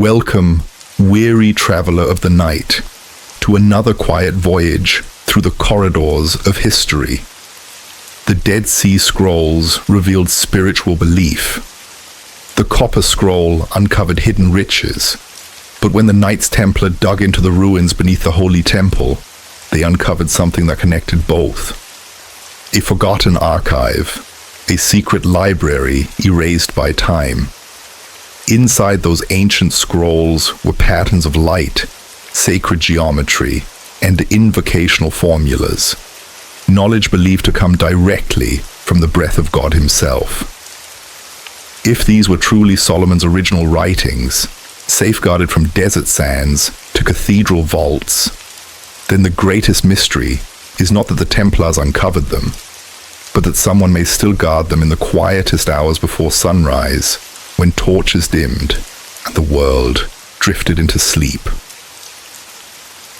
Welcome, weary traveler of the night, to another quiet voyage through the corridors of history. The Dead Sea Scrolls revealed spiritual belief. The Copper Scroll uncovered hidden riches. But when the Knights Templar dug into the ruins beneath the Holy Temple, they uncovered something that connected both. A forgotten archive, a secret library erased by time. Inside those ancient scrolls were patterns of light, sacred geometry, and invocational formulas. Knowledge believed to come directly from the breath of God himself. If these were truly Solomon's original writings, safeguarded from desert sands to cathedral vaults, then the greatest mystery is not that the Templars uncovered them, but that someone may still guard them in the quietest hours before sunrise, when torches dimmed and the world drifted into sleep.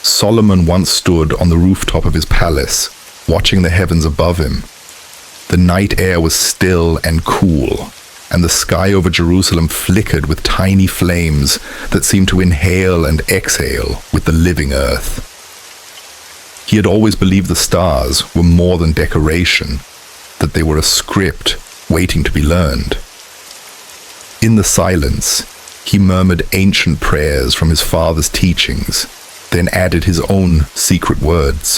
Solomon once stood on the rooftop of his palace, watching the heavens above him. The night air was still and cool, and the sky over Jerusalem flickered with tiny flames that seemed to inhale and exhale with the living earth. He had always believed the stars were more than decoration, that they were a script waiting to be learned. In the silence, he murmured ancient prayers from his father's teachings, then added his own secret words.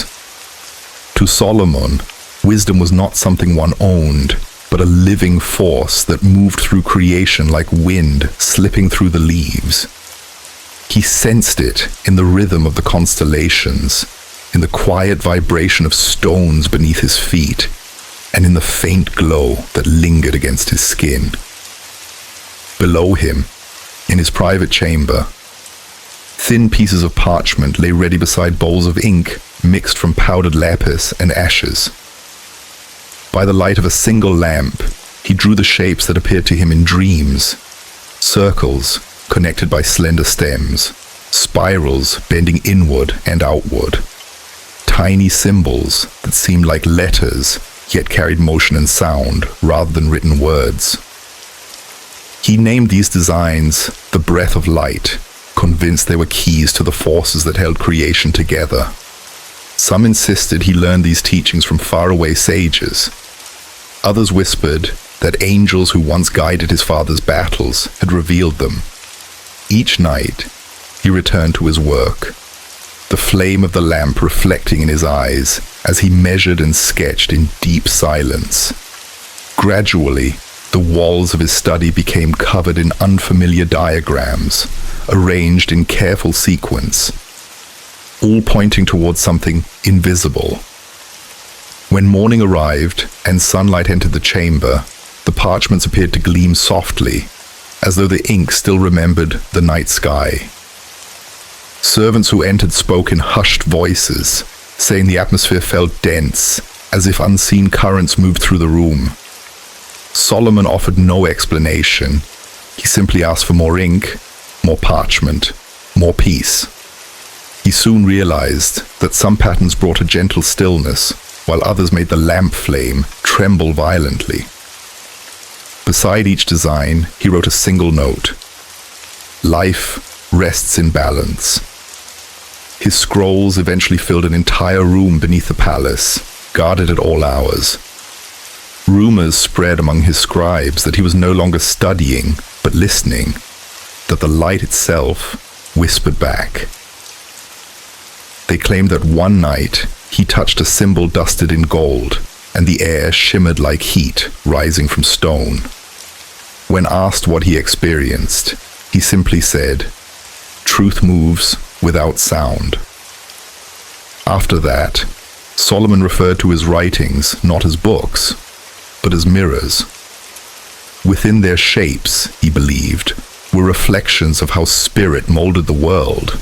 To Solomon, wisdom was not something one owned, but a living force that moved through creation like wind slipping through the leaves. He sensed it in the rhythm of the constellations, in the quiet vibration of stones beneath his feet, and in the faint glow that lingered against his skin. Below him, in his private chamber, thin pieces of parchment lay ready beside bowls of ink mixed from powdered lapis and ashes. By the light of a single lamp, he drew the shapes that appeared to him in dreams. Circles connected by slender stems, spirals bending inward and outward. Tiny symbols that seemed like letters, yet carried motion and sound rather than written words. He named these designs the breath of light, convinced they were keys to the forces that held creation together. Some insisted he learned these teachings from faraway sages. Others whispered that angels who once guided his father's battles had revealed them. Each night, he returned to his work, the flame of the lamp reflecting in his eyes as he measured and sketched in deep silence. Gradually, the walls of his study became covered in unfamiliar diagrams, arranged in careful sequence, all pointing towards something invisible. When morning arrived and sunlight entered the chamber, the parchments appeared to gleam softly, as though the ink still remembered the night sky. Servants who entered spoke in hushed voices, saying the atmosphere felt dense, as if unseen currents moved through the room. Solomon offered no explanation. He simply asked for more ink, more parchment, more peace. He soon realized that some patterns brought a gentle stillness, while others made the lamp flame tremble violently. Beside each design, he wrote a single note. Life rests in balance. His scrolls eventually filled an entire room beneath the palace, guarded at all hours. Rumors spread among his scribes that he was no longer studying, but listening, that the light itself whispered back. They claimed that one night he touched a symbol dusted in gold, and the air shimmered like heat rising from stone. When asked what he experienced, he simply said, "Truth moves without sound." After that, Solomon referred to his writings not as books, but as mirrors. Within their shapes, he believed, were reflections of how spirit molded the world,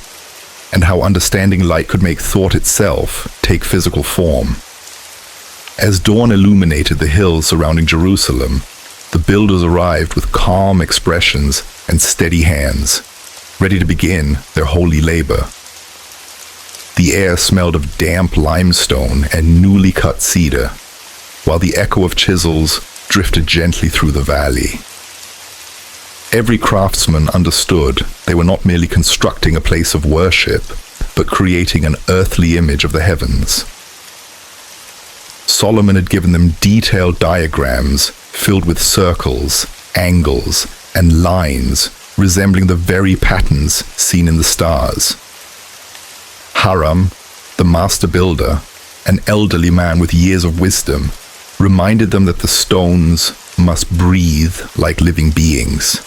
and how understanding light could make thought itself take physical form. As dawn illuminated the hills surrounding Jerusalem, the builders arrived with calm expressions and steady hands, ready to begin their holy labor. The air smelled of damp limestone and newly cut cedar, while the echo of chisels drifted gently through the valley. Every craftsman understood they were not merely constructing a place of worship, but creating an earthly image of the heavens. Solomon had given them detailed diagrams filled with circles, angles, and lines resembling the very patterns seen in the stars. Hiram, the master builder, an elderly man with years of wisdom, reminded them that the stones must breathe like living beings,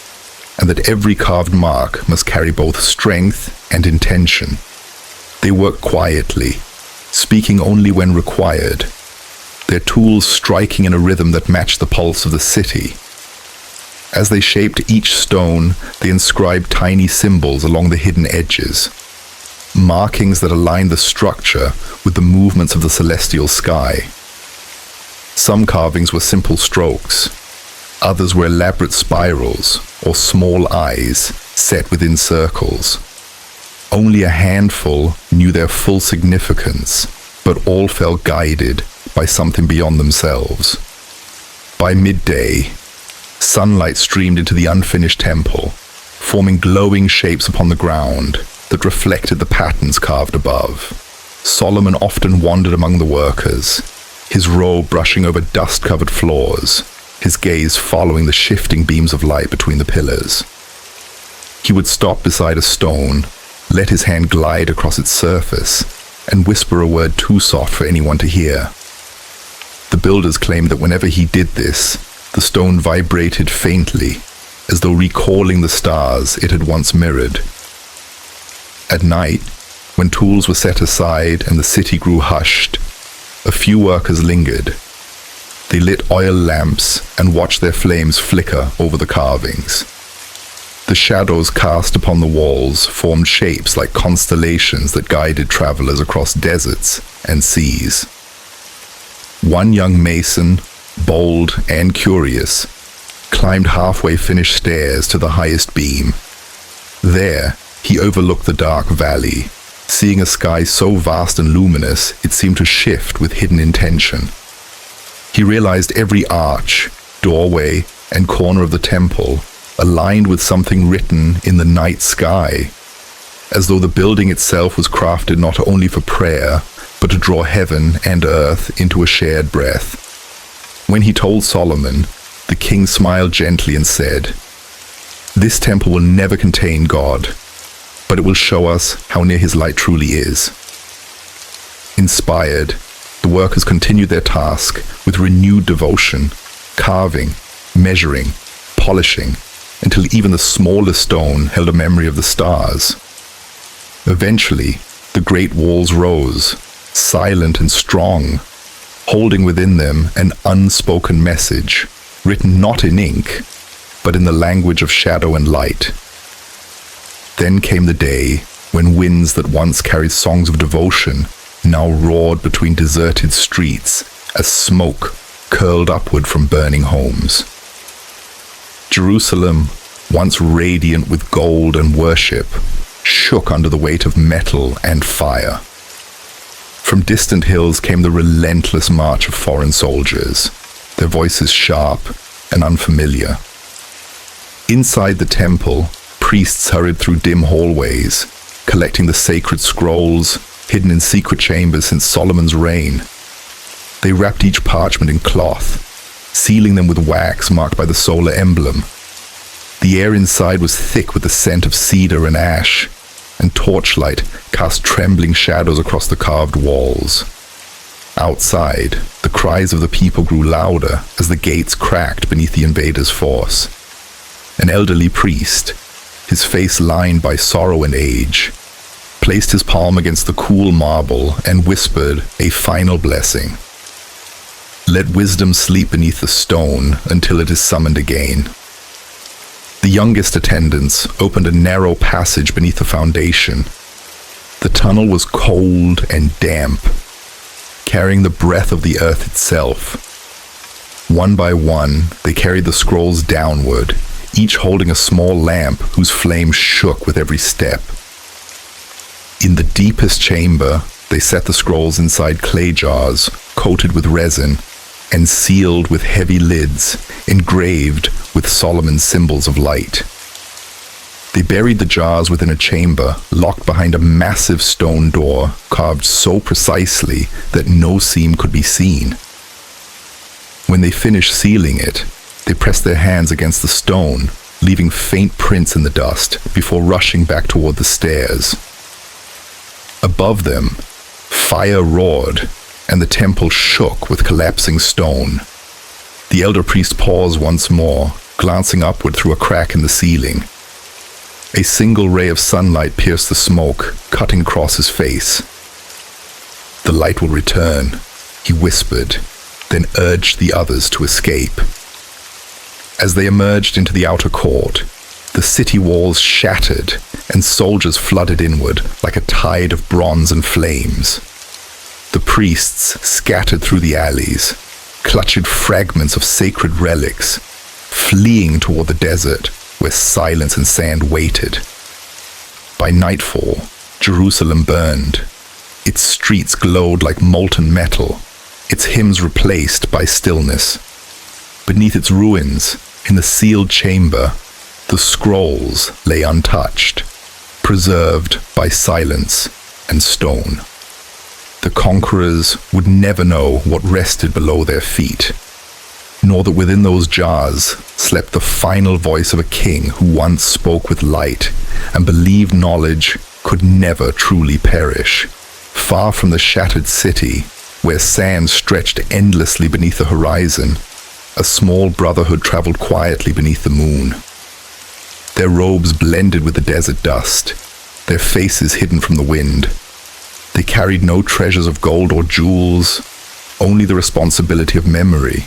and that every carved mark must carry both strength and intention. They worked quietly, speaking only when required, their tools striking in a rhythm that matched the pulse of the city. As they shaped each stone, they inscribed tiny symbols along the hidden edges, markings that aligned the structure with the movements of the celestial sky. Some carvings were simple strokes, others were elaborate spirals or small eyes set within circles. Only a handful knew their full significance, but all felt guided by something beyond themselves. By midday, sunlight streamed into the unfinished temple, forming glowing shapes upon the ground that reflected the patterns carved above. Solomon often wandered among the workers, his robe brushing over dust-covered floors, his gaze following the shifting beams of light between the pillars. He would stop beside a stone, let his hand glide across its surface, and whisper a word too soft for anyone to hear. The builders claimed that whenever he did this, the stone vibrated faintly, as though recalling the stars it had once mirrored. At night, when tools were set aside and the city grew hushed, a few workers lingered. They lit oil lamps and watched their flames flicker over the carvings. The shadows cast upon the walls formed shapes like constellations that guided travelers across deserts and seas. One young mason, bold and curious, climbed halfway finished stairs to the highest beam. There, he overlooked the dark valley, seeing a sky so vast and luminous it seemed to shift with hidden intention. He realized every arch, doorway, and corner of the temple aligned with something written in the night sky, as though the building itself was crafted not only for prayer, but to draw heaven and earth into a shared breath. When he told Solomon, the king smiled gently and said, "This temple will never contain God, but it will show us how near his light truly is." Inspired, the workers continued their task with renewed devotion, carving, measuring, polishing, until even the smallest stone held a memory of the stars. Eventually, the great walls rose, silent and strong, holding within them an unspoken message, written not in ink, but in the language of shadow and light. Then came the day when winds that once carried songs of devotion now roared between deserted streets as smoke curled upward from burning homes. Jerusalem, once radiant with gold and worship, shook under the weight of metal and fire. From distant hills came the relentless march of foreign soldiers, their voices sharp and unfamiliar. Inside the temple, priests hurried through dim hallways, collecting the sacred scrolls hidden in secret chambers since Solomon's reign. They wrapped each parchment in cloth, sealing them with wax marked by the solar emblem. The air inside was thick with the scent of cedar and ash, and torchlight cast trembling shadows across the carved walls. Outside, the cries of the people grew louder as the gates cracked beneath the invaders' force. An elderly priest, his face lined by sorrow and age, placed his palm against the cool marble and whispered a final blessing. "Let wisdom sleep beneath the stone until it is summoned again." The youngest attendants opened a narrow passage beneath the foundation. The tunnel was cold and damp, carrying the breath of the earth itself. One by one, they carried the scrolls downward, each holding a small lamp whose flame shook with every step. In the deepest chamber, they set the scrolls inside clay jars, coated with resin, and sealed with heavy lids, engraved with Solomon's symbols of light. They buried the jars within a chamber, locked behind a massive stone door, carved so precisely that no seam could be seen. When they finished sealing it, they pressed their hands against the stone, leaving faint prints in the dust before rushing back toward the stairs. Above them, fire roared, and the temple shook with collapsing stone. The elder priest paused once more, glancing upward through a crack in the ceiling. A single ray of sunlight pierced the smoke, cutting across his face. "The light will return," he whispered, then urged the others to escape. As they emerged into the outer court, the city walls shattered and soldiers flooded inward like a tide of bronze and flames. The priests scattered through the alleys, clutching fragments of sacred relics, fleeing toward the desert where silence and sand waited. By nightfall, Jerusalem burned. Its streets glowed like molten metal, its hymns replaced by stillness. Beneath its ruins, in the sealed chamber, the scrolls lay untouched, preserved by silence and stone. The conquerors would never know what rested below their feet, nor that within those jars slept the final voice of a king who once spoke with light and believed knowledge could never truly perish. Far from the shattered city, where sand stretched endlessly beneath the horizon, a small brotherhood traveled quietly beneath the moon. Their robes blended with the desert dust, their faces hidden from the wind. They carried no treasures of gold or jewels, only the responsibility of memory.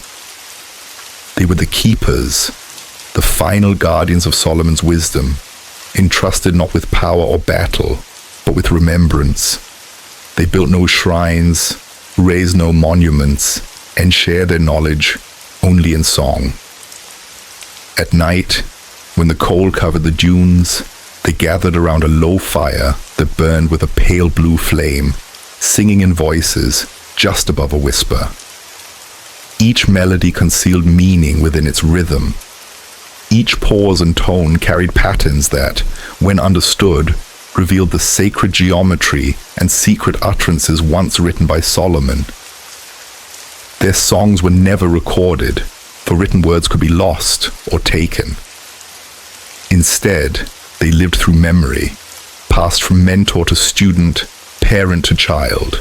They were the keepers, the final guardians of Solomon's wisdom, entrusted not with power or battle, but with remembrance. They built no shrines, raised no monuments, and shared their knowledge only in song. At night, when the cold covered the dunes, they gathered around a low fire that burned with a pale blue flame, singing in voices just above a whisper. Each melody concealed meaning within its rhythm. Each pause and tone carried patterns that, when understood, revealed the sacred geometry and secret utterances once written by Solomon. Their songs were never recorded, for written words could be lost or taken. Instead, they lived through memory, passed from mentor to student, parent to child,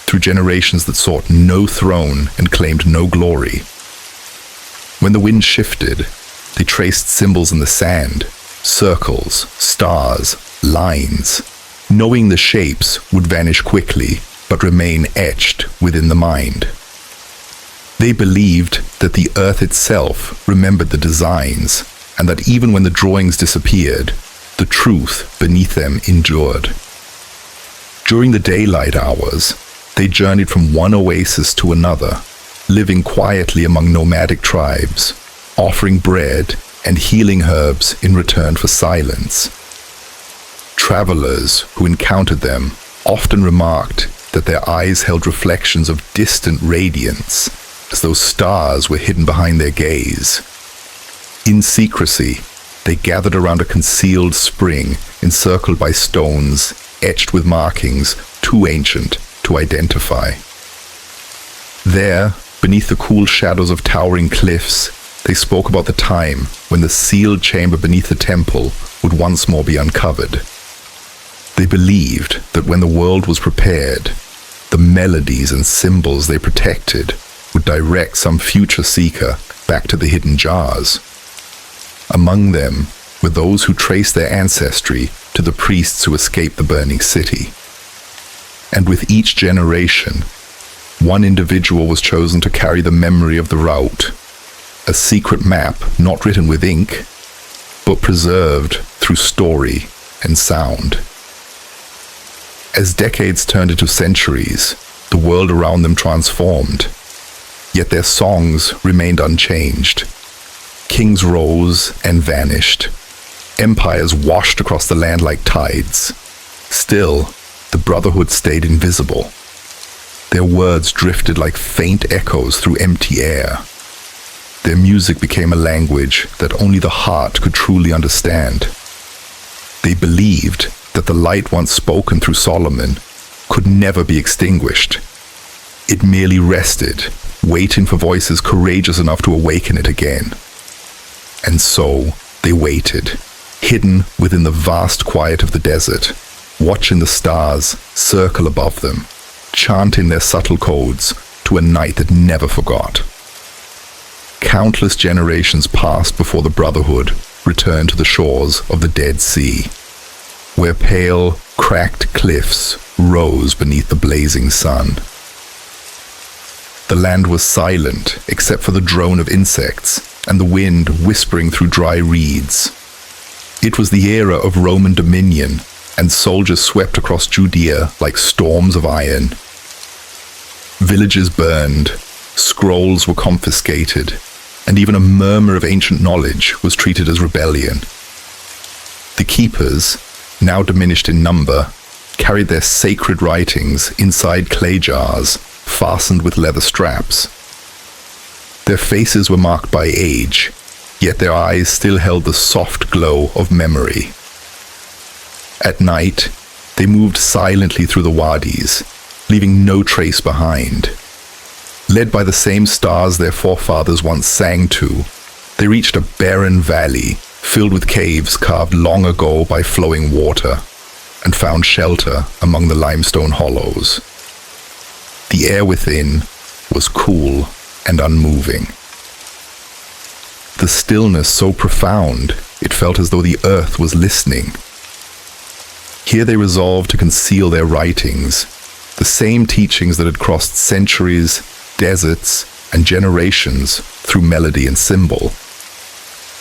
through generations that sought no throne and claimed no glory. When the wind shifted, they traced symbols in the sand, circles, stars, lines, knowing the shapes would vanish quickly but remain etched within the mind. They believed that the earth itself remembered the designs, and that even when the drawings disappeared, the truth beneath them endured. During the daylight hours, they journeyed from one oasis to another, living quietly among nomadic tribes, offering bread and healing herbs in return for silence. Travelers who encountered them often remarked that their eyes held reflections of distant radiance, as though stars were hidden behind their gaze. In secrecy, they gathered around a concealed spring encircled by stones etched with markings too ancient to identify. There, beneath the cool shadows of towering cliffs, they spoke about the time when the sealed chamber beneath the temple would once more be uncovered. They believed that when the world was prepared, the melodies and symbols they protected would direct some future seeker back to the hidden jars. Among them were those who traced their ancestry to the priests who escaped the burning city. And with each generation, one individual was chosen to carry the memory of the route, a secret map not written with ink, but preserved through story and sound. As decades turned into centuries, the world around them transformed, yet their songs remained unchanged. Kings rose and vanished. Empires washed across the land like tides. Still, the Brotherhood stayed invisible. Their words drifted like faint echoes through empty air. Their music became a language that only the heart could truly understand. They believed that the light once spoken through Solomon could never be extinguished. It merely rested, waiting for voices courageous enough to awaken it again. And so they waited, hidden within the vast quiet of the desert, watching the stars circle above them, chanting their subtle codes to a night that never forgot. Countless generations passed before the Brotherhood returned to the shores of the Dead Sea, where pale, cracked cliffs rose beneath the blazing sun. The land was silent except for the drone of insects and the wind whispering through dry reeds. It was the era of Roman dominion, and soldiers swept across Judea like storms of iron. Villages burned, scrolls were confiscated, and even a murmur of ancient knowledge was treated as rebellion. The keepers, now diminished in number, carried their sacred writings inside clay jars fastened with leather straps. Their faces were marked by age, yet their eyes still held the soft glow of memory. At night, they moved silently through the wadis, leaving no trace behind. Led by the same stars their forefathers once sang to, they reached a barren valley filled with caves carved long ago by flowing water, and found shelter among the limestone hollows. The air within was cool and unmoving. The stillness so profound, it felt as though the earth was listening. Here they resolved to conceal their writings, the same teachings that had crossed centuries, deserts, and generations through melody and symbol.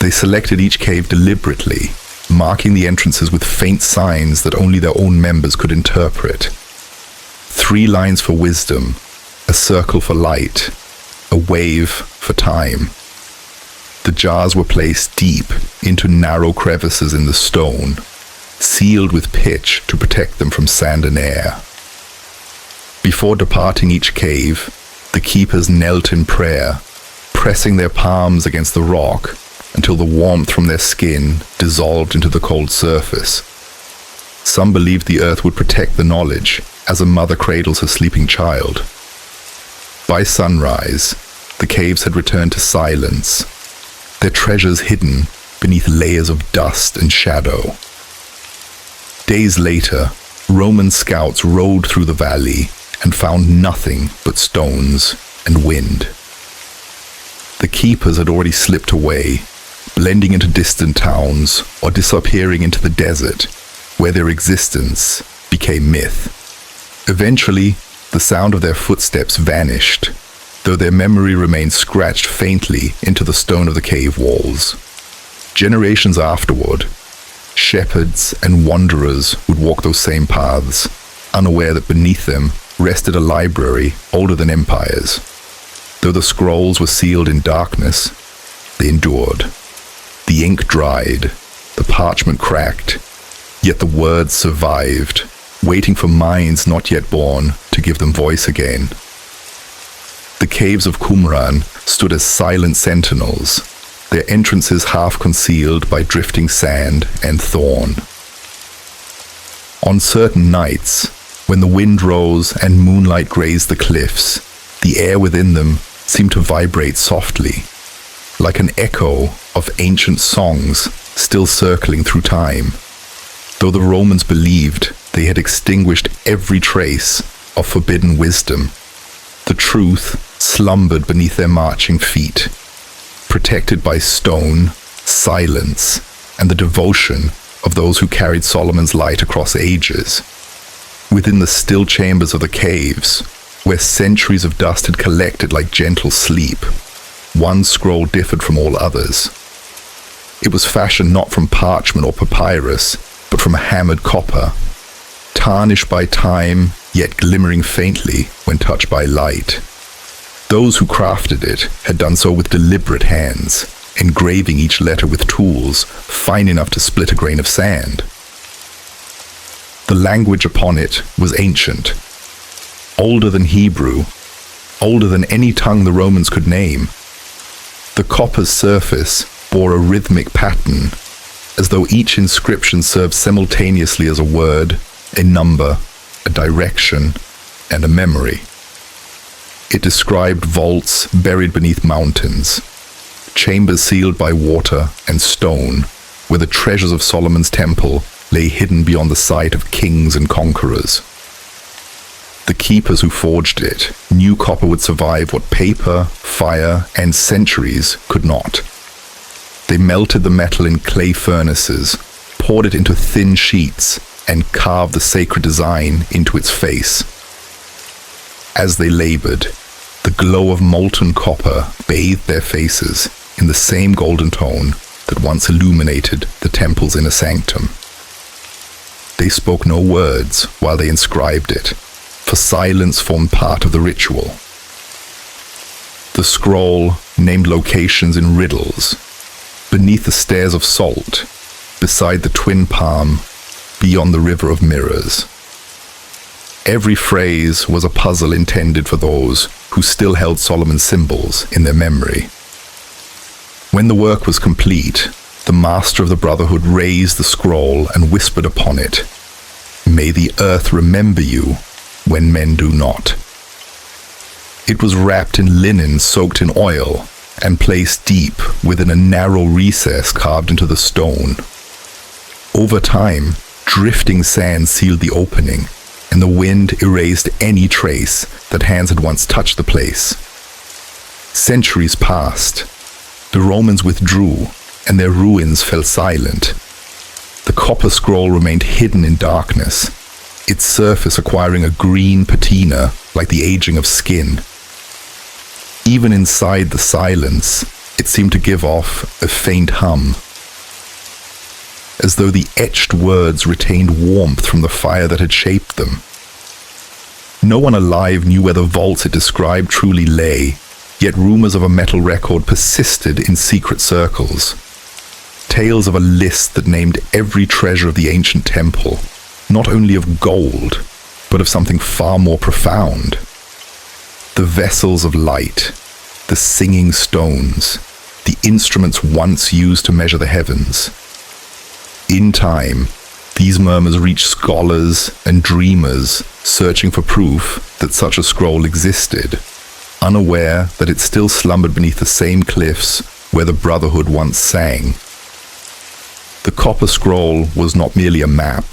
They selected each cave deliberately, marking the entrances with faint signs that only their own members could interpret. 3 lines for wisdom, a circle for light, a wave for time. The jars were placed deep into narrow crevices in the stone, sealed with pitch to protect them from sand and air. Before departing each cave, the keepers knelt in prayer, pressing their palms against the rock until the warmth from their skin dissolved into the cold surface. Some believed the earth would protect the knowledge as a mother cradles her sleeping child. By sunrise, the caves had returned to silence, their treasures hidden beneath layers of dust and shadow. Days later, Roman scouts rode through the valley and found nothing but stones and wind. The keepers had already slipped away, blending into distant towns or disappearing into the desert, where their existence became myth. Eventually, the sound of their footsteps vanished, though their memory remained scratched faintly into the stone of the cave walls. Generations afterward, shepherds and wanderers would walk those same paths, unaware that beneath them rested a library older than empires. Though the scrolls were sealed in darkness, they endured. The ink dried, the parchment cracked, yet the words survived, waiting for minds not yet born to give them voice again. The caves of Qumran stood as silent sentinels, their entrances half concealed by drifting sand and thorn. On certain nights, when the wind rose and moonlight grazed the cliffs, the air within them seemed to vibrate softly, like an echo of ancient songs still circling through time. Though the Romans believed they had extinguished every trace of forbidden wisdom, the truth slumbered beneath their marching feet, protected by stone, silence, and the devotion of those who carried Solomon's light across ages. Within the still chambers of the caves, where centuries of dust had collected like gentle sleep, one scroll differed from all others. It was fashioned not from parchment or papyrus, but from hammered copper, tarnished by time, yet glimmering faintly when touched by light. Those who crafted it had done so with deliberate hands, engraving each letter with tools fine enough to split a grain of sand. The language upon it was ancient, older than Hebrew, older than any tongue the Romans could name. The copper's surface bore a rhythmic pattern, as though each inscription served simultaneously as a word, a number, a direction, and a memory. It described vaults buried beneath mountains, chambers sealed by water and stone, where the treasures of Solomon's temple lay hidden beyond the sight of kings and conquerors. The keepers who forged it knew copper would survive what paper, fire, and centuries could not. They melted the metal in clay furnaces, poured it into thin sheets, and carved the sacred design into its face. As they labored, the glow of molten copper bathed their faces in the same golden tone that once illuminated the temple's inner sanctum. They spoke no words while they inscribed it, for silence formed part of the ritual. The scroll named locations in riddles, beneath the stairs of salt, beside the twin palm, beyond the river of mirrors. Every phrase was a puzzle intended for those who still held Solomon's symbols in their memory. When the work was complete, the master of the Brotherhood raised the scroll and whispered upon it, "May the earth remember you when men do not." It was wrapped in linen soaked in oil and placed deep within a narrow recess carved into the stone. Over time, drifting sand sealed the opening, and the wind erased any trace that hands had once touched the place. Centuries passed. The Romans withdrew, and their ruins fell silent. The copper scroll remained hidden in darkness, its surface acquiring a green patina like the aging of skin. Even inside the silence, it seemed to give off a faint hum, as though the etched words retained warmth from the fire that had shaped them. No one alive knew where the vaults it described truly lay, yet rumors of a metal record persisted in secret circles. Tales of a list that named every treasure of the ancient temple, not only of gold, but of something far more profound. The vessels of light, the singing stones, the instruments once used to measure the heavens. In time, these murmurs reached scholars and dreamers searching for proof that such a scroll existed, unaware that it still slumbered beneath the same cliffs where the Brotherhood once sang. The copper scroll was not merely a map.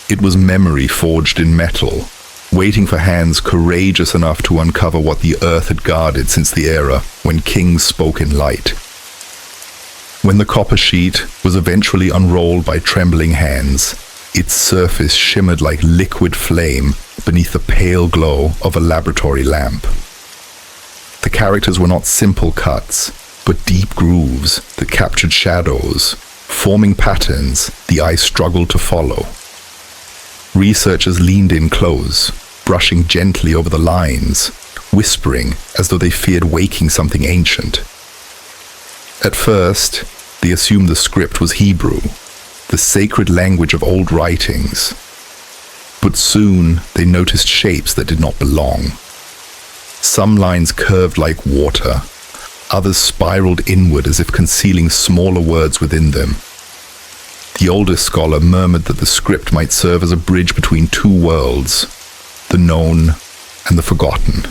It was memory forged in metal, waiting for hands courageous enough to uncover what the earth had guarded since the era when kings spoke in light. When the copper sheet was eventually unrolled by trembling hands, its surface shimmered like liquid flame beneath the pale glow of a laboratory lamp. The characters were not simple cuts, but deep grooves that captured shadows, forming patterns the eye struggled to follow. Researchers leaned in close, brushing gently over the lines, whispering as though they feared waking something ancient. At first, they assumed the script was Hebrew, the sacred language of old writings. But soon they noticed shapes that did not belong. Some lines curved like water, others spiraled inward as if concealing smaller words within them. The oldest scholar murmured that the script might serve as a bridge between two worlds, the known and the forgotten.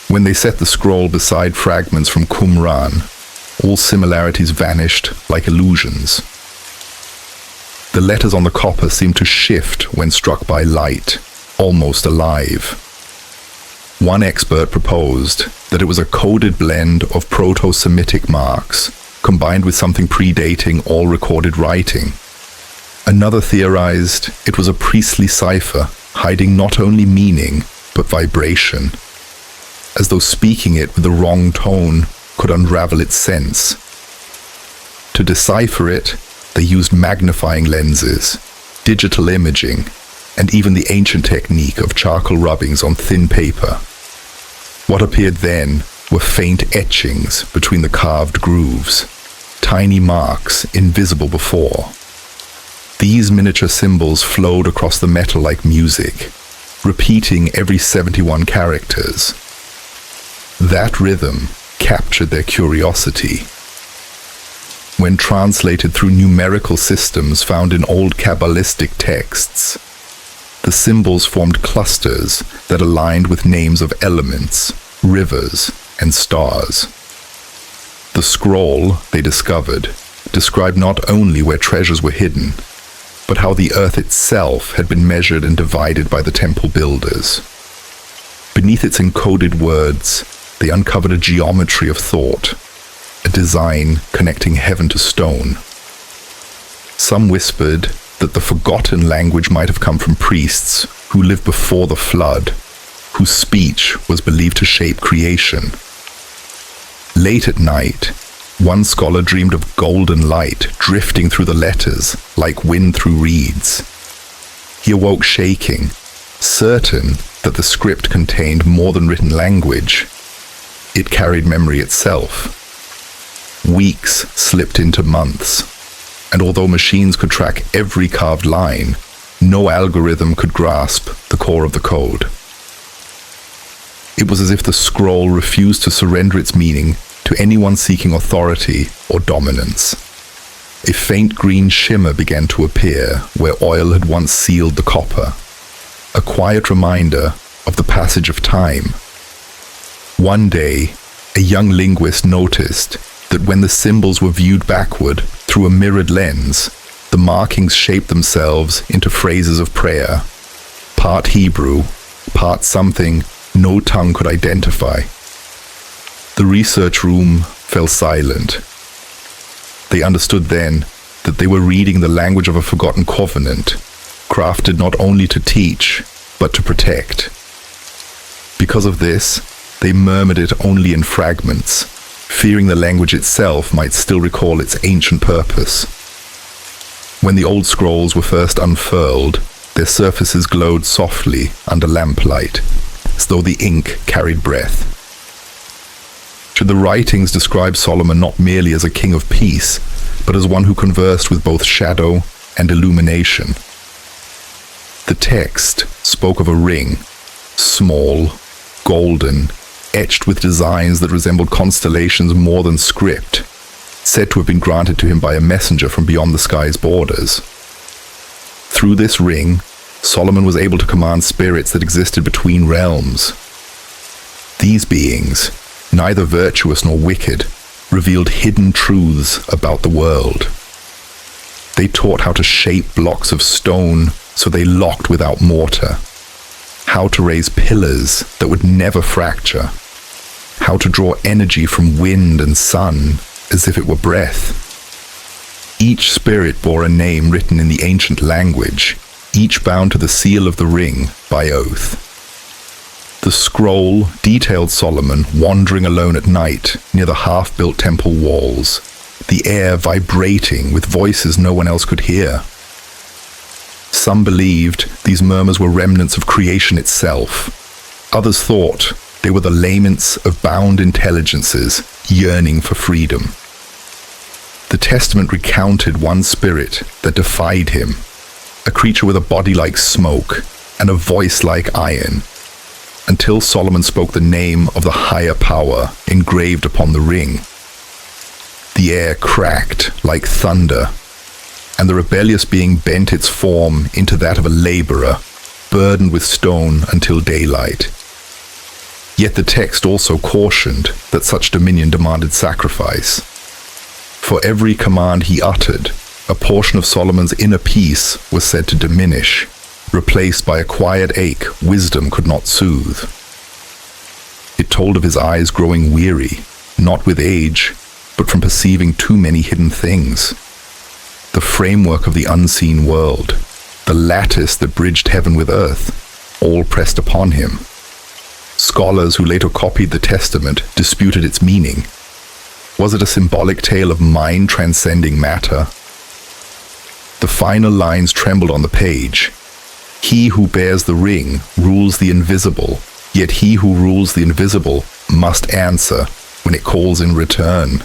When they set the scroll beside fragments from Qumran, all similarities vanished like illusions. The letters on the copper seemed to shift when struck by light, almost alive. One expert proposed that it was a coded blend of Proto-Semitic marks combined with something predating all recorded writing. Another theorized it was a priestly cipher hiding not only meaning but vibration, as though speaking it with the wrong tone could unravel its sense. To decipher it, they used magnifying lenses, digital imaging, and even the ancient technique of charcoal rubbings on thin paper. What appeared then were faint etchings between the carved grooves, tiny marks invisible before. These miniature symbols flowed across the metal like music, repeating every 71 characters. That rhythm captured their curiosity. when translated through numerical systems found in old Kabbalistic texts. The symbols formed clusters that aligned with names of elements, rivers, and stars. The scroll, they discovered, described not only where treasures were hidden, but how the earth itself had been measured and divided by the temple builders. Beneath its encoded words, they uncovered a geometry of thought, a design connecting heaven to stone. Some whispered that the forgotten language might have come from priests who lived before the flood, whose speech was believed to shape creation. Late at night, one scholar dreamed of golden light drifting through the letters like wind through reeds. He awoke shaking, certain that the script contained more than written language. It carried memory itself. Weeks slipped into months, and although machines could track every carved line, no algorithm could grasp the core of the code. It was as if the scroll refused to surrender its meaning to anyone seeking authority or dominance. A faint green shimmer began to appear where oil had once sealed the copper, a quiet reminder of the passage of time. One day, a young linguist noticed that when the symbols were viewed backward through a mirrored lens, the markings shaped themselves into phrases of prayer, part Hebrew, part something no tongue could identify. The research room fell silent. They understood then that they were reading the language of a forgotten covenant, crafted not only to teach, but to protect. Because of this, they murmured it only in fragments, fearing the language itself might still recall its ancient purpose. When the old scrolls were first unfurled, their surfaces glowed softly under lamplight, as though the ink carried breath. Should the writings describe Solomon not merely as a king of peace, but as one who conversed with both shadow and illumination? The text spoke of a ring, small, golden, etched with designs that resembled constellations more than script, said to have been granted to him by a messenger from beyond the sky's borders. Through this ring, Solomon was able to command spirits that existed between realms. These beings, neither virtuous nor wicked, revealed hidden truths about the world. They taught how to shape blocks of stone so they locked without mortar, how to raise pillars that would never fracture, how to draw energy from wind and sun as if it were breath. Each spirit bore a name written in the ancient language, each bound to the seal of the ring by oath. The scroll detailed Solomon wandering alone at night near the half-built temple walls, the air vibrating with voices no one else could hear. Some believed these murmurs were remnants of creation itself. Others thought they were the laments of bound intelligences yearning for freedom. The testament recounted one spirit that defied him, a creature with a body like smoke and a voice like iron, until Solomon spoke the name of the higher power engraved upon the ring. The air cracked like thunder, and the rebellious being bent its form into that of a laborer, burdened with stone until daylight. Yet the text also cautioned that such dominion demanded sacrifice. For every command he uttered, a portion of Solomon's inner peace was said to diminish, replaced by a quiet ache wisdom could not soothe. It told of his eyes growing weary, not with age, but from perceiving too many hidden things. The framework of the unseen world, the lattice that bridged heaven with earth, all pressed upon him. Scholars who later copied the Testament disputed its meaning. Was it a symbolic tale of mind transcending matter? The final lines trembled on the page. He who bears the ring rules the invisible, yet he who rules the invisible must answer when it calls in return.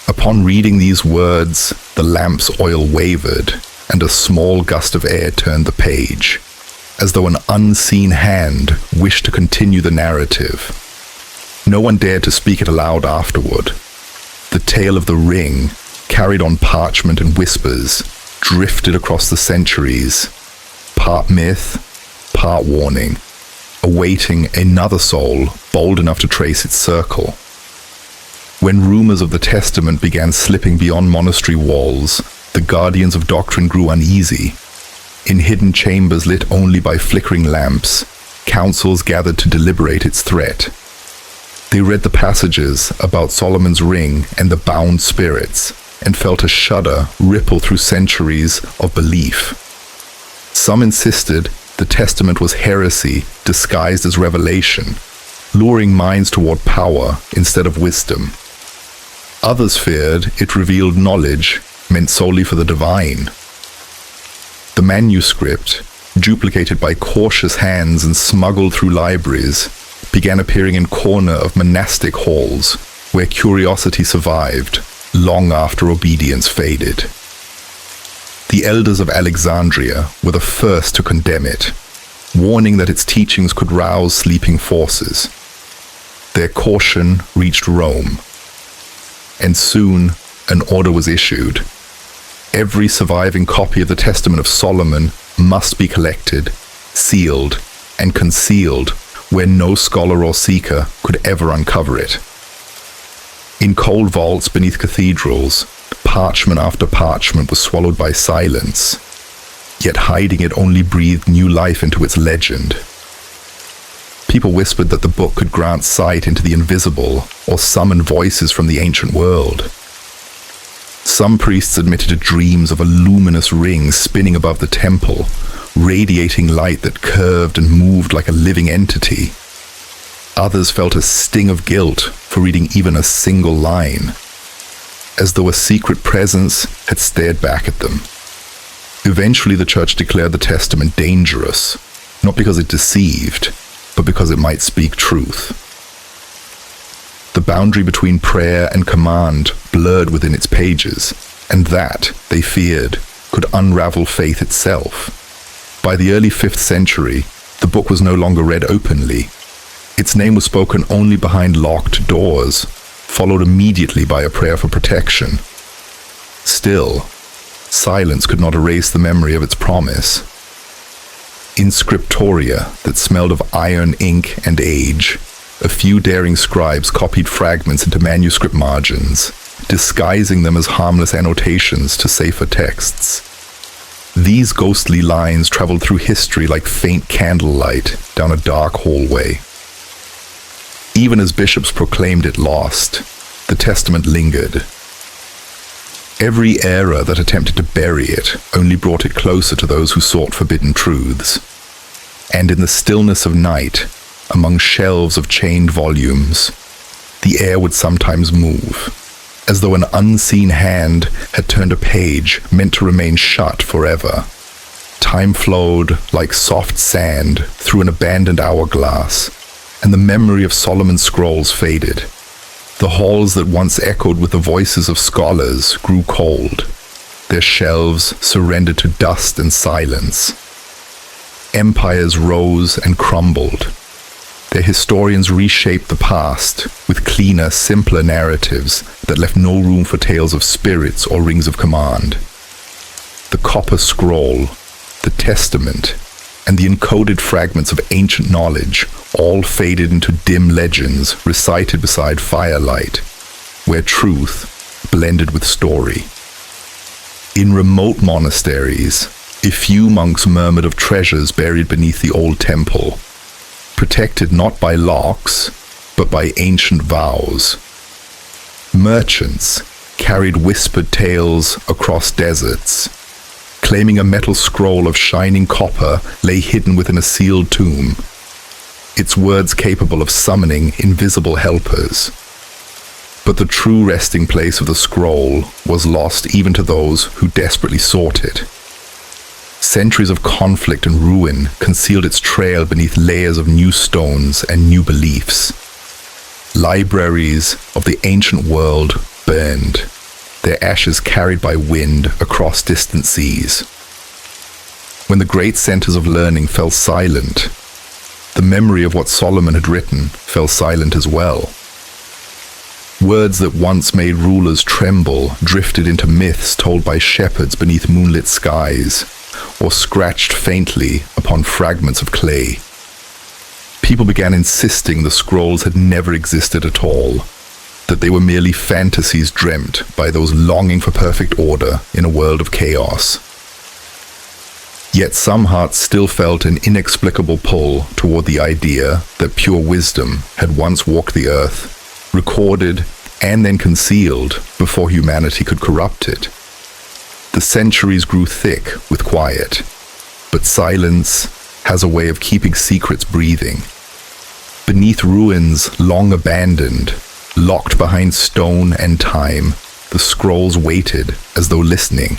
Upon reading these words, the lamp's oil wavered, and a small gust of air turned the page, as though an unseen hand wished to continue the narrative. No one dared to speak it aloud afterward. The tale of the ring, carried on parchment and whispers, drifted across the centuries, part myth, part warning, awaiting another soul bold enough to trace its circle. When rumors of the Testament began slipping beyond monastery walls, the guardians of doctrine grew uneasy. In hidden chambers lit only by flickering lamps, councils gathered to deliberate its threat. They read the passages about Solomon's ring and the bound spirits, and felt a shudder ripple through centuries of belief. Some insisted the Testament was heresy disguised as revelation, luring minds toward power instead of wisdom. Others feared it revealed knowledge meant solely for the divine. The manuscript, duplicated by cautious hands and smuggled through libraries, began appearing in corner of monastic halls where curiosity survived long after obedience faded. The elders of Alexandria were the first to condemn it, warning that its teachings could rouse sleeping forces. Their caution reached Rome, and soon an order was issued. Every surviving copy of the Testament of Solomon must be collected, sealed, and concealed where no scholar or seeker could ever uncover it. In cold vaults beneath cathedrals, parchment after parchment was swallowed by silence, yet hiding it only breathed new life into its legend. People whispered that the book could grant sight into the invisible or summon voices from the ancient world. Some priests admitted to dreams of a luminous ring spinning above the temple, radiating light that curved and moved like a living entity. Others felt a sting of guilt for reading even a single line, as though a secret presence had stared back at them. Eventually, the church declared the Testament dangerous, not because it deceived, but because it might speak truth. The boundary between prayer and command blurred within its pages, and that, they feared, could unravel faith itself. By the early 5th century, the book was no longer read openly. Its name was spoken only behind locked doors, followed immediately by a prayer for protection. Still, silence could not erase the memory of its promise. In scriptoria that smelled of iron, ink, and age, a few daring scribes copied fragments into manuscript margins, disguising them as harmless annotations to safer texts. These ghostly lines traveled through history like faint candlelight down a dark hallway. Even as bishops proclaimed it lost, the Testament lingered. Every era that attempted to bury it only brought it closer to those who sought forbidden truths. And in the stillness of night, among shelves of chained volumes, the air would sometimes move, as though an unseen hand had turned a page meant to remain shut forever. Time flowed like soft sand through an abandoned hourglass, and the memory of Solomon's scrolls faded. The halls that once echoed with the voices of scholars grew cold. Their shelves surrendered to dust and silence. Empires rose and crumbled. Their historians reshaped the past with cleaner, simpler narratives that left no room for tales of spirits or rings of command. The copper scroll, the Testament, and the encoded fragments of ancient knowledge all faded into dim legends recited beside firelight, where truth blended with story. In remote monasteries, a few monks murmured of treasures buried beneath the old temple, protected not by locks, but by ancient vows. Merchants carried whispered tales across deserts, claiming a metal scroll of shining copper lay hidden within a sealed tomb, its words capable of summoning invisible helpers. But the true resting place of the scroll was lost even to those who desperately sought it. Centuries of conflict and ruin concealed its trail beneath layers of new stones and new beliefs. Libraries of the ancient world burned, their ashes carried by wind across distant seas. When the great centers of learning fell silent, the memory of what Solomon had written fell silent as well. Words that once made rulers tremble drifted into myths told by shepherds beneath moonlit skies, or scratched faintly upon fragments of clay. People began insisting the scrolls had never existed at all, that they were merely fantasies dreamt by those longing for perfect order in a world of chaos. Yet some hearts still felt an inexplicable pull toward the idea that pure wisdom had once walked the earth, recorded and then concealed before humanity could corrupt it. The centuries grew thick with quiet, but silence has a way of keeping secrets breathing. Beneath ruins long abandoned, locked behind stone and time, the scrolls waited as though listening.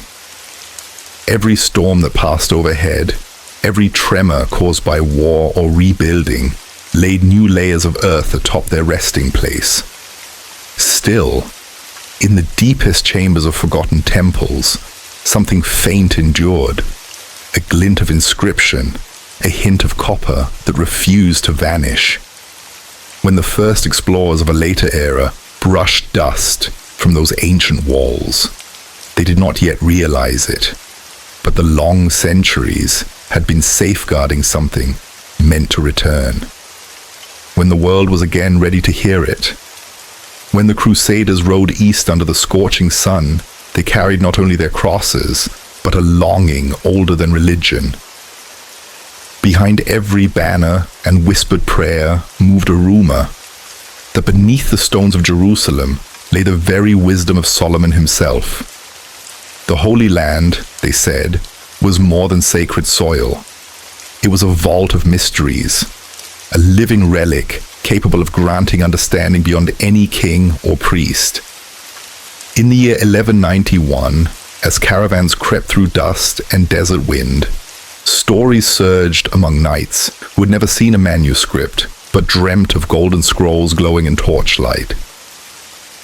Every storm that passed overhead, every tremor caused by war or rebuilding, laid new layers of earth atop their resting place. Still, in the deepest chambers of forgotten temples, something faint endured, a glint of inscription, a hint of copper that refused to vanish. When the first explorers of a later era brushed dust from those ancient walls, they did not yet realize it, but the long centuries had been safeguarding something meant to return. When the world was again ready to hear it, when the Crusaders rode east under the scorching sun, they carried not only their crosses, but a longing older than religion. Behind every banner and whispered prayer moved a rumor that beneath the stones of Jerusalem lay the very wisdom of Solomon himself. The Holy Land, they said, was more than sacred soil. It was a vault of mysteries, a living relic capable of granting understanding beyond any king or priest. In the year 1191, as caravans crept through dust and desert wind, stories surged among knights who had never seen a manuscript but dreamt of golden scrolls glowing in torchlight.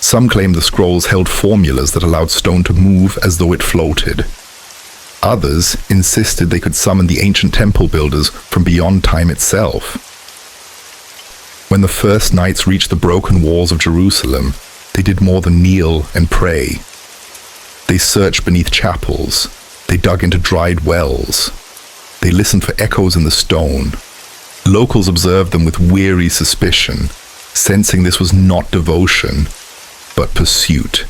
Some claimed the scrolls held formulas that allowed stone to move as though it floated. Others insisted they could summon the ancient temple builders from beyond time itself. When the first knights reached the broken walls of Jerusalem, they did more than kneel and pray. They searched beneath chapels. They dug into dried wells. They listened for echoes in the stone. Locals observed them with weary suspicion, sensing this was not devotion, but pursuit.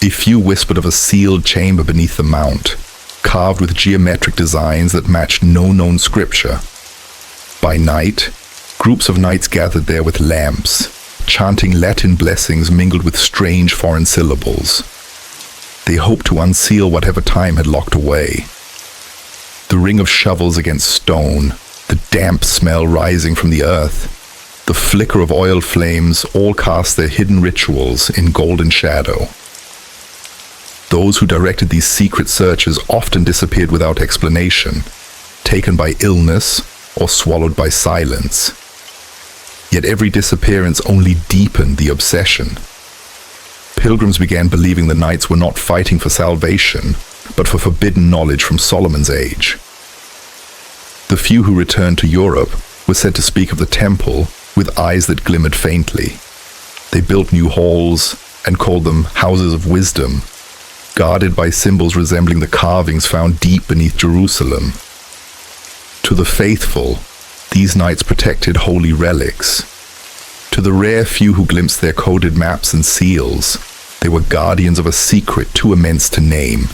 A few whispered of a sealed chamber beneath the mount, carved with geometric designs that matched no known scripture. By night, groups of knights gathered there with lamps, chanting Latin blessings mingled with strange foreign syllables. They hoped to unseal whatever time had locked away. The ring of shovels against stone, the damp smell rising from the earth, the flicker of oil flames all cast their hidden rituals in golden shadow. Those who directed these secret searches often disappeared without explanation, taken by illness or swallowed by silence. Yet every disappearance only deepened the obsession. Pilgrims began believing the knights were not fighting for salvation, but for forbidden knowledge from Solomon's age. The few who returned to Europe were said to speak of the temple with eyes that glimmered faintly. They built new halls and called them houses of wisdom, guarded by symbols resembling the carvings found deep beneath Jerusalem. To the faithful, these knights protected holy relics. To the rare few who glimpsed their coded maps and seals, they were guardians of a secret too immense to name.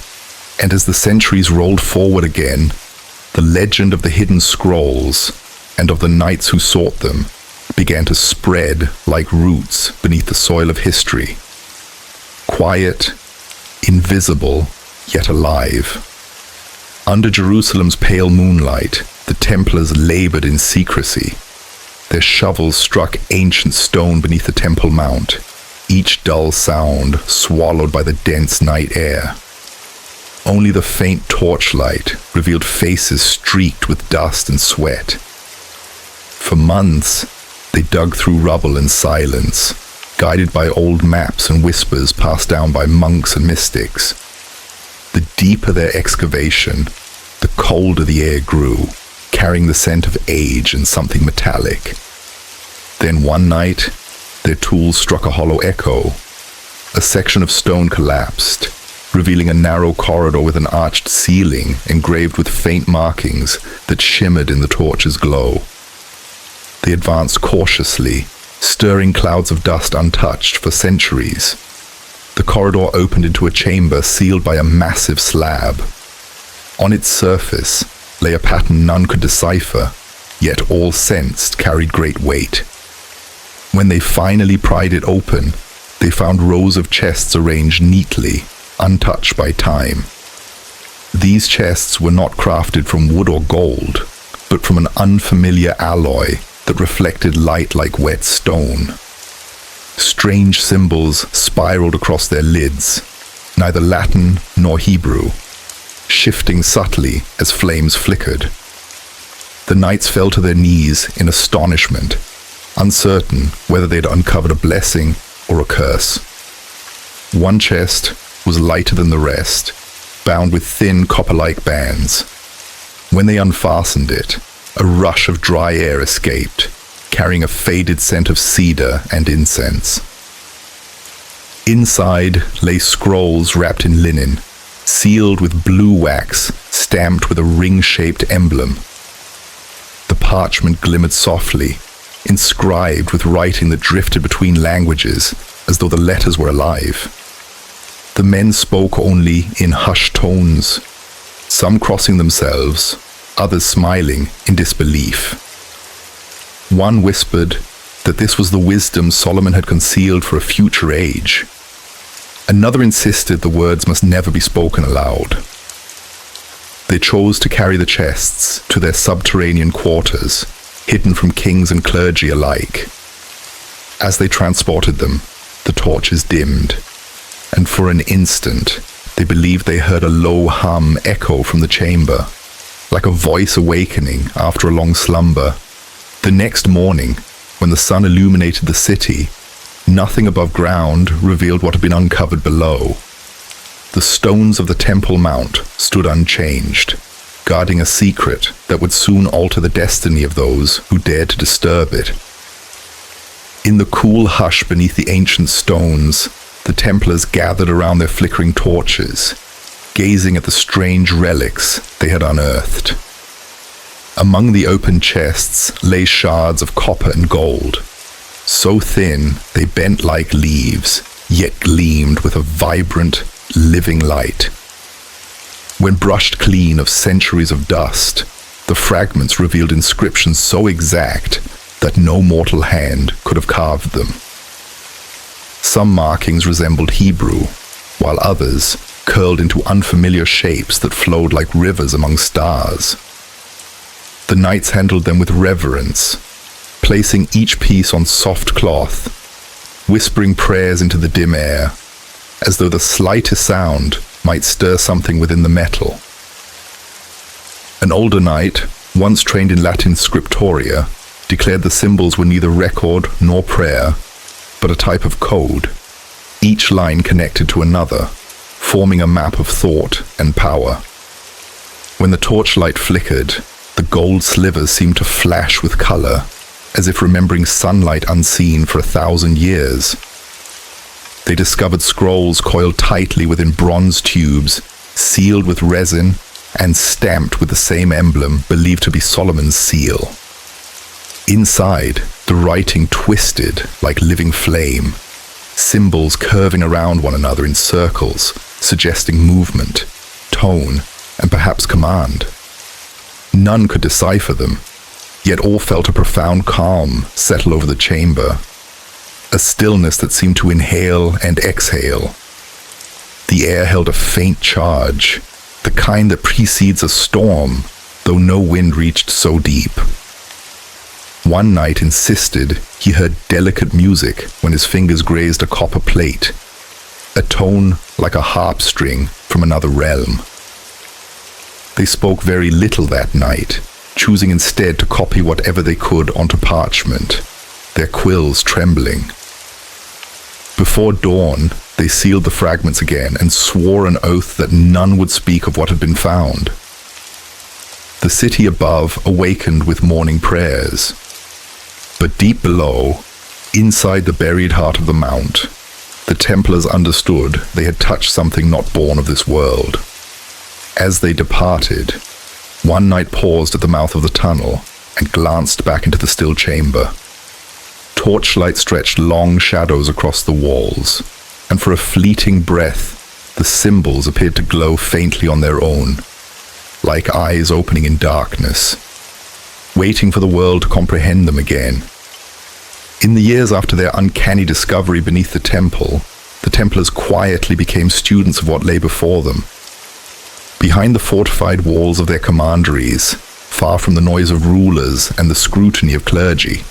And as the centuries rolled forward again, the legend of the hidden scrolls and of the knights who sought them began to spread like roots beneath the soil of history. Quiet, invisible, yet alive. Under Jerusalem's pale moonlight, the Templars labored in secrecy. Their shovels struck ancient stone beneath the temple mount, each dull sound swallowed by the dense night air. Only the faint torchlight revealed faces streaked with dust and sweat. For months, they dug through rubble in silence, guided by old maps and whispers passed down by monks and mystics. The deeper their excavation, the colder the air grew, carrying the scent of age and something metallic. Then one night, the their tools struck a hollow echo. A section of stone collapsed, revealing a narrow corridor with an arched ceiling engraved with faint markings that shimmered in the torch's glow. They advanced cautiously, stirring clouds of dust untouched for centuries. The corridor opened into a chamber sealed by a massive slab. On its surface lay a pattern none could decipher, yet all sensed carried great weight. When they finally pried it open, they found rows of chests arranged neatly, untouched by time. These chests were not crafted from wood or gold, but from an unfamiliar alloy that reflected light like wet stone. Strange symbols spiraled across their lids, neither Latin nor Hebrew, shifting subtly as flames flickered. The knights fell to their knees in astonishment, uncertain whether they'd uncovered a blessing or a curse. One chest was lighter than the rest, bound with thin copper-like bands. When they unfastened it, a rush of dry air escaped, carrying a faded scent of cedar and incense. Inside lay scrolls wrapped in linen, sealed with blue wax, stamped with a ring-shaped emblem. The parchment glimmered softly, inscribed with writing that drifted between languages, as though the letters were alive. The men spoke only in hushed tones, some crossing themselves, others smiling in disbelief. One whispered that this was the wisdom Solomon had concealed for a future age. Another insisted the words must never be spoken aloud. They chose to carry the chests to their subterranean quarters, hidden from kings and clergy alike. As they transported them, the torches dimmed, and for an instant they believed they heard a low hum echo from the chamber, like a voice awakening after a long slumber. The next morning, when the sun illuminated the city, nothing above ground revealed what had been uncovered below. The stones of the Temple Mount stood unchanged, guarding a secret that would soon alter the destiny of those who dared to disturb it. In the cool hush beneath the ancient stones, the Templars gathered around their flickering torches, gazing at the strange relics they had unearthed. Among the open chests lay shards of copper and gold, so thin they bent like leaves, yet gleamed with a vibrant, living light. When brushed clean of centuries of dust, the fragments revealed inscriptions so exact that no mortal hand could have carved them. Some markings resembled Hebrew, while others curled into unfamiliar shapes that flowed like rivers among stars. The knights handled them with reverence, placing each piece on soft cloth, whispering prayers into the dim air, as though the slightest sound might stir something within the metal. An older knight, once trained in Latin scriptoria, declared the symbols were neither record nor prayer, but a type of code, each line connected to another, forming a map of thought and power. When the torchlight flickered, the gold slivers seemed to flash with color, as if remembering sunlight unseen for 1,000 years. They discovered scrolls coiled tightly within bronze tubes, sealed with resin, and stamped with the same emblem believed to be Solomon's seal. Inside, the writing twisted like living flame, symbols curving around one another in circles, suggesting movement, tone, and perhaps command. None could decipher them, yet all felt a profound calm settle over the chamber, a stillness that seemed to inhale and exhale. The air held a faint charge, the kind that precedes a storm, though no wind reached so deep. One knight insisted he heard delicate music when his fingers grazed a copper plate, a tone like a harp string from another realm. They spoke very little that night, choosing instead to copy whatever they could onto parchment, their quills trembling. Before dawn, they sealed the fragments again and swore an oath that none would speak of what had been found. The city above awakened with morning prayers, but deep below, Inside the buried heart of the mount, the Templars understood they had touched something not born of this world. As they departed, one knight paused at the mouth of the tunnel and glanced back into the still chamber. Torchlight stretched long shadows across the walls, and for a fleeting breath, the symbols appeared to glow faintly on their own, like eyes opening in darkness, waiting for the world to comprehend them again. In the years after their uncanny discovery beneath the temple, the Templars quietly became students of what lay before them. Behind the fortified walls of their commanderies, far from the noise of rulers and the scrutiny of clergy,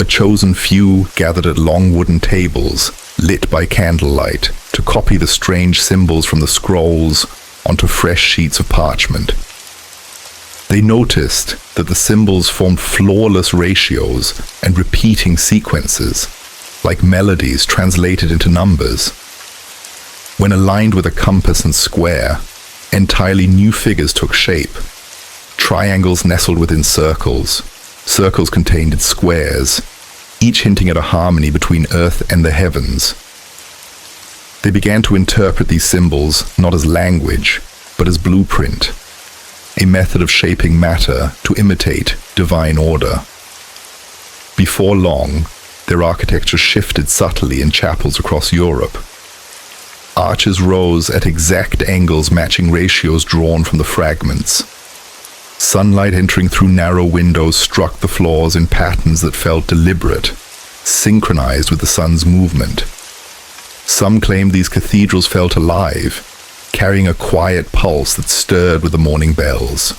a chosen few gathered at long wooden tables, lit by candlelight, to copy the strange symbols from the scrolls onto fresh sheets of parchment. They noticed that the symbols formed flawless ratios and repeating sequences, like melodies translated into numbers. When aligned with a compass and square, entirely new figures took shape. Triangles nestled within circles, circles contained in squares, each hinting at a harmony between earth and the heavens. They began to interpret these symbols not as language, but as blueprint, a method of shaping matter to imitate divine order. Before long, their architecture shifted subtly in chapels across Europe. Arches rose at exact angles matching ratios drawn from the fragments. Sunlight entering through narrow windows struck the floors in patterns that felt deliberate, synchronized with the sun's movement. Some claimed these cathedrals felt alive, carrying a quiet pulse that stirred with the morning bells.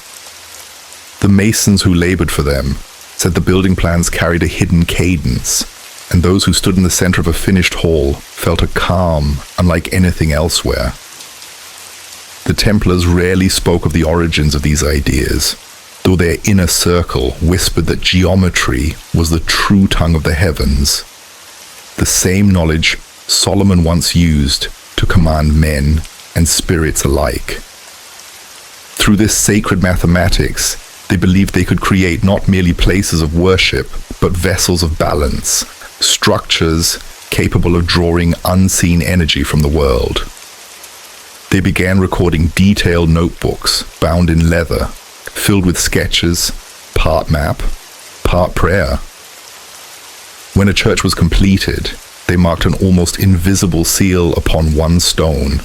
The masons who labored for them said the building plans carried a hidden cadence, and those who stood in the center of a finished hall felt a calm unlike anything elsewhere. The Templars rarely spoke of the origins of these ideas, though their inner circle whispered that geometry was the true tongue of the heavens, the same knowledge Solomon once used to command men and spirits alike. Through this sacred mathematics, they believed they could create not merely places of worship, but vessels of balance, structures capable of drawing unseen energy from the world. They began recording detailed notebooks bound in leather, filled with sketches, part map, part prayer. When a church was completed, they marked an almost invisible seal upon one stone,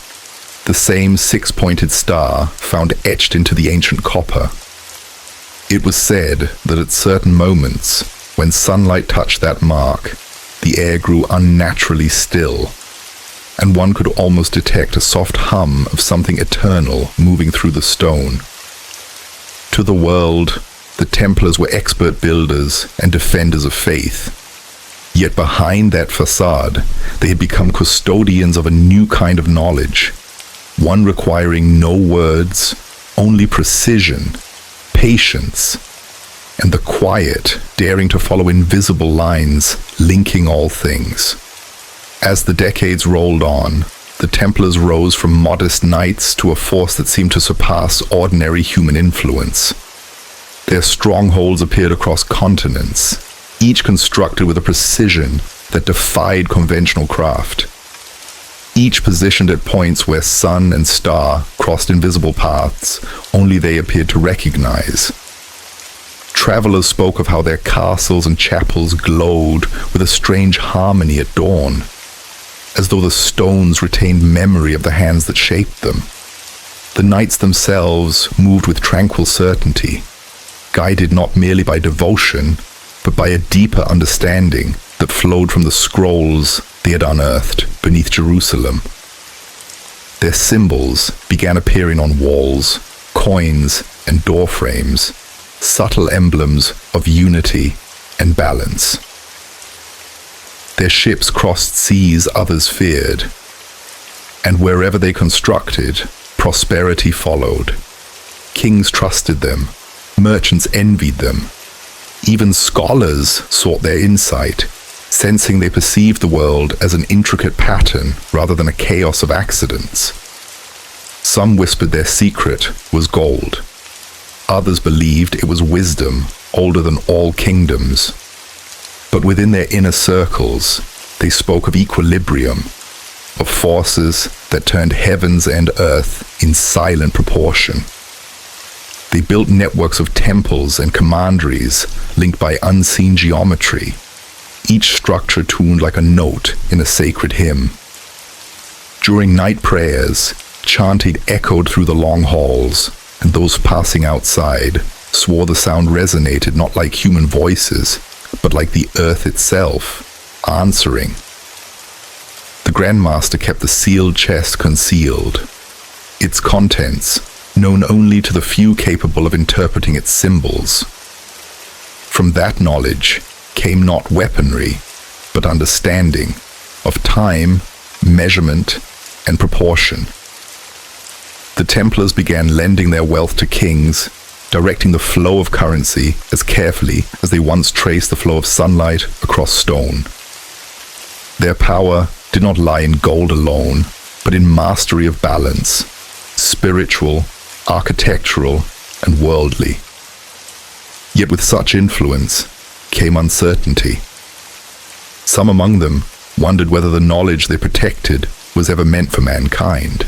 the same six-pointed star found etched into the ancient copper. It was said that at certain moments, when sunlight touched that mark, the air grew unnaturally still, and one could almost detect a soft hum of something eternal moving through the stone. To the world, the Templars were expert builders and defenders of faith. Yet behind that facade, they had become custodians of a new kind of knowledge, one requiring no words, only precision, patience, and the quiet, daring to follow invisible lines, linking all things. As the decades rolled on, the Templars rose from modest knights to a force that seemed to surpass ordinary human influence. Their strongholds appeared across continents, each constructed with a precision that defied conventional craft. Each positioned at points where sun and star crossed invisible paths only they appeared to recognize. Travelers spoke of how their castles and chapels glowed with a strange harmony at dawn, as though the stones retained memory of the hands that shaped them. The knights themselves moved with tranquil certainty, guided not merely by devotion, but by a deeper understanding that flowed from the scrolls they had unearthed beneath Jerusalem. Their symbols began appearing on walls, coins, and doorframes, subtle emblems of unity and balance. Their ships crossed seas others feared, and wherever they constructed, prosperity followed. Kings trusted them, merchants envied them. Even scholars sought their insight, sensing they perceived the world as an intricate pattern rather than a chaos of accidents. Some whispered their secret was gold. Others believed it was wisdom older than all kingdoms. But within their inner circles, they spoke of equilibrium, of forces that turned heavens and earth in silent proportion. They built networks of temples and commanderies linked by unseen geometry, each structure tuned like a note in a sacred hymn. During night prayers, chanting echoed through the long halls, and those passing outside swore the sound resonated not like human voices, but like the earth itself, answering. The Grandmaster kept the sealed chest concealed, its contents known only to the few capable of interpreting its symbols. From that knowledge came not weaponry, but understanding of time, measurement, and proportion. The Templars began lending their wealth to kings, directing the flow of currency as carefully as they once traced the flow of sunlight across stone. Their power did not lie in gold alone, but in mastery of balance, spiritual, architectural, and worldly. Yet with such influence came uncertainty. Some among them wondered whether the knowledge they protected was ever meant for mankind.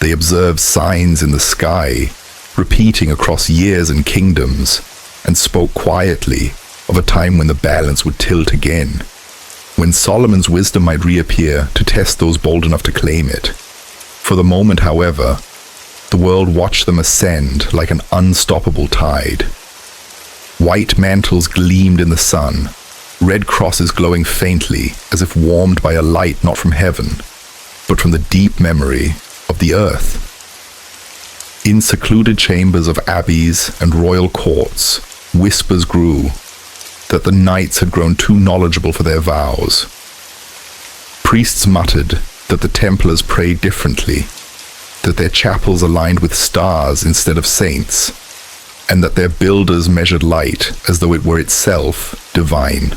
They observed signs in the sky, repeating across years and kingdoms, and spoke quietly of a time when the balance would tilt again, when Solomon's wisdom might reappear to test those bold enough to claim it. For the moment, however, the world watched them ascend like an unstoppable tide. White mantles gleamed in the sun, red crosses glowing faintly as if warmed by a light not from heaven, but from the deep memory of the earth. In secluded chambers of abbeys and royal courts, whispers grew that the knights had grown too knowledgeable for their vows. Priests muttered that the Templars prayed differently, that their chapels aligned with stars instead of saints, and that their builders measured light as though it were itself divine.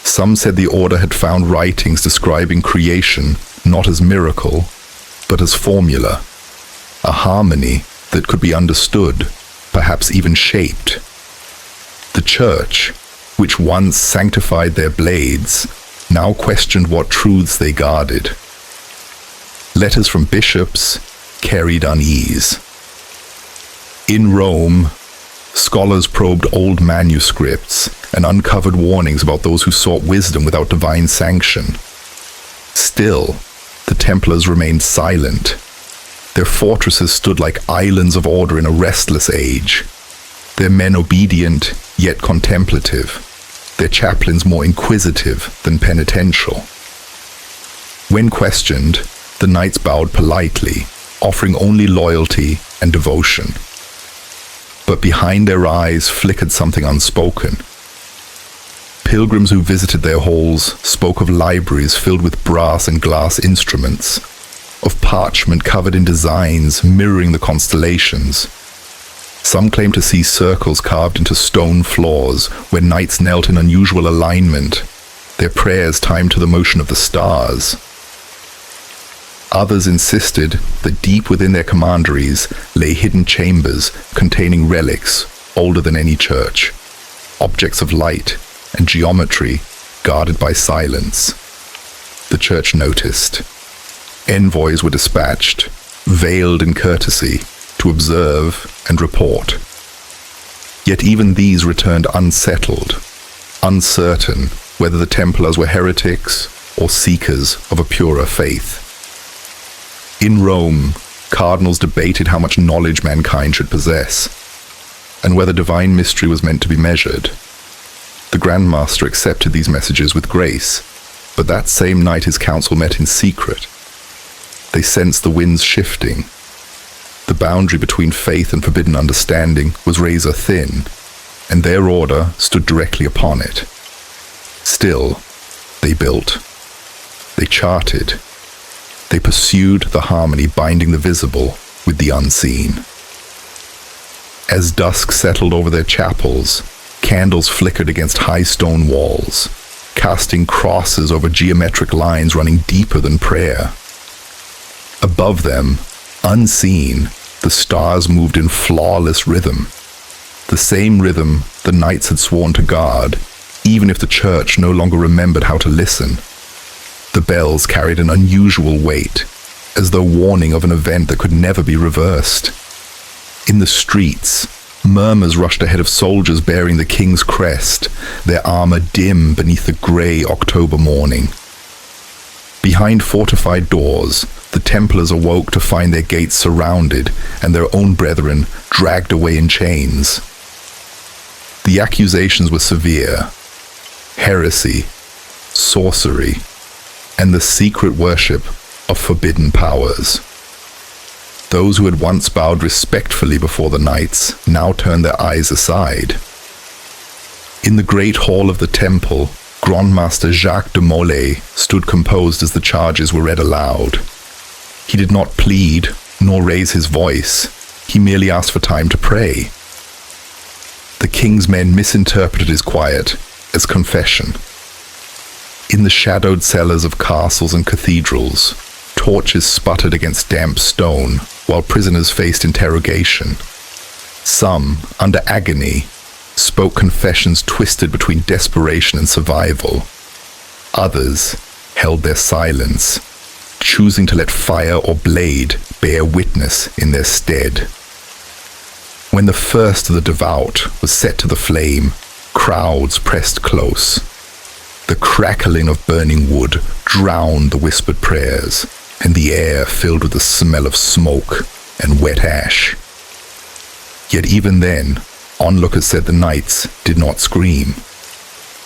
Some said the order had found writings describing creation not as miracle, but as formula, a harmony that could be understood, perhaps even shaped. The Church, which once sanctified their blades, now questioned what truths they guarded. Letters from bishops carried unease. In Rome, scholars probed old manuscripts and uncovered warnings about those who sought wisdom without divine sanction. Still, the Templars remained silent. Their fortresses stood like islands of order in a restless age, their men obedient yet contemplative, their chaplains more inquisitive than penitential. When questioned, the knights bowed politely, offering only loyalty and devotion. But behind their eyes flickered something unspoken. Pilgrims who visited their halls spoke of libraries filled with brass and glass instruments, of parchment covered in designs mirroring the constellations. Some claimed to see circles carved into stone floors where knights knelt in unusual alignment, their prayers timed to the motion of the stars. Others insisted that deep within their commanderies lay hidden chambers containing relics older than any church, objects of light and geometry guarded by silence. The church noticed. Envoys were dispatched, veiled in courtesy, to observe and report. Yet even these returned unsettled, uncertain whether the Templars were heretics or seekers of a purer faith. In Rome, cardinals debated how much knowledge mankind should possess, and whether divine mystery was meant to be measured. The Grand Master accepted these messages with grace, but that same night his council met in secret. They sensed the winds shifting. The boundary between faith and forbidden understanding was razor thin, and their order stood directly upon it. Still, they built. They charted. They pursued the harmony binding the visible with the unseen. As dusk settled over their chapels, candles flickered against high stone walls, casting crosses over geometric lines running deeper than prayer. Above them, unseen, the stars moved in flawless rhythm. The same rhythm the knights had sworn to guard, even if the church no longer remembered how to listen. The bells carried an unusual weight, as though warning of an event that could never be reversed. In the streets, murmurs rushed ahead of soldiers bearing the king's crest, their armor dim beneath the grey October morning. Behind fortified doors, the Templars awoke to find their gates surrounded and their own brethren dragged away in chains. The accusations were severe: heresy, sorcery, and the secret worship of forbidden powers. Those who had once bowed respectfully before the knights now turned their eyes aside. In the great hall of the temple, Grandmaster Jacques de Molay stood composed as the charges were read aloud. He did not plead, nor raise his voice. He merely asked for time to pray. The king's men misinterpreted his quiet as confession. In the shadowed cellars of castles and cathedrals, torches sputtered against damp stone while prisoners faced interrogation. Some, under agony, spoke confessions twisted between desperation and survival. Others held their silence, choosing to let fire or blade bear witness in their stead. When the first of the devout was set to the flame, crowds pressed close. The crackling of burning wood drowned the whispered prayers, and the air filled with the smell of smoke and wet ash. Yet even then, onlookers said the knights did not scream.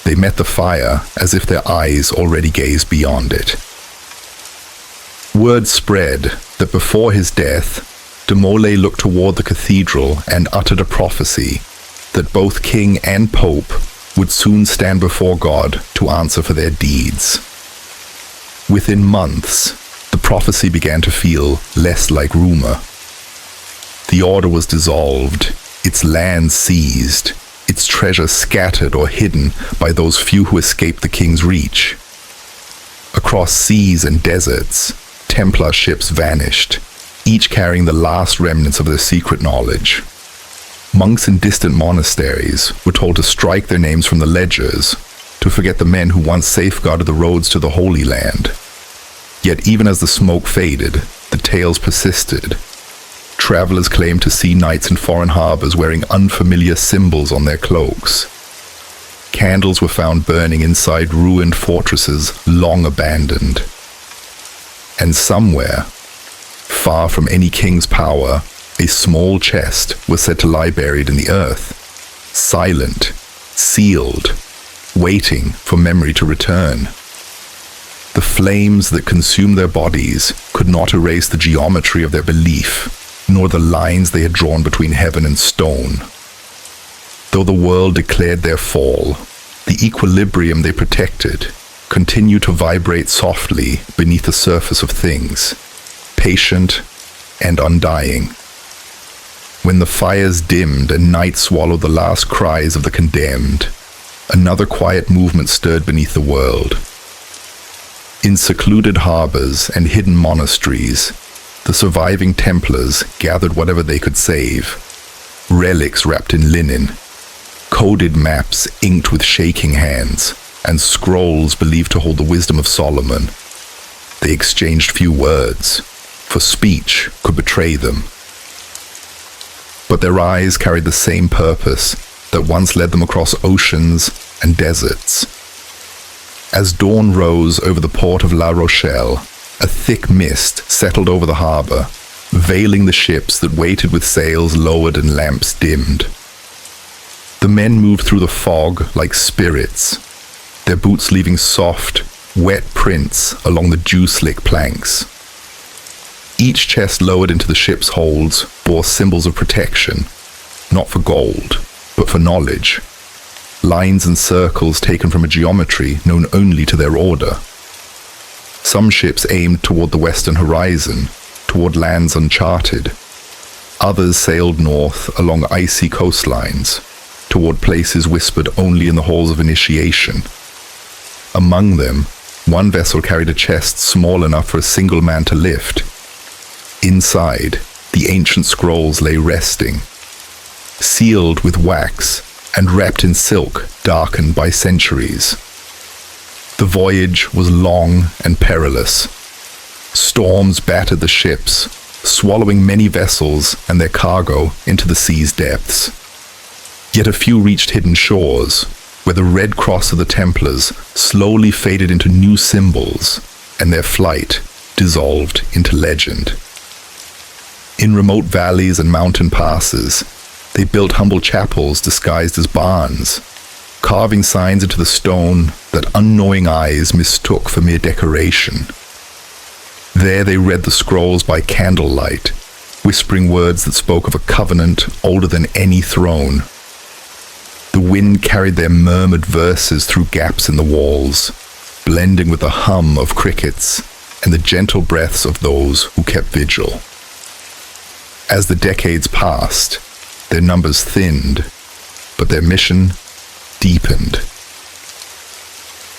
They met the fire as if their eyes already gazed beyond it. Word spread that before his death, de Molay looked toward the cathedral and uttered a prophecy that both king and pope would soon stand before God to answer for their deeds. Within months, the prophecy began to feel less like rumor. The order was dissolved, its land seized, its treasure scattered or hidden by those few who escaped the king's reach. Across seas and deserts, Templar ships vanished, each carrying the last remnants of their secret knowledge. Monks in distant monasteries were told to strike their names from the ledgers, to forget the men who once safeguarded the roads to the Holy Land. Yet even as the smoke faded, the tales persisted. Travelers claimed to see knights in foreign harbors wearing unfamiliar symbols on their cloaks. Candles were found burning inside ruined fortresses long abandoned. And somewhere, far from any king's power, a small chest was said to lie buried in the earth, silent, sealed, waiting for memory to return. The flames that consumed their bodies could not erase the geometry of their belief, nor the lines they had drawn between heaven and stone. Though the world declared their fall, the equilibrium they protected continued to vibrate softly beneath the surface of things, patient and undying. When the fires dimmed and night swallowed the last cries of the condemned, another quiet movement stirred beneath the world. In secluded harbors and hidden monasteries, the surviving Templars gathered whatever they could save: relics wrapped in linen, coded maps inked with shaking hands, and scrolls believed to hold the wisdom of Solomon. They exchanged few words, for speech could betray them. But their eyes carried the same purpose that once led them across oceans and deserts. As dawn rose over the port of La Rochelle, a thick mist settled over the harbor, veiling the ships that waited with sails lowered and lamps dimmed. The men moved through the fog like spirits, their boots leaving soft, wet prints along the dew-slick planks. Each chest lowered into the ship's holds bore symbols of protection, not for gold, but for knowledge. Lines and circles taken from a geometry known only to their order. Some ships aimed toward the western horizon, toward lands uncharted. Others sailed north along icy coastlines, toward places whispered only in the halls of initiation. Among them, one vessel carried a chest small enough for a single man to lift. Inside, the ancient scrolls lay resting, sealed with wax and wrapped in silk darkened by centuries. The voyage was long and perilous. Storms battered the ships, swallowing many vessels and their cargo into the sea's depths. Yet a few reached hidden shores, where the red cross of the Templars slowly faded into new symbols, and their flight dissolved into legend. In remote valleys and mountain passes, they built humble chapels disguised as barns, carving signs into the stone that unknowing eyes mistook for mere decoration. There they read the scrolls by candlelight, whispering words that spoke of a covenant older than any throne. The wind carried their murmured verses through gaps in the walls, blending with the hum of crickets and the gentle breaths of those who kept vigil. As the decades passed, their numbers thinned, but their mission deepened.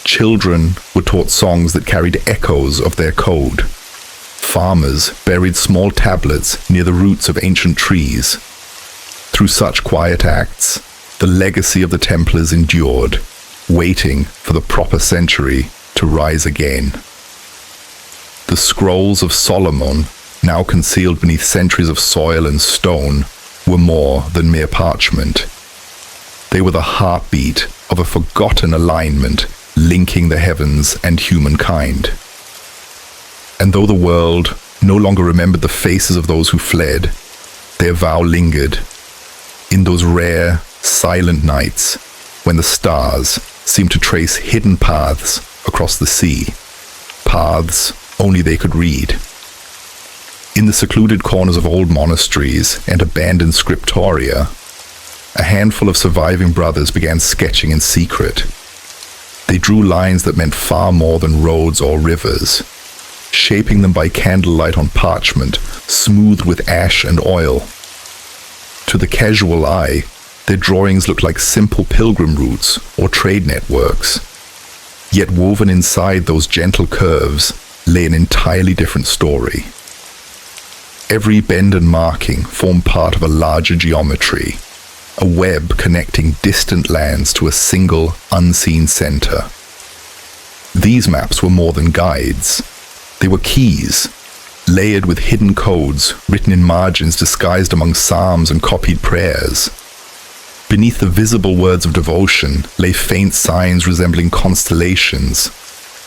Children were taught songs that carried echoes of their code. Farmers buried small tablets near the roots of ancient trees. Through such quiet acts, the legacy of the Templars endured, waiting for the proper century to rise again. The scrolls of Solomon, now concealed beneath centuries of soil and stone, were more than mere parchment. They were the heartbeat of a forgotten alignment linking the heavens and humankind. And though the world no longer remembered the faces of those who fled, their vow lingered. In those rare, silent nights when the stars seemed to trace hidden paths across the sea, paths only they could read. In the secluded corners of old monasteries and abandoned scriptoria, a handful of surviving brothers began sketching in secret. They drew lines that meant far more than roads or rivers, shaping them by candlelight on parchment, smoothed with ash and oil. To the casual eye, their drawings looked like simple pilgrim routes or trade networks. Yet woven inside those gentle curves lay an entirely different story. Every bend and marking formed part of a larger geometry, a web connecting distant lands to a single, unseen center. These maps were more than guides. They were keys, layered with hidden codes written in margins disguised among psalms and copied prayers. Beneath the visible words of devotion lay faint signs resembling constellations,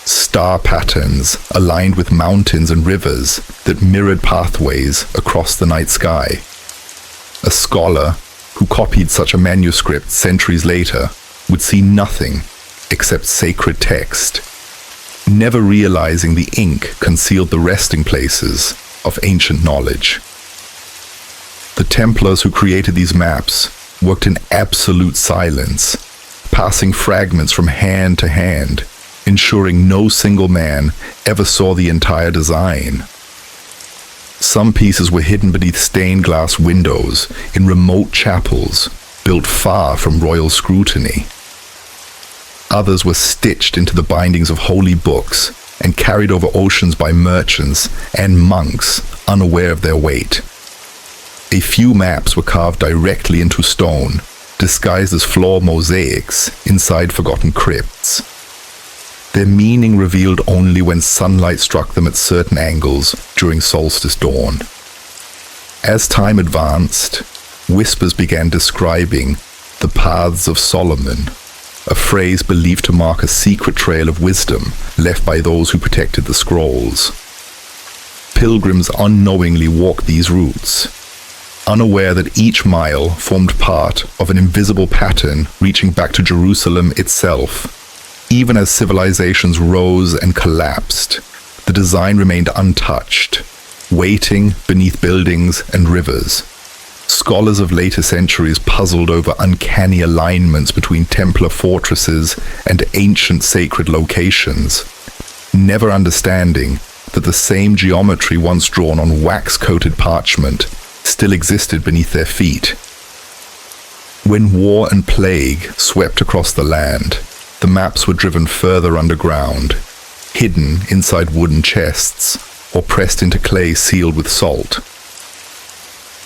star patterns aligned with mountains and rivers that mirrored pathways across the night sky. A scholar who copied such a manuscript centuries later would see nothing except sacred text, never realizing the ink concealed the resting places of ancient knowledge. The Templars who created these maps worked in absolute silence, passing fragments from hand to hand, ensuring no single man ever saw the entire design. Some pieces were hidden beneath stained glass windows in remote chapels built far from royal scrutiny. Others were stitched into the bindings of holy books and carried over oceans by merchants and monks unaware of their weight. A few maps were carved directly into stone, disguised as floor mosaics inside forgotten crypts. Their meaning revealed only when sunlight struck them at certain angles during solstice dawn. As time advanced, whispers began describing the paths of Solomon, a phrase believed to mark a secret trail of wisdom left by those who protected the scrolls. Pilgrims unknowingly walked these routes, unaware that each mile formed part of an invisible pattern reaching back to Jerusalem itself. Even as civilizations rose and collapsed, the design remained untouched, waiting beneath buildings and rivers. Scholars of later centuries puzzled over uncanny alignments between Templar fortresses and ancient sacred locations, never understanding that the same geometry once drawn on wax-coated parchment still existed beneath their feet. When war and plague swept across the land, the maps were driven further underground, hidden inside wooden chests, or pressed into clay sealed with salt.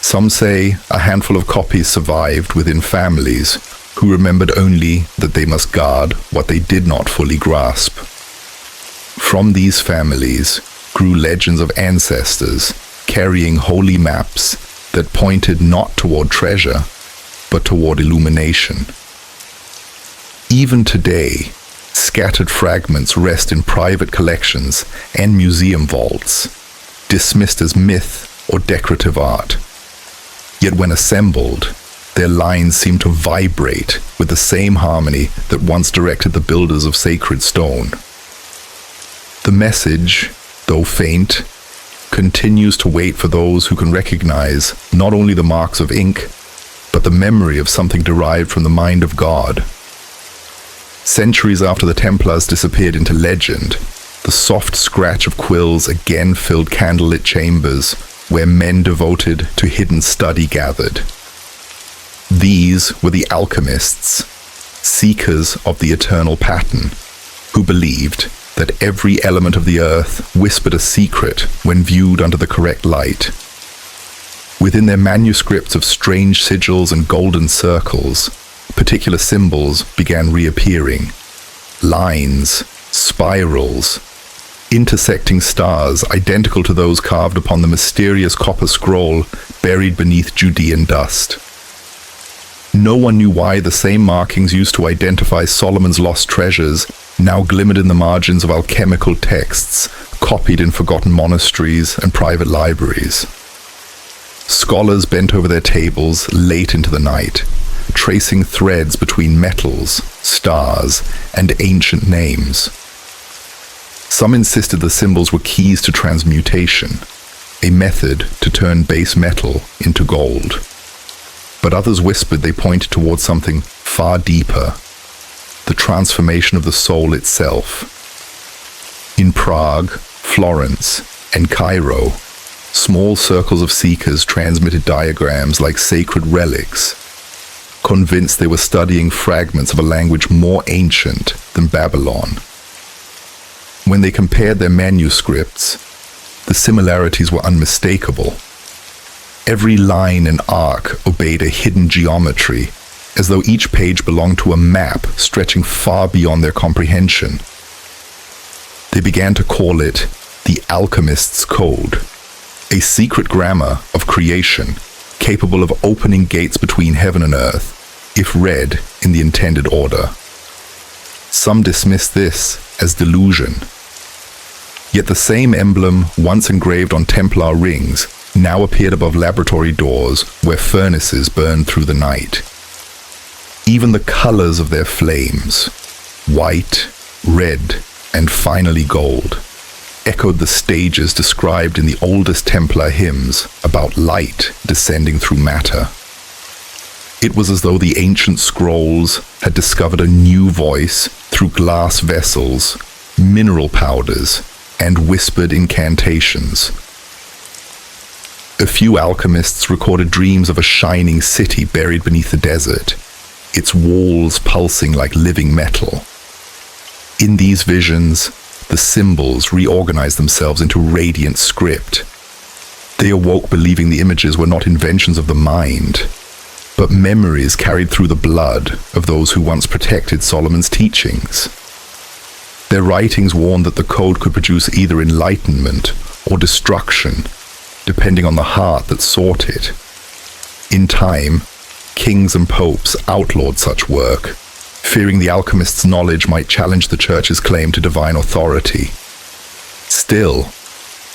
Some say a handful of copies survived within families, who remembered only that they must guard what they did not fully grasp. From these families grew legends of ancestors carrying holy maps that pointed not toward treasure, but toward illumination. Even today, scattered fragments rest in private collections and museum vaults, dismissed as myth or decorative art. Yet when assembled, their lines seem to vibrate with the same harmony that once directed the builders of sacred stone. The message, though faint, continues to wait for those who can recognize not only the marks of ink, but the memory of something derived from the mind of God. Centuries after the Templars disappeared into legend, the soft scratch of quills again filled candlelit chambers where men devoted to hidden study gathered. These were the alchemists, seekers of the eternal pattern, who believed that every element of the earth whispered a secret when viewed under the correct light. Within their manuscripts of strange sigils and golden circles, particular symbols began reappearing. Lines, spirals, intersecting stars identical to those carved upon the mysterious copper scroll buried beneath Judean dust. No one knew why the same markings used to identify Solomon's lost treasures now glimmered in the margins of alchemical texts copied in forgotten monasteries and private libraries. Scholars bent over their tables late into the night, tracing threads between metals, stars, and ancient names. Some insisted the symbols were keys to transmutation, a method to turn base metal into gold. But others whispered they pointed towards something far deeper, the transformation of the soul itself. In Prague, Florence, and Cairo, small circles of seekers transmitted diagrams like sacred relics, convinced they were studying fragments of a language more ancient than Babylon. When they compared their manuscripts, the similarities were unmistakable. Every line and arc obeyed a hidden geometry, as though each page belonged to a map stretching far beyond their comprehension. They began to call it the Alchemist's Code, a secret grammar of creation capable of opening gates between heaven and earth, if read in the intended order. Some dismissed this as delusion. Yet the same emblem once engraved on Templar rings now appeared above laboratory doors where furnaces burned through the night. Even the colors of their flames, white, red, and finally gold, echoed the stages described in the oldest Templar hymns about light descending through matter. It was as though the ancient scrolls had discovered a new voice through glass vessels, mineral powders, and whispered incantations. A few alchemists recorded dreams of a shining city buried beneath the desert, its walls pulsing like living metal. In these visions, the symbols reorganized themselves into radiant script. They awoke believing the images were not inventions of the mind, but memories carried through the blood of those who once protected Solomon's teachings. Their writings warned that the code could produce either enlightenment or destruction, depending on the heart that sought it. In time, kings and popes outlawed such work, fearing the alchemist's knowledge might challenge the church's claim to divine authority. Still,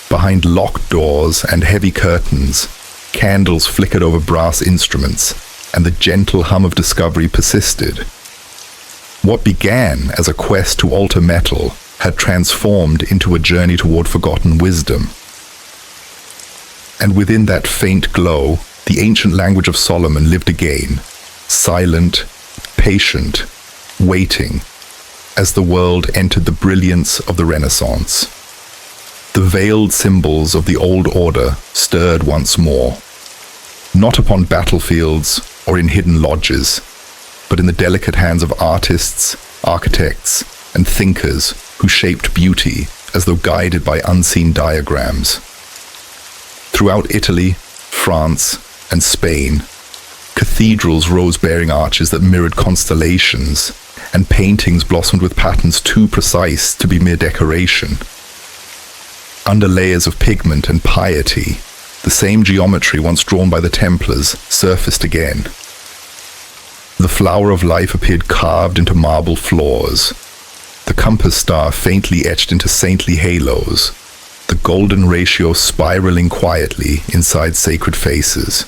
behind locked doors and heavy curtains, candles flickered over brass instruments, and the gentle hum of discovery persisted. What began as a quest to alter metal had transformed into a journey toward forgotten wisdom. And within that faint glow, the ancient language of Solomon lived again, silent, patient, waiting, as the world entered the brilliance of the Renaissance. The veiled symbols of the old order stirred once more, not upon battlefields or in hidden lodges, but in the delicate hands of artists, architects, and thinkers who shaped beauty as though guided by unseen diagrams. Throughout Italy, France, and Spain, Cathedrals rose bearing arches that mirrored constellations, and paintings blossomed with patterns too precise to be mere decoration. Under layers of pigment and piety, the same geometry once drawn by the Templars surfaced again. The flower of life appeared carved into marble floors, the compass star faintly etched into saintly halos, the golden ratio spiraling quietly inside sacred faces.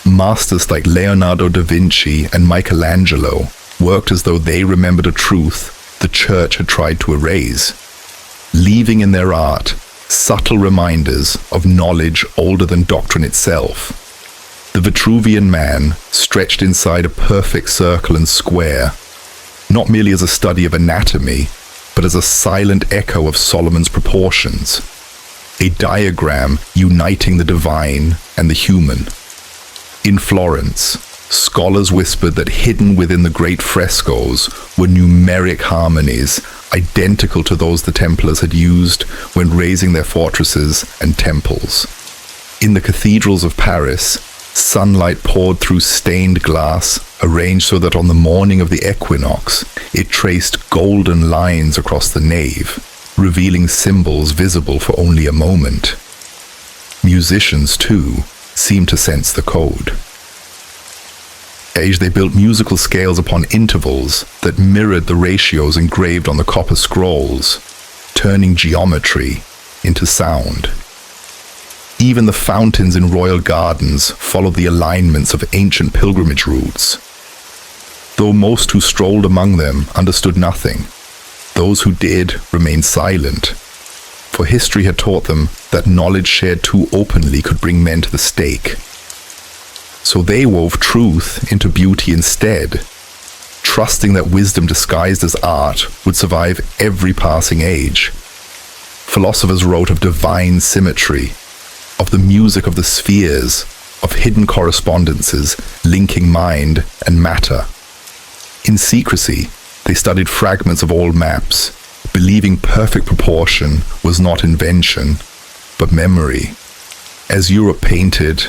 Masters like Leonardo da Vinci and Michelangelo worked as though they remembered a truth the church had tried to erase, leaving in their art subtle reminders of knowledge older than doctrine itself. The Vitruvian Man stretched inside a perfect circle and square, not merely as a study of anatomy, but as a silent echo of Solomon's proportions, a diagram uniting the divine and the human. In Florence, scholars whispered that hidden within the great frescoes were numeric harmonies identical to those the Templars had used when raising their fortresses and temples. In the cathedrals of Paris, sunlight poured through stained glass, arranged so that on the morning of the equinox, it traced golden lines across the nave, revealing symbols visible for only a moment. Musicians, too, seemed to sense the code. They built musical scales upon intervals that mirrored the ratios engraved on the copper scrolls, turning geometry into sound. Even the fountains in royal gardens followed the alignments of ancient pilgrimage routes. Though most who strolled among them understood nothing, those who did remained silent, for history had taught them that knowledge shared too openly could bring men to the stake. So they wove truth into beauty instead, trusting that wisdom disguised as art would survive every passing age. Philosophers wrote of divine symmetry, of the music of the spheres, of hidden correspondences linking mind and matter. In secrecy, they studied fragments of old maps, believing perfect proportion was not invention, but memory. As Europe painted,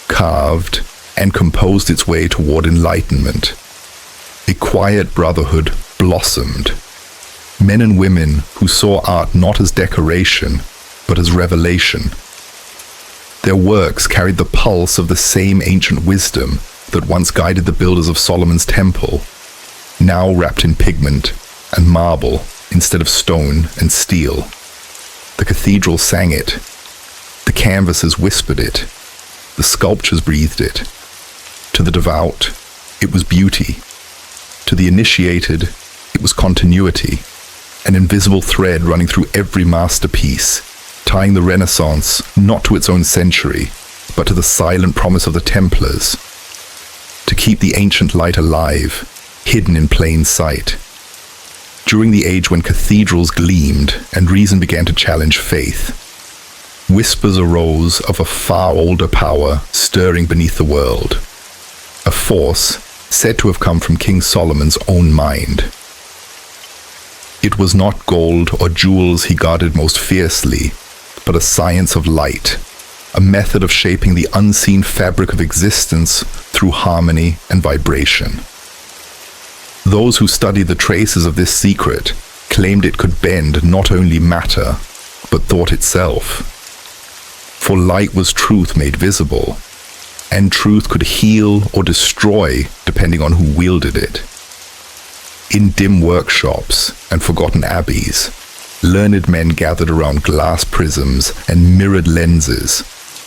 carved, and composed its way toward enlightenment, a quiet brotherhood blossomed. Men and women who saw art not as decoration, but as revelation. Their works carried the pulse of the same ancient wisdom that once guided the builders of Solomon's temple, now wrapped in pigment and marble instead of stone and steel. The cathedral sang it. The canvases whispered it. The sculptures breathed it. To the devout, it was beauty. To the initiated, it was continuity, an invisible thread running through every masterpiece, tying the Renaissance not to its own century, but to the silent promise of the Templars, to keep the ancient light alive, hidden in plain sight. During the age when cathedrals gleamed and reason began to challenge faith, whispers arose of a far older power stirring beneath the world, a force said to have come from King Solomon's own mind. It was not gold or jewels he guarded most fiercely, but a science of light, a method of shaping the unseen fabric of existence through harmony and vibration. Those who studied the traces of this secret claimed it could bend not only matter, but thought itself. For light was truth made visible, and truth could heal or destroy depending on who wielded it. In dim workshops and forgotten abbeys, learned men gathered around glass prisms and mirrored lenses,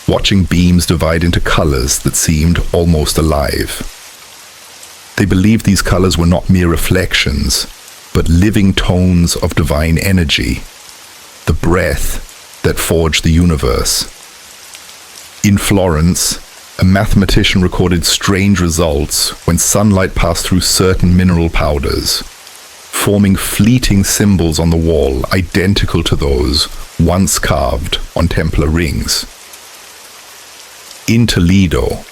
watching beams divide into colors that seemed almost alive. They believed these colors were not mere reflections, but living tones of divine energy, the breath that forged the universe. In Florence, a mathematician recorded strange results when sunlight passed through certain mineral powders, forming fleeting symbols on the wall identical to those once carved on Templar rings. In Toledo,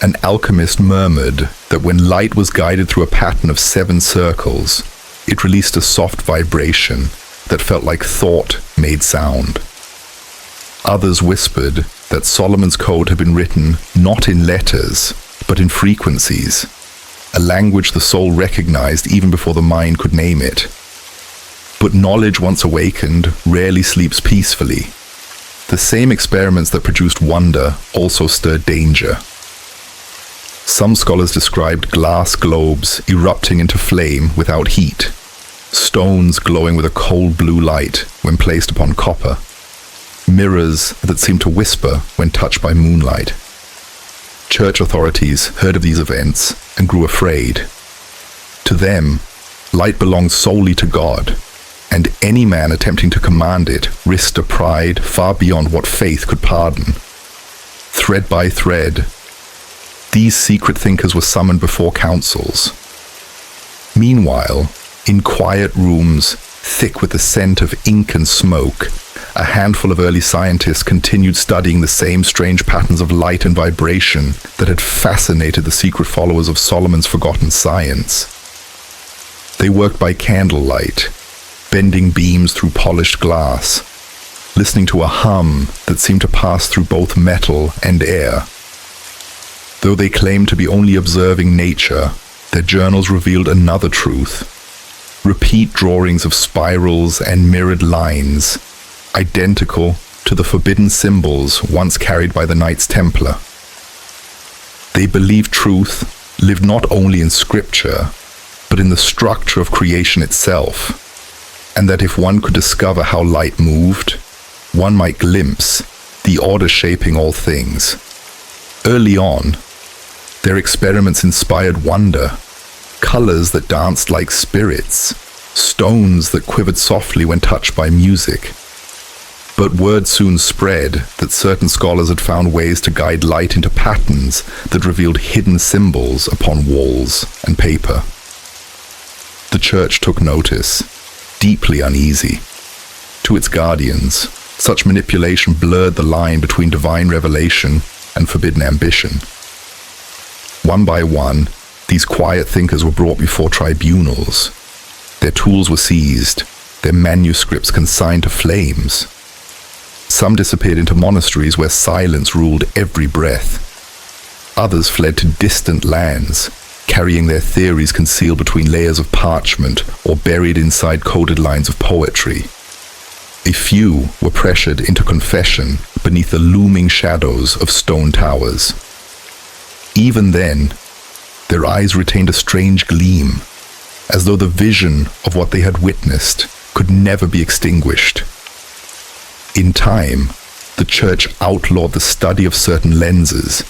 an alchemist murmured that when light was guided through a pattern of 7 circles, it released a soft vibration that felt like thought made sound. Others whispered that Solomon's code had been written not in letters, but in frequencies, a language the soul recognized even before the mind could name it. But knowledge once awakened rarely sleeps peacefully. The same experiments that produced wonder also stirred danger. Some scholars described glass globes erupting into flame without heat, stones glowing with a cold blue light when placed upon copper, mirrors that seemed to whisper when touched by moonlight. Church authorities heard of these events and grew afraid. To them, light belonged solely to God, and any man attempting to command it risked a pride far beyond what faith could pardon. Thread by thread, these secret thinkers were summoned before councils. Meanwhile, in quiet rooms, thick with the scent of ink and smoke, a handful of early scientists continued studying the same strange patterns of light and vibration that had fascinated the secret followers of Solomon's forgotten science. They worked by candlelight, bending beams through polished glass, listening to a hum that seemed to pass through both metal and air. Though they claimed to be only observing nature, their journals revealed another truth. Repeat drawings of spirals and mirrored lines, identical to the forbidden symbols once carried by the Knights Templar. They believed truth lived not only in scripture, but in the structure of creation itself, and that if one could discover how light moved, one might glimpse the order shaping all things. Early on, their experiments inspired wonder, colors that danced like spirits, stones that quivered softly when touched by music. But word soon spread that certain scholars had found ways to guide light into patterns that revealed hidden symbols upon walls and paper. The church took notice, deeply uneasy. To its guardians, such manipulation blurred the line between divine revelation and forbidden ambition. One by one, these quiet thinkers were brought before tribunals. Their tools were seized, their manuscripts consigned to flames. Some disappeared into monasteries where silence ruled every breath. Others fled to distant lands, carrying their theories concealed between layers of parchment or buried inside coded lines of poetry. A few were pressured into confession beneath the looming shadows of stone towers. Even then, their eyes retained a strange gleam, as though the vision of what they had witnessed could never be extinguished. In time, the church outlawed the study of certain lenses,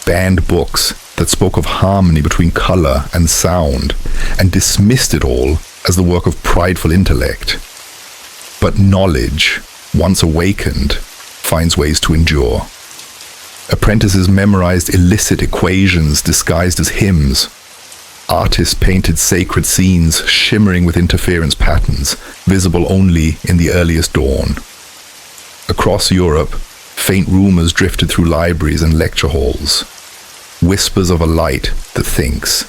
banned books that spoke of harmony between color and sound, and dismissed it all as the work of prideful intellect. But knowledge, once awakened, finds ways to endure. Apprentices memorized illicit equations disguised as hymns. Artists painted sacred scenes shimmering with interference patterns, visible only in the earliest dawn. Across Europe, faint rumors drifted through libraries and lecture halls, whispers of a light that thinks.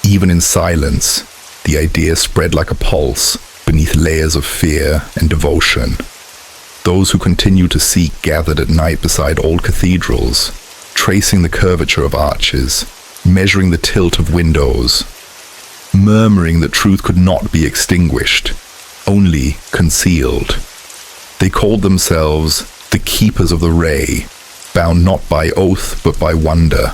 Even in silence, the idea spread like a pulse beneath layers of fear and devotion. Those who continued to seek gathered at night beside old cathedrals, tracing the curvature of arches, measuring the tilt of windows, murmuring that truth could not be extinguished, only concealed. They called themselves the Keepers of the Ray, bound not by oath but by wonder,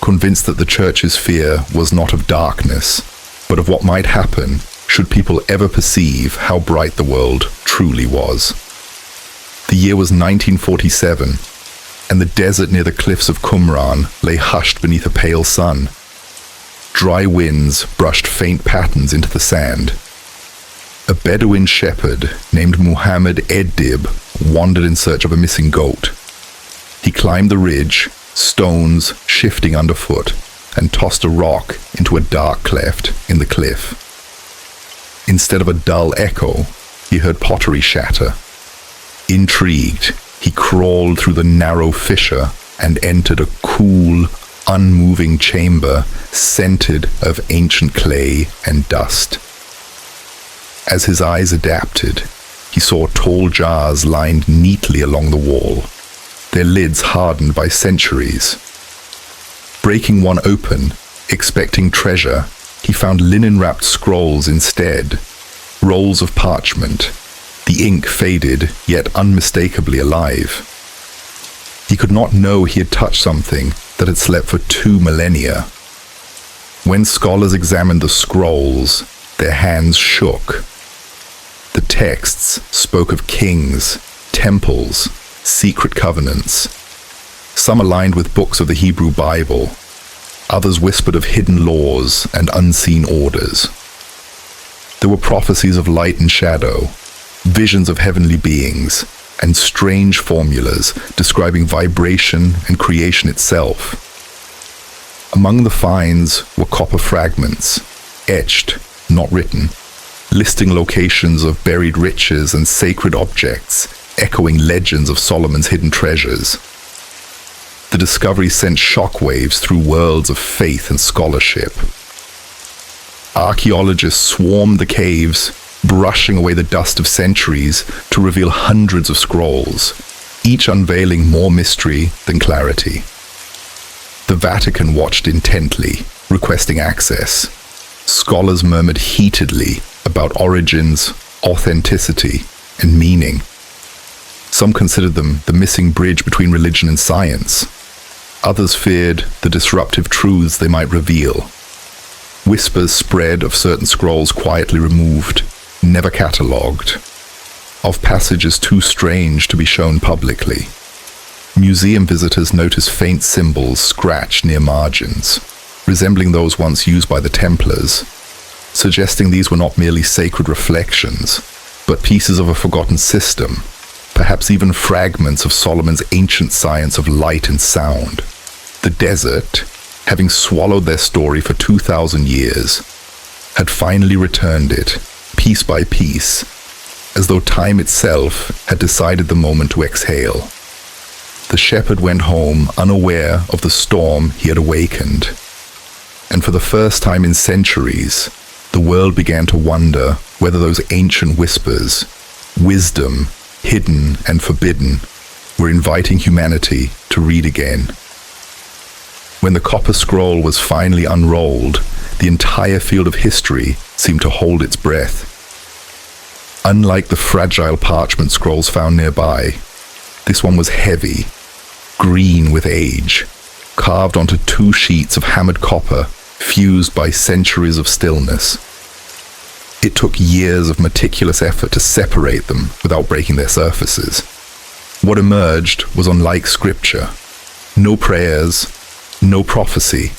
convinced that the church's fear was not of darkness, but of what might happen should people ever perceive how bright the world truly was. The year was 1947, and the desert near the cliffs of Qumran lay hushed beneath a pale sun. Dry winds brushed faint patterns into the sand. A Bedouin shepherd named Muhammad Eddib wandered in search of a missing goat. He climbed the ridge, stones shifting underfoot, and tossed a rock into a dark cleft in the cliff. Instead of a dull echo, he heard pottery shatter. Intrigued, he crawled through the narrow fissure and entered a cool, unmoving chamber scented of ancient clay and dust. As his eyes adapted, he saw tall jars lined neatly along the wall. their lids hardened by centuries. Breaking one open, expecting treasure, he found linen-wrapped scrolls instead, rolls of parchment, the ink faded yet unmistakably alive. He could not know he had touched something that had slept for 2 millennia. When scholars examined the scrolls, their hands shook. The texts spoke of kings, temples, secret covenants. Some aligned with books of the Hebrew Bible. Others whispered of hidden laws and unseen orders. There were prophecies of light and shadow, visions of heavenly beings, and strange formulas describing vibration and creation itself. Among the finds were copper fragments, etched, not written, listing locations of buried riches and sacred objects, echoing legends of Solomon's hidden treasures. The discovery sent shockwaves through worlds of faith and scholarship. Archaeologists swarmed the caves, brushing away the dust of centuries to reveal hundreds of scrolls, each unveiling more mystery than clarity. The Vatican watched intently, requesting access. Scholars murmured heatedly about origins, authenticity, and meaning. Some considered them the missing bridge between religion and science. Others feared the disruptive truths they might reveal. Whispers spread of certain scrolls quietly removed, never catalogued, of passages too strange to be shown publicly. Museum visitors noticed faint symbols scratched near margins, resembling those once used by the Templars, suggesting these were not merely sacred reflections, but pieces of a forgotten system, perhaps even fragments of Solomon's ancient science of light and sound. The desert, having swallowed their story for 2,000 years, had finally returned it, piece by piece, as though time itself had decided the moment to exhale. The shepherd went home unaware of the storm he had awakened, and for the first time in centuries, the world began to wonder whether those ancient whispers, wisdom, hidden and forbidden, were inviting humanity to read again. When the copper scroll was finally unrolled, the entire field of history seemed to hold its breath. Unlike the fragile parchment scrolls found nearby, this one was heavy, green with age, carved onto 2 sheets of hammered copper, fused by centuries of stillness. It took years of meticulous effort to separate them without breaking their surfaces. What emerged was unlike scripture. No prayers, no prophecy.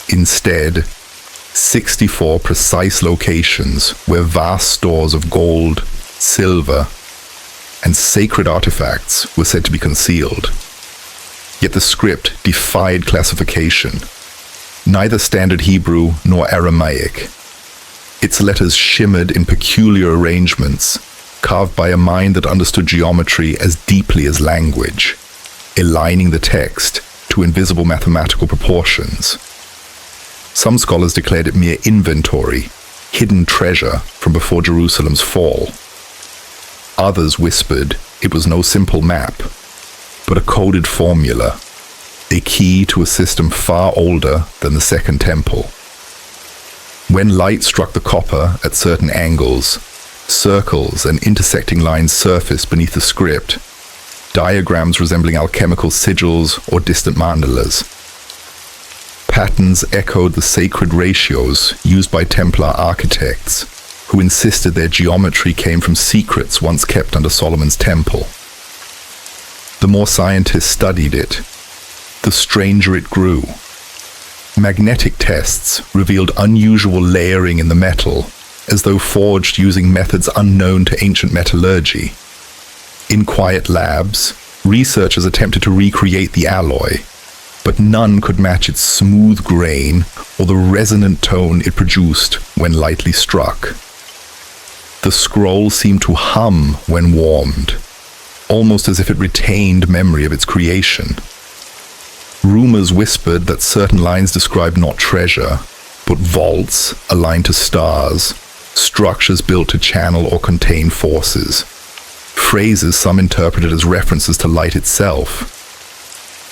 Instead, 64 precise locations where vast stores of gold, silver, and sacred artifacts were said to be concealed. Yet the script defied classification. Neither Standard Hebrew nor Aramaic. Its letters shimmered in peculiar arrangements, carved by a mind that understood geometry as deeply as language, aligning the text to invisible mathematical proportions. Some scholars declared it mere inventory, hidden treasure from before Jerusalem's fall. Others whispered it was no simple map, but a coded formula, a key to a system far older than the Second Temple. When light struck the copper at certain angles, circles and intersecting lines surfaced beneath the script, diagrams resembling alchemical sigils or distant mandalas. Patterns echoed the sacred ratios used by Templar architects, who insisted their geometry came from secrets once kept under Solomon's temple. The more scientists studied it, the stranger it grew. Magnetic tests revealed unusual layering in the metal, as though forged using methods unknown to ancient metallurgy. In quiet labs, researchers attempted to recreate the alloy, but none could match its smooth grain or the resonant tone it produced when lightly struck. The scroll seemed to hum when warmed, almost as if it retained memory of its creation. Rumors whispered that certain lines described not treasure, but vaults aligned to stars, structures built to channel or contain forces. Phrases some interpreted as references to light itself,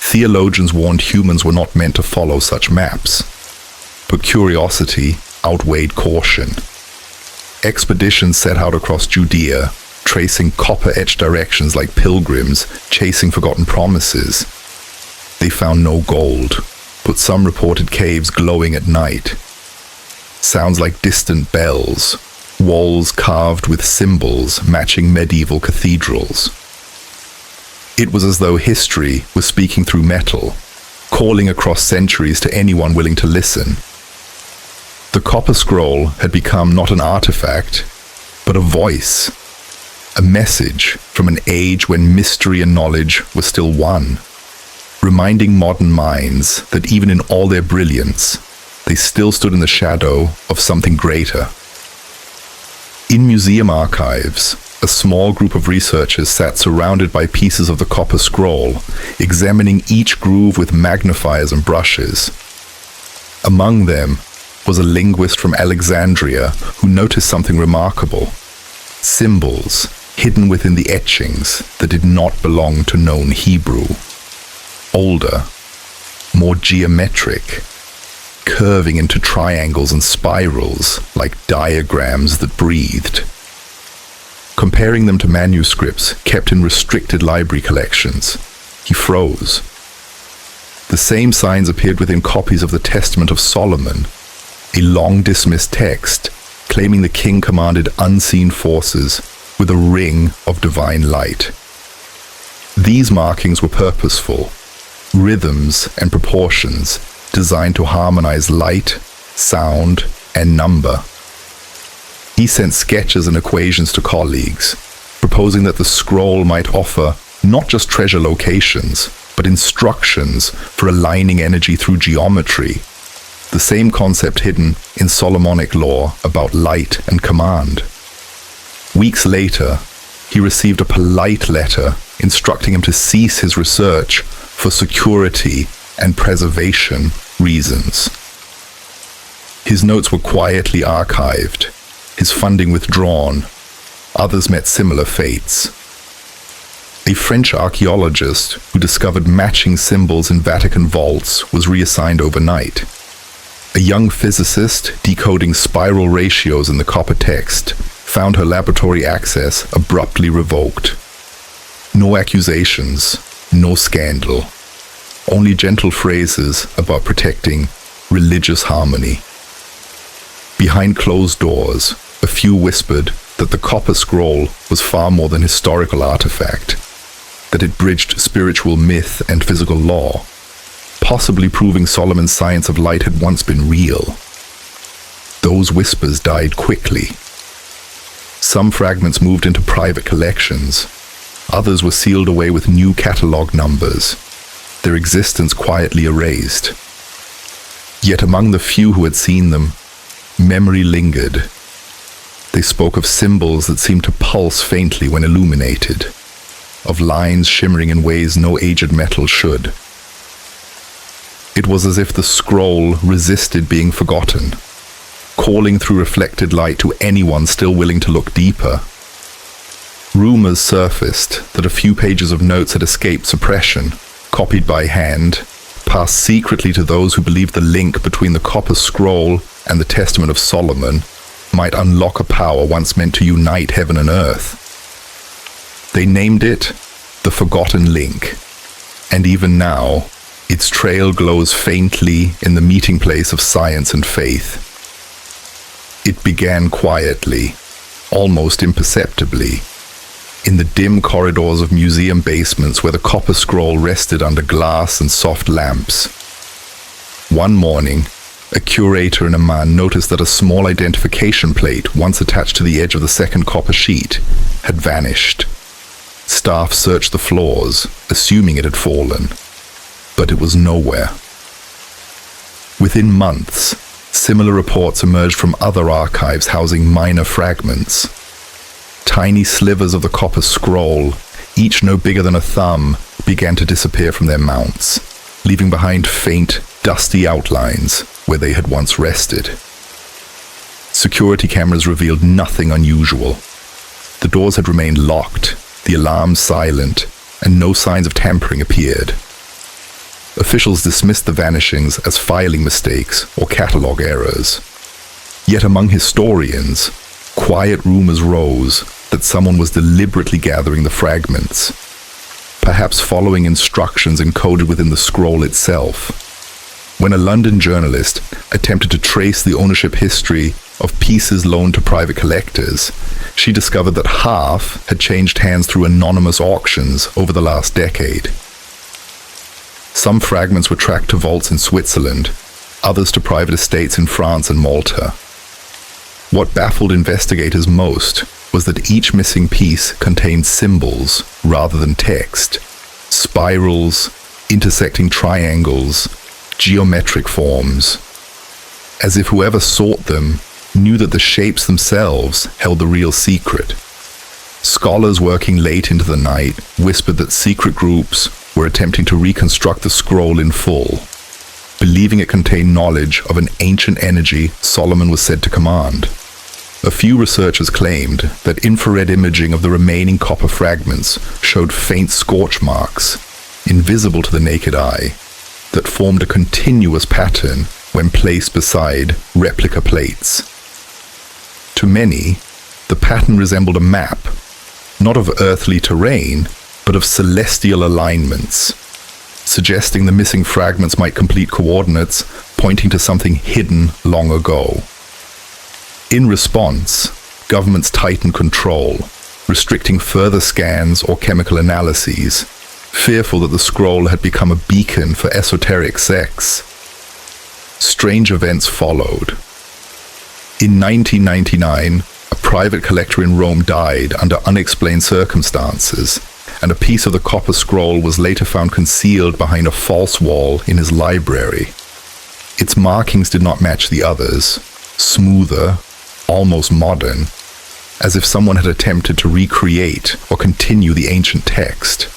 Theologians warned humans were not meant to follow such maps. But curiosity outweighed caution. Expeditions set out across Judea, tracing copper-etched directions like pilgrims chasing forgotten promises. They found no gold, but some reported caves glowing at night. Sounds like distant bells, walls carved with symbols matching medieval cathedrals. It was as though history was speaking through metal, calling across centuries to anyone willing to listen. The copper scroll had become not an artifact, but a voice, a message from an age when mystery and knowledge were still one, reminding modern minds that even in all their brilliance, they still stood in the shadow of something greater. In museum archives, a small group of researchers sat surrounded by pieces of the copper scroll, examining each groove with magnifiers and brushes. Among them was a linguist from Alexandria who noticed something remarkable: symbols hidden within the etchings that did not belong to known Hebrew. Older, more geometric, curving into triangles and spirals like diagrams that breathed. Comparing them to manuscripts kept in restricted library collections, he froze. The same signs appeared within copies of the Testament of Solomon, a long-dismissed text claiming the king commanded unseen forces with a ring of divine light. These markings were purposeful, rhythms and proportions designed to harmonize light, sound, and number. He sent sketches and equations to colleagues, proposing that the scroll might offer not just treasure locations, but instructions for aligning energy through geometry, the same concept hidden in Solomonic law about light and command. Weeks later, he received a polite letter instructing him to cease his research for security and preservation reasons. His notes were quietly archived, his funding withdrawn. Others met similar fates. A French archaeologist who discovered matching symbols in Vatican vaults was reassigned overnight. A young physicist decoding spiral ratios in the copper text found her laboratory access abruptly revoked. No accusations, no scandal, only gentle phrases about protecting religious harmony. Behind closed doors, a few whispered that the copper scroll was far more than historical artifact, that it bridged spiritual myth and physical law, possibly proving Solomon's science of light had once been real. Those whispers died quickly. Some fragments moved into private collections. Others were sealed away with new catalog numbers, their existence quietly erased. Yet among the few who had seen them, memory lingered. They spoke of symbols that seemed to pulse faintly when illuminated, of lines shimmering in ways no aged metal should. It was as if the scroll resisted being forgotten, calling through reflected light to anyone still willing to look deeper. Rumors surfaced that a few pages of notes had escaped suppression, copied by hand, passed secretly to those who believed the link between the copper scroll and the Testament of Solomon might unlock a power once meant to unite heaven and earth. They named it the Forgotten Link, and even now, its trail glows faintly in the meeting place of science and faith. It began quietly, almost imperceptibly, in the dim corridors of museum basements where the copper scroll rested under glass and soft lamps. One morning, a curator in Amman noticed that a small identification plate, once attached to the edge of the second copper sheet, had vanished. Staff searched the floors, assuming it had fallen, but it was nowhere. Within months, similar reports emerged from other archives housing minor fragments. Tiny slivers of the copper scroll, each no bigger than a thumb, began to disappear from their mounts, leaving behind faint, dusty outlines where they had once rested. Security cameras revealed nothing unusual. The doors had remained locked, the alarms silent, and no signs of tampering appeared. Officials dismissed the vanishings as filing mistakes or catalogue errors. Yet among historians, quiet rumors rose that someone was deliberately gathering the fragments, perhaps following instructions encoded within the scroll itself. When a London journalist attempted to trace the ownership history of pieces loaned to private collectors, she discovered that half had changed hands through anonymous auctions over the last decade. Some fragments were tracked to vaults in Switzerland, others to private estates in France and Malta. What baffled investigators most was that each missing piece contained symbols rather than text, spirals, intersecting triangles, geometric forms, as if whoever sought them knew that the shapes themselves held the real secret. Scholars working late into the night whispered that secret groups were attempting to reconstruct the scroll in full, believing it contained knowledge of an ancient energy Solomon was said to command. A few researchers claimed that infrared imaging of the remaining copper fragments showed faint scorch marks, invisible to the naked eye, that formed a continuous pattern when placed beside replica plates. To many, the pattern resembled a map, not of earthly terrain, but of celestial alignments, suggesting the missing fragments might complete coordinates pointing to something hidden long ago. In response, governments tightened control, restricting further scans or chemical analyses, fearful that the scroll had become a beacon for esoteric sects. Strange events followed. In 1999, a private collector in Rome died under unexplained circumstances, and a piece of the copper scroll was later found concealed behind a false wall in his library. Its markings did not match the others, smoother, almost modern, as if someone had attempted to recreate or continue the ancient text.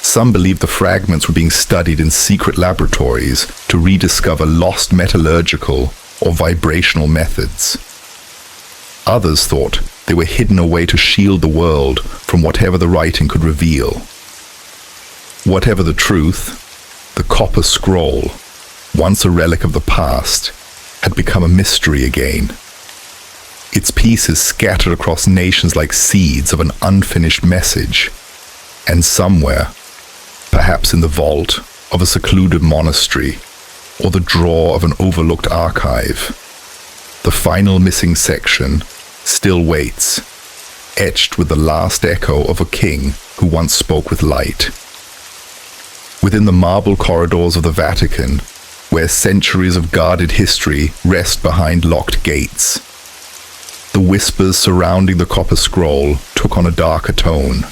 Some believed the fragments were being studied in secret laboratories to rediscover lost metallurgical or vibrational methods. Others thought they were hidden away to shield the world from whatever the writing could reveal. Whatever the truth, the copper scroll, once a relic of the past, had become a mystery again. Its pieces scattered across nations like seeds of an unfinished message, and somewhere, perhaps in the vault of a secluded monastery or the drawer of an overlooked archive, the final missing section still waits, etched with the last echo of a king who once spoke with light. Within the marble corridors of the Vatican, where centuries of guarded history rest behind locked gates, the whispers surrounding the copper scroll took on a darker tone.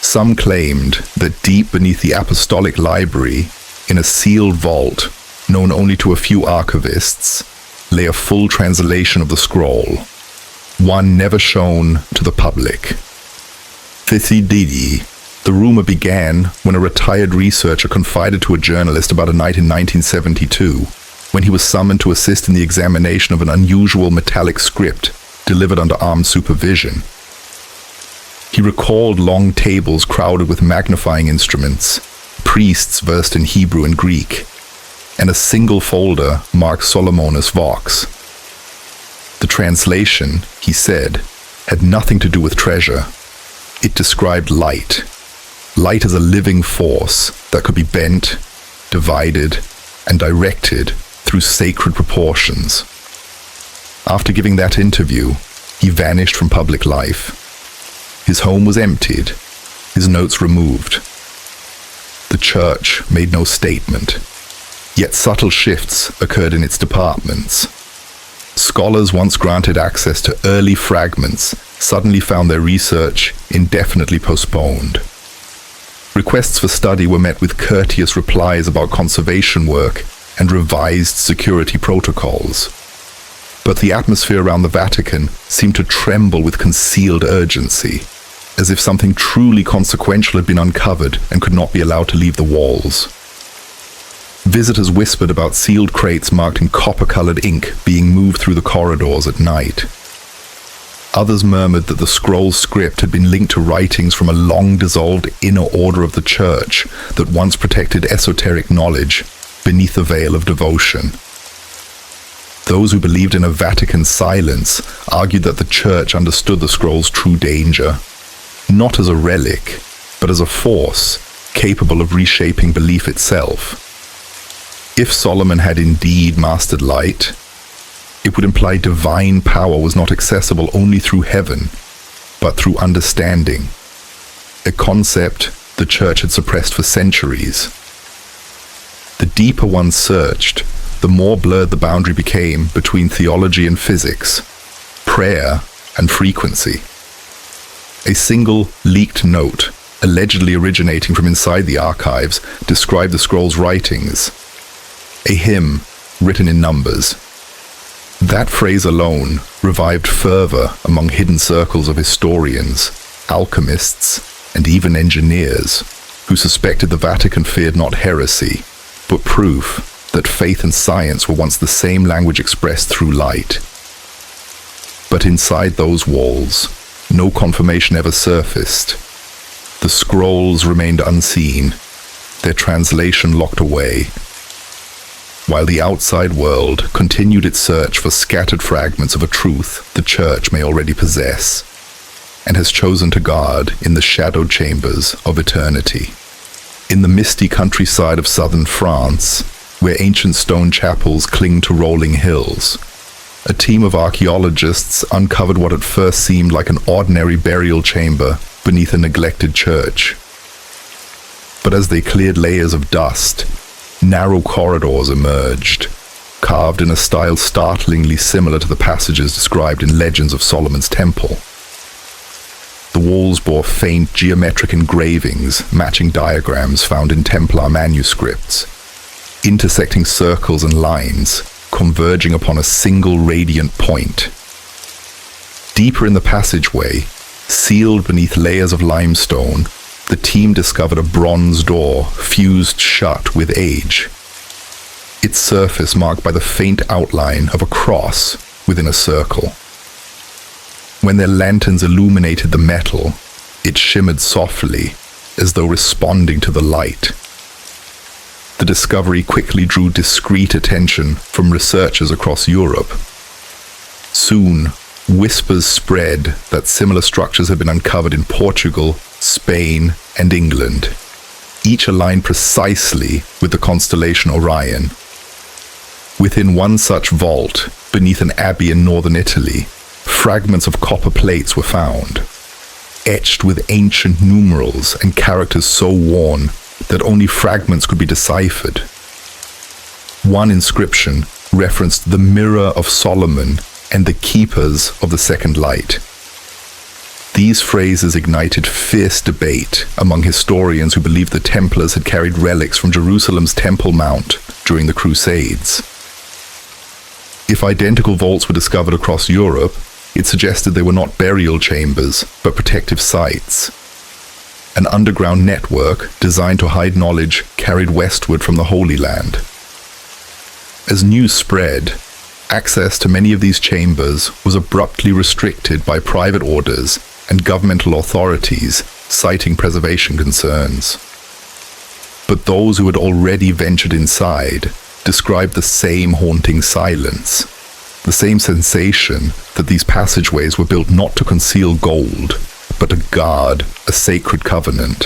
Some claimed that deep beneath the apostolic library, in a sealed vault known only to a few archivists, lay a full translation of the scroll, one never shown to the public. The rumor began when a retired researcher confided to a journalist about a night in 1972 when he was summoned to assist in the examination of an unusual metallic script delivered under armed supervision. He recalled long tables crowded with magnifying instruments, priests versed in Hebrew and Greek, and a single folder marked Solomonis Vox. The translation, he said, had nothing to do with treasure. It described light. Light as a living force that could be bent, divided, and directed through sacred proportions. After giving that interview, he vanished from public life. His home was emptied, his notes removed. The church made no statement, yet subtle shifts occurred in its departments. Scholars once granted access to early fragments suddenly found their research indefinitely postponed. Requests for study were met with courteous replies about conservation work and revised security protocols. But the atmosphere around the Vatican seemed to tremble with concealed urgency, as if something truly consequential had been uncovered and could not be allowed to leave the walls. Visitors whispered about sealed crates marked in copper-colored ink being moved through the corridors at night. Others murmured that the scroll's script had been linked to writings from a long-dissolved inner order of the Church that once protected esoteric knowledge beneath the veil of devotion. Those who believed in a Vatican silence argued that the Church understood the scroll's true danger, not as a relic, but as a force capable of reshaping belief itself. If Solomon had indeed mastered light, it would imply divine power was not accessible only through heaven, but through understanding, a concept the Church had suppressed for centuries. The deeper one searched, the more blurred the boundary became between theology and physics, prayer and frequency. A single leaked note, allegedly originating from inside the archives, described the scroll's writings. A hymn written in numbers. That phrase alone revived fervor among hidden circles of historians, alchemists, and even engineers who suspected the Vatican feared not heresy, but proof that faith and science were once the same language expressed through light. But inside those walls, no confirmation ever surfaced. The scrolls remained unseen, their translation locked away, while the outside world continued its search for scattered fragments of a truth the Church may already possess, and has chosen to guard in the shadowed chambers of eternity. In the misty countryside of southern France, where ancient stone chapels cling to rolling hills, a team of archaeologists uncovered what at first seemed like an ordinary burial chamber beneath a neglected church. But as they cleared layers of dust, narrow corridors emerged, carved in a style startlingly similar to the passages described in legends of Solomon's Temple. The walls bore faint geometric engravings matching diagrams found in Templar manuscripts, intersecting circles and lines, converging upon a single radiant point. Deeper in the passageway, sealed beneath layers of limestone, the team discovered a bronze door fused shut with age, its surface marked by the faint outline of a cross within a circle. When their lanterns illuminated the metal, it shimmered softly, as though responding to the light. The discovery quickly drew discreet attention from researchers across Europe. Soon, whispers spread that similar structures had been uncovered in Portugal, Spain, and England, each aligned precisely with the constellation Orion. Within one such vault, beneath an abbey in northern Italy, fragments of copper plates were found, etched with ancient numerals and characters so worn that only fragments could be deciphered. One inscription referenced the mirror of Solomon and the keepers of the second light. These phrases ignited fierce debate among historians who believed the Templars had carried relics from Jerusalem's Temple Mount during the Crusades. If identical vaults were discovered across Europe, it suggested they were not burial chambers, but protective sites. An underground network designed to hide knowledge carried westward from the Holy Land. As news spread, access to many of these chambers was abruptly restricted by private orders and governmental authorities citing preservation concerns. But those who had already ventured inside described the same haunting silence, the same sensation that these passageways were built not to conceal gold, but to guard a sacred covenant.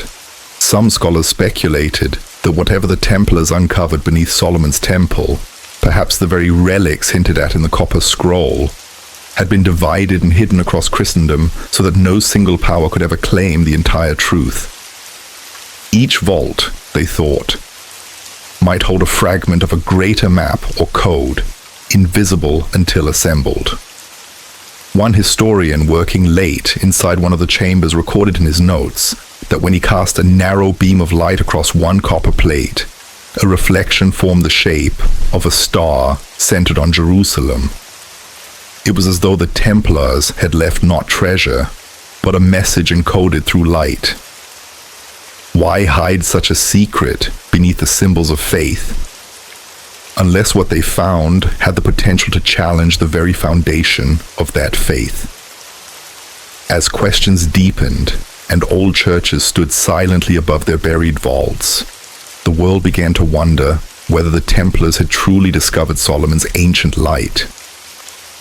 Some scholars speculated that whatever the Templars uncovered beneath Solomon's temple, perhaps the very relics hinted at in the copper scroll, had been divided and hidden across Christendom so that no single power could ever claim the entire truth. Each vault, they thought, might hold a fragment of a greater map or code, invisible until assembled. One historian working late inside one of the chambers recorded in his notes that when he cast a narrow beam of light across one copper plate, a reflection formed the shape of a star centered on Jerusalem. It was as though the Templars had left not treasure, but a message encoded through light. Why hide such a secret beneath the symbols of faith, unless what they found had the potential to challenge the very foundation of that faith? As questions deepened and old churches stood silently above their buried vaults, the world began to wonder whether the Templars had truly discovered Solomon's ancient light,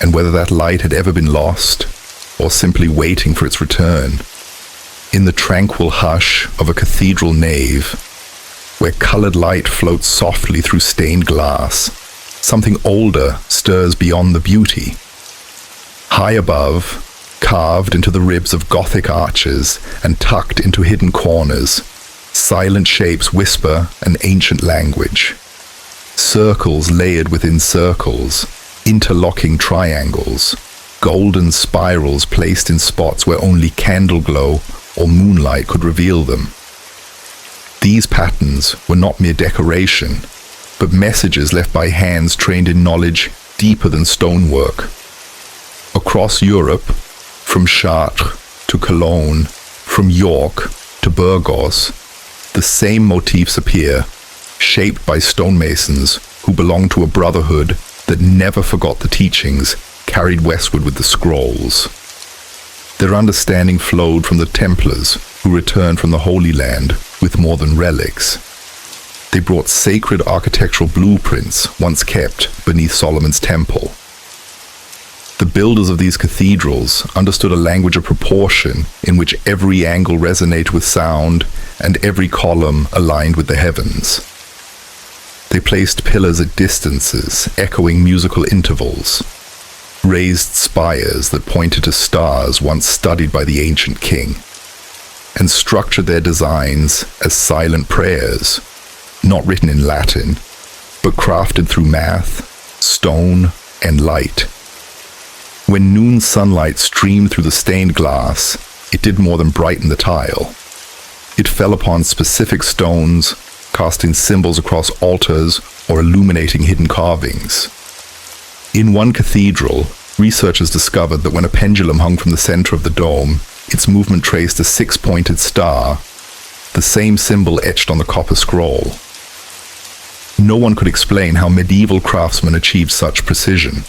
and whether that light had ever been lost or simply waiting for its return. In the tranquil hush of a cathedral nave, where colored light floats softly through stained glass, something older stirs beyond the beauty. High above, carved into the ribs of Gothic arches and tucked into hidden corners, silent shapes whisper an ancient language. Circles layered within circles, interlocking triangles, golden spirals placed in spots where only candle glow or moonlight could reveal them. These patterns were not mere decoration, but messages left by hands trained in knowledge deeper than stonework. Across Europe, from Chartres to Cologne, from York to Burgos, the same motifs appear, shaped by stonemasons who belonged to a brotherhood that never forgot the teachings carried westward with the scrolls. Their understanding flowed from the Templars who returned from the Holy Land with more than relics. They brought sacred architectural blueprints once kept beneath Solomon's temple. The builders of these cathedrals understood a language of proportion in which every angle resonated with sound and every column aligned with the heavens. They placed pillars at distances, echoing musical intervals, raised spires that pointed to stars once studied by the ancient king, and structured their designs as silent prayers, not written in Latin, but crafted through math, stone, and light. When noon sunlight streamed through the stained glass, it did more than brighten the tile. It fell upon specific stones, casting symbols across altars or illuminating hidden carvings. In one cathedral, researchers discovered that when a pendulum hung from the center of the dome, its movement traced a six-pointed star, the same symbol etched on the copper scroll. No one could explain how medieval craftsmen achieved such precision.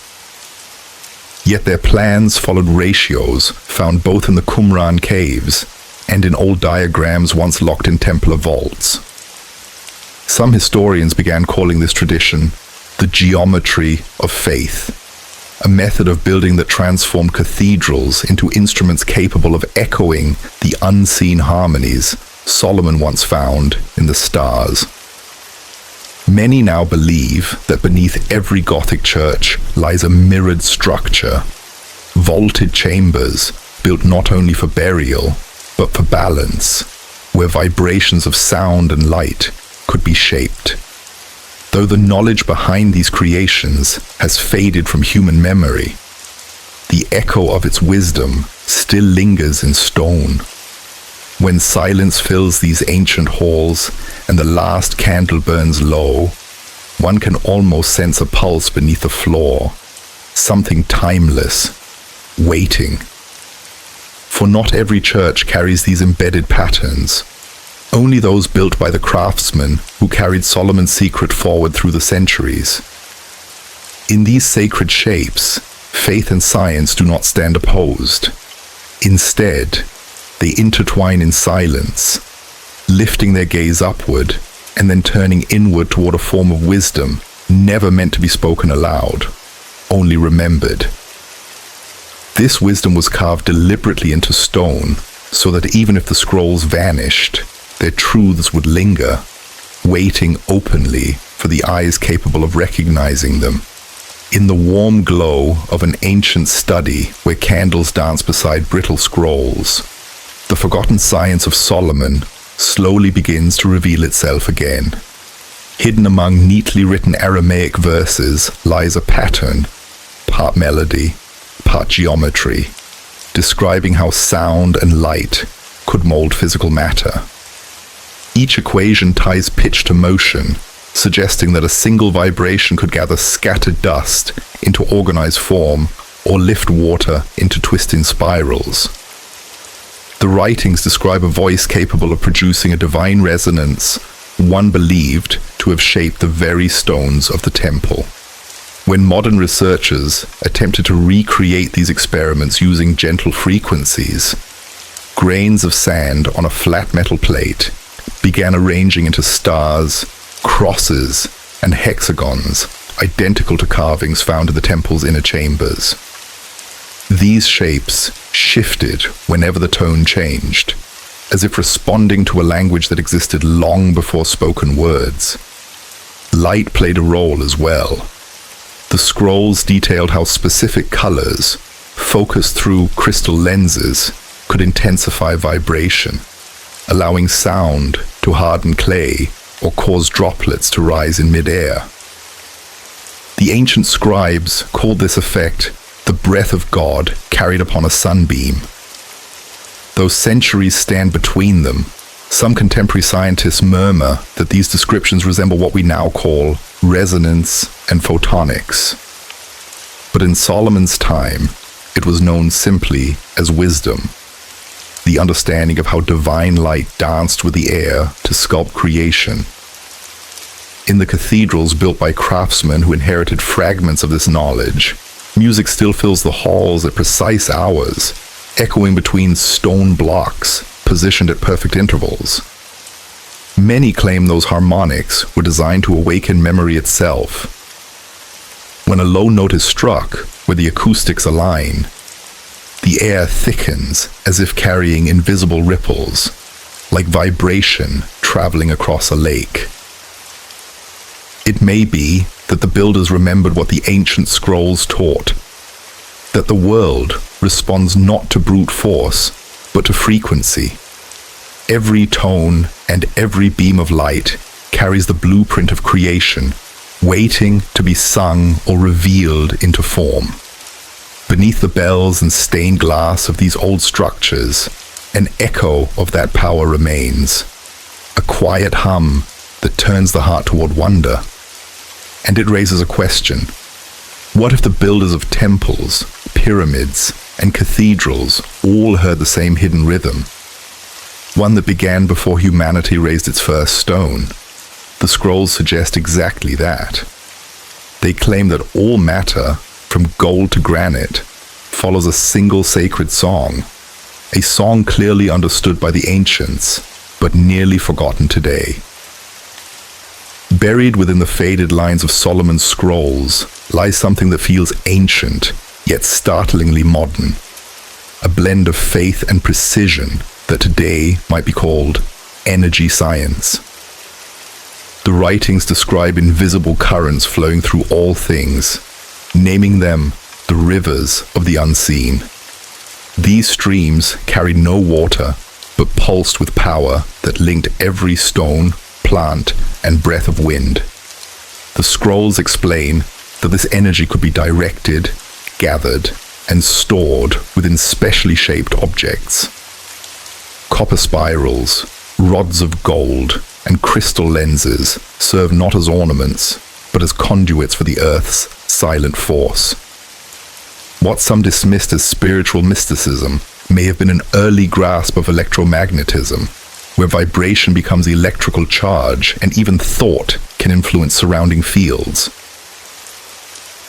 Yet their plans followed ratios found both in the Qumran caves and in old diagrams once locked in Templar vaults. Some historians began calling this tradition the geometry of faith, a method of building that transformed cathedrals into instruments capable of echoing the unseen harmonies Solomon once found in the stars. Many now believe that beneath every Gothic church lies a mirrored structure, vaulted chambers built not only for burial, but for balance, where vibrations of sound and light could be shaped. Though the knowledge behind these creations has faded from human memory, the echo of its wisdom still lingers in stone. When silence fills these ancient halls and the last candle burns low, one can almost sense a pulse beneath the floor, something timeless, waiting. For not every church carries these embedded patterns. Only those built by the craftsmen who carried Solomon's secret forward through the centuries. In these sacred shapes, faith and science do not stand opposed. Instead, they intertwine in silence, lifting their gaze upward and then turning inward toward a form of wisdom never meant to be spoken aloud, only remembered. This wisdom was carved deliberately into stone so that even if the scrolls vanished, their truths would linger, waiting openly for the eyes capable of recognizing them. In the warm glow of an ancient study where candles dance beside brittle scrolls, the forgotten science of Solomon slowly begins to reveal itself again. Hidden among neatly written Aramaic verses lies a pattern, part melody, part geometry, describing how sound and light could mold physical matter. Each equation ties pitch to motion, suggesting that a single vibration could gather scattered dust into organized form or lift water into twisting spirals. The writings describe a voice capable of producing a divine resonance, one believed to have shaped the very stones of the temple. When modern researchers attempted to recreate these experiments using gentle frequencies, grains of sand on a flat metal plate began arranging into stars, crosses, and hexagons identical to carvings found in the temple's inner chambers. These shapes shifted whenever the tone changed, as if responding to a language that existed long before spoken words. Light played a role as well. The scrolls detailed how specific colors, focused through crystal lenses, could intensify vibration, allowing sound to harden clay or cause droplets to rise in mid-air. The ancient scribes called this effect the breath of God carried upon a sunbeam. Though centuries stand between them, some contemporary scientists murmur that these descriptions resemble what we now call resonance and photonics. But in Solomon's time, it was known simply as wisdom, the understanding of how divine light danced with the air to sculpt creation. In the cathedrals built by craftsmen who inherited fragments of this knowledge, music still fills the halls at precise hours, echoing between stone blocks positioned at perfect intervals. Many claim those harmonics were designed to awaken memory itself. When a low note is struck, where the acoustics align, the air thickens as if carrying invisible ripples, like vibration traveling across a lake. It may be that the builders remembered what the ancient scrolls taught, that the world responds not to brute force, but to frequency. Every tone and every beam of light carries the blueprint of creation, waiting to be sung or revealed into form. Beneath the bells and stained glass of these old structures, an echo of that power remains, a quiet hum that turns the heart toward wonder. And it raises a question. What if the builders of temples, pyramids, and cathedrals all heard the same hidden rhythm? One that began before humanity raised its first stone. The scrolls suggest exactly that. They claim that all matter, from gold to granite, follows a single sacred song, a song clearly understood by the ancients, but nearly forgotten today. Buried within the faded lines of Solomon's scrolls lies something that feels ancient, yet startlingly modern. A blend of faith and precision that today might be called energy science. The writings describe invisible currents flowing through all things, naming them the rivers of the unseen. These streams carried no water, but pulsed with power that linked every stone, plant, and breath of wind. The scrolls explain that this energy could be directed, gathered, and stored within specially shaped objects. Copper spirals, rods of gold, and crystal lenses serve not as ornaments, but as conduits for the Earth's silent force. What some dismissed as spiritual mysticism may have been an early grasp of electromagnetism, where vibration becomes electrical charge and even thought can influence surrounding fields.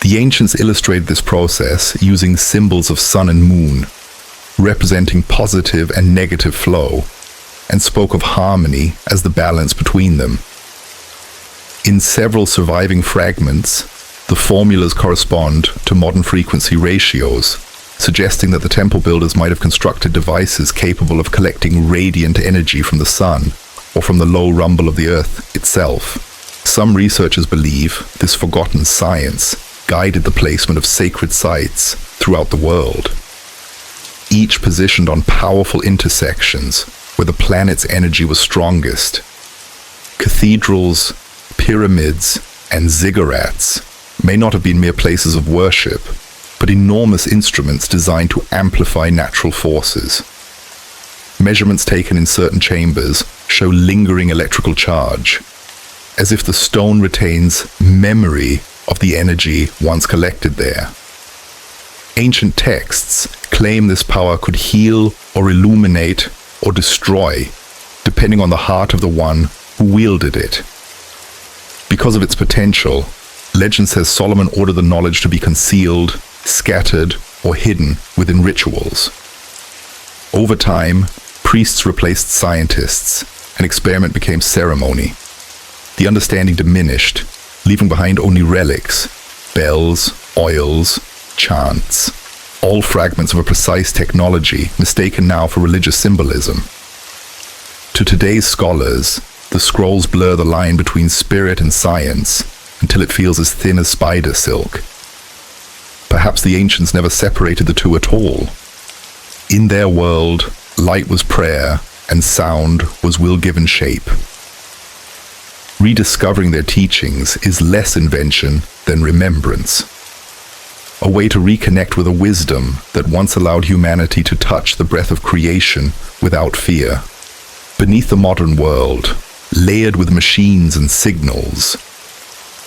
The ancients illustrated this process using symbols of sun and moon, representing positive and negative flow, and spoke of harmony as the balance between them. In several surviving fragments, the formulas correspond to modern frequency ratios, suggesting that the temple builders might have constructed devices capable of collecting radiant energy from the sun or from the low rumble of the earth itself. Some researchers believe this forgotten science guided the placement of sacred sites throughout the world, each positioned on powerful intersections where the planet's energy was strongest. Cathedrals, pyramids, and ziggurats may not have been mere places of worship, but enormous instruments designed to amplify natural forces. Measurements taken in certain chambers show lingering electrical charge, as if the stone retains memory of the energy once collected there. Ancient texts claim this power could heal or illuminate or destroy, depending on the heart of the one who wielded it. Because of its potential, Legend says Solomon ordered the knowledge to be concealed, scattered, or hidden within rituals. Over time, priests replaced scientists, and experiment became ceremony. The understanding diminished, leaving behind only relics, bells, oils, chants, all fragments of a precise technology mistaken now for religious symbolism. To today's scholars, the scrolls blur the line between spirit and science until it feels as thin as spider silk. Perhaps the ancients never separated the two at all. In their world, light was prayer and sound was will-given shape. Rediscovering their teachings is less invention than remembrance. A way to reconnect with a wisdom that once allowed humanity to touch the breath of creation without fear. Beneath the modern world, layered with machines and signals,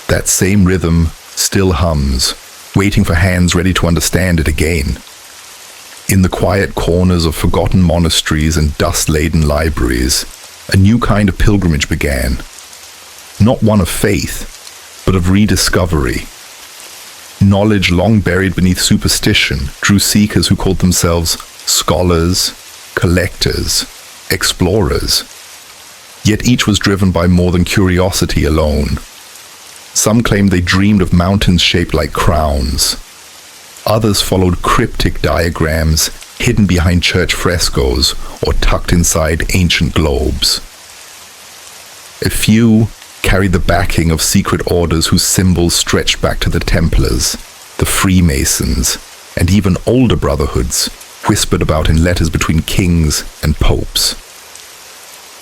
that same rhythm still hums, waiting for hands ready to understand it again. In the quiet corners of forgotten monasteries and dust-laden libraries, a new kind of pilgrimage began. Not one of faith, but of rediscovery. Knowledge long buried beneath superstition drew seekers who called themselves scholars, collectors, explorers. Yet each was driven by more than curiosity alone. Some claimed they dreamed of mountains shaped like crowns. Others followed cryptic diagrams hidden behind church frescoes or tucked inside ancient globes. A few carried the backing of secret orders whose symbols stretched back to the Templars, the Freemasons, and even older brotherhoods whispered about in letters between kings and popes.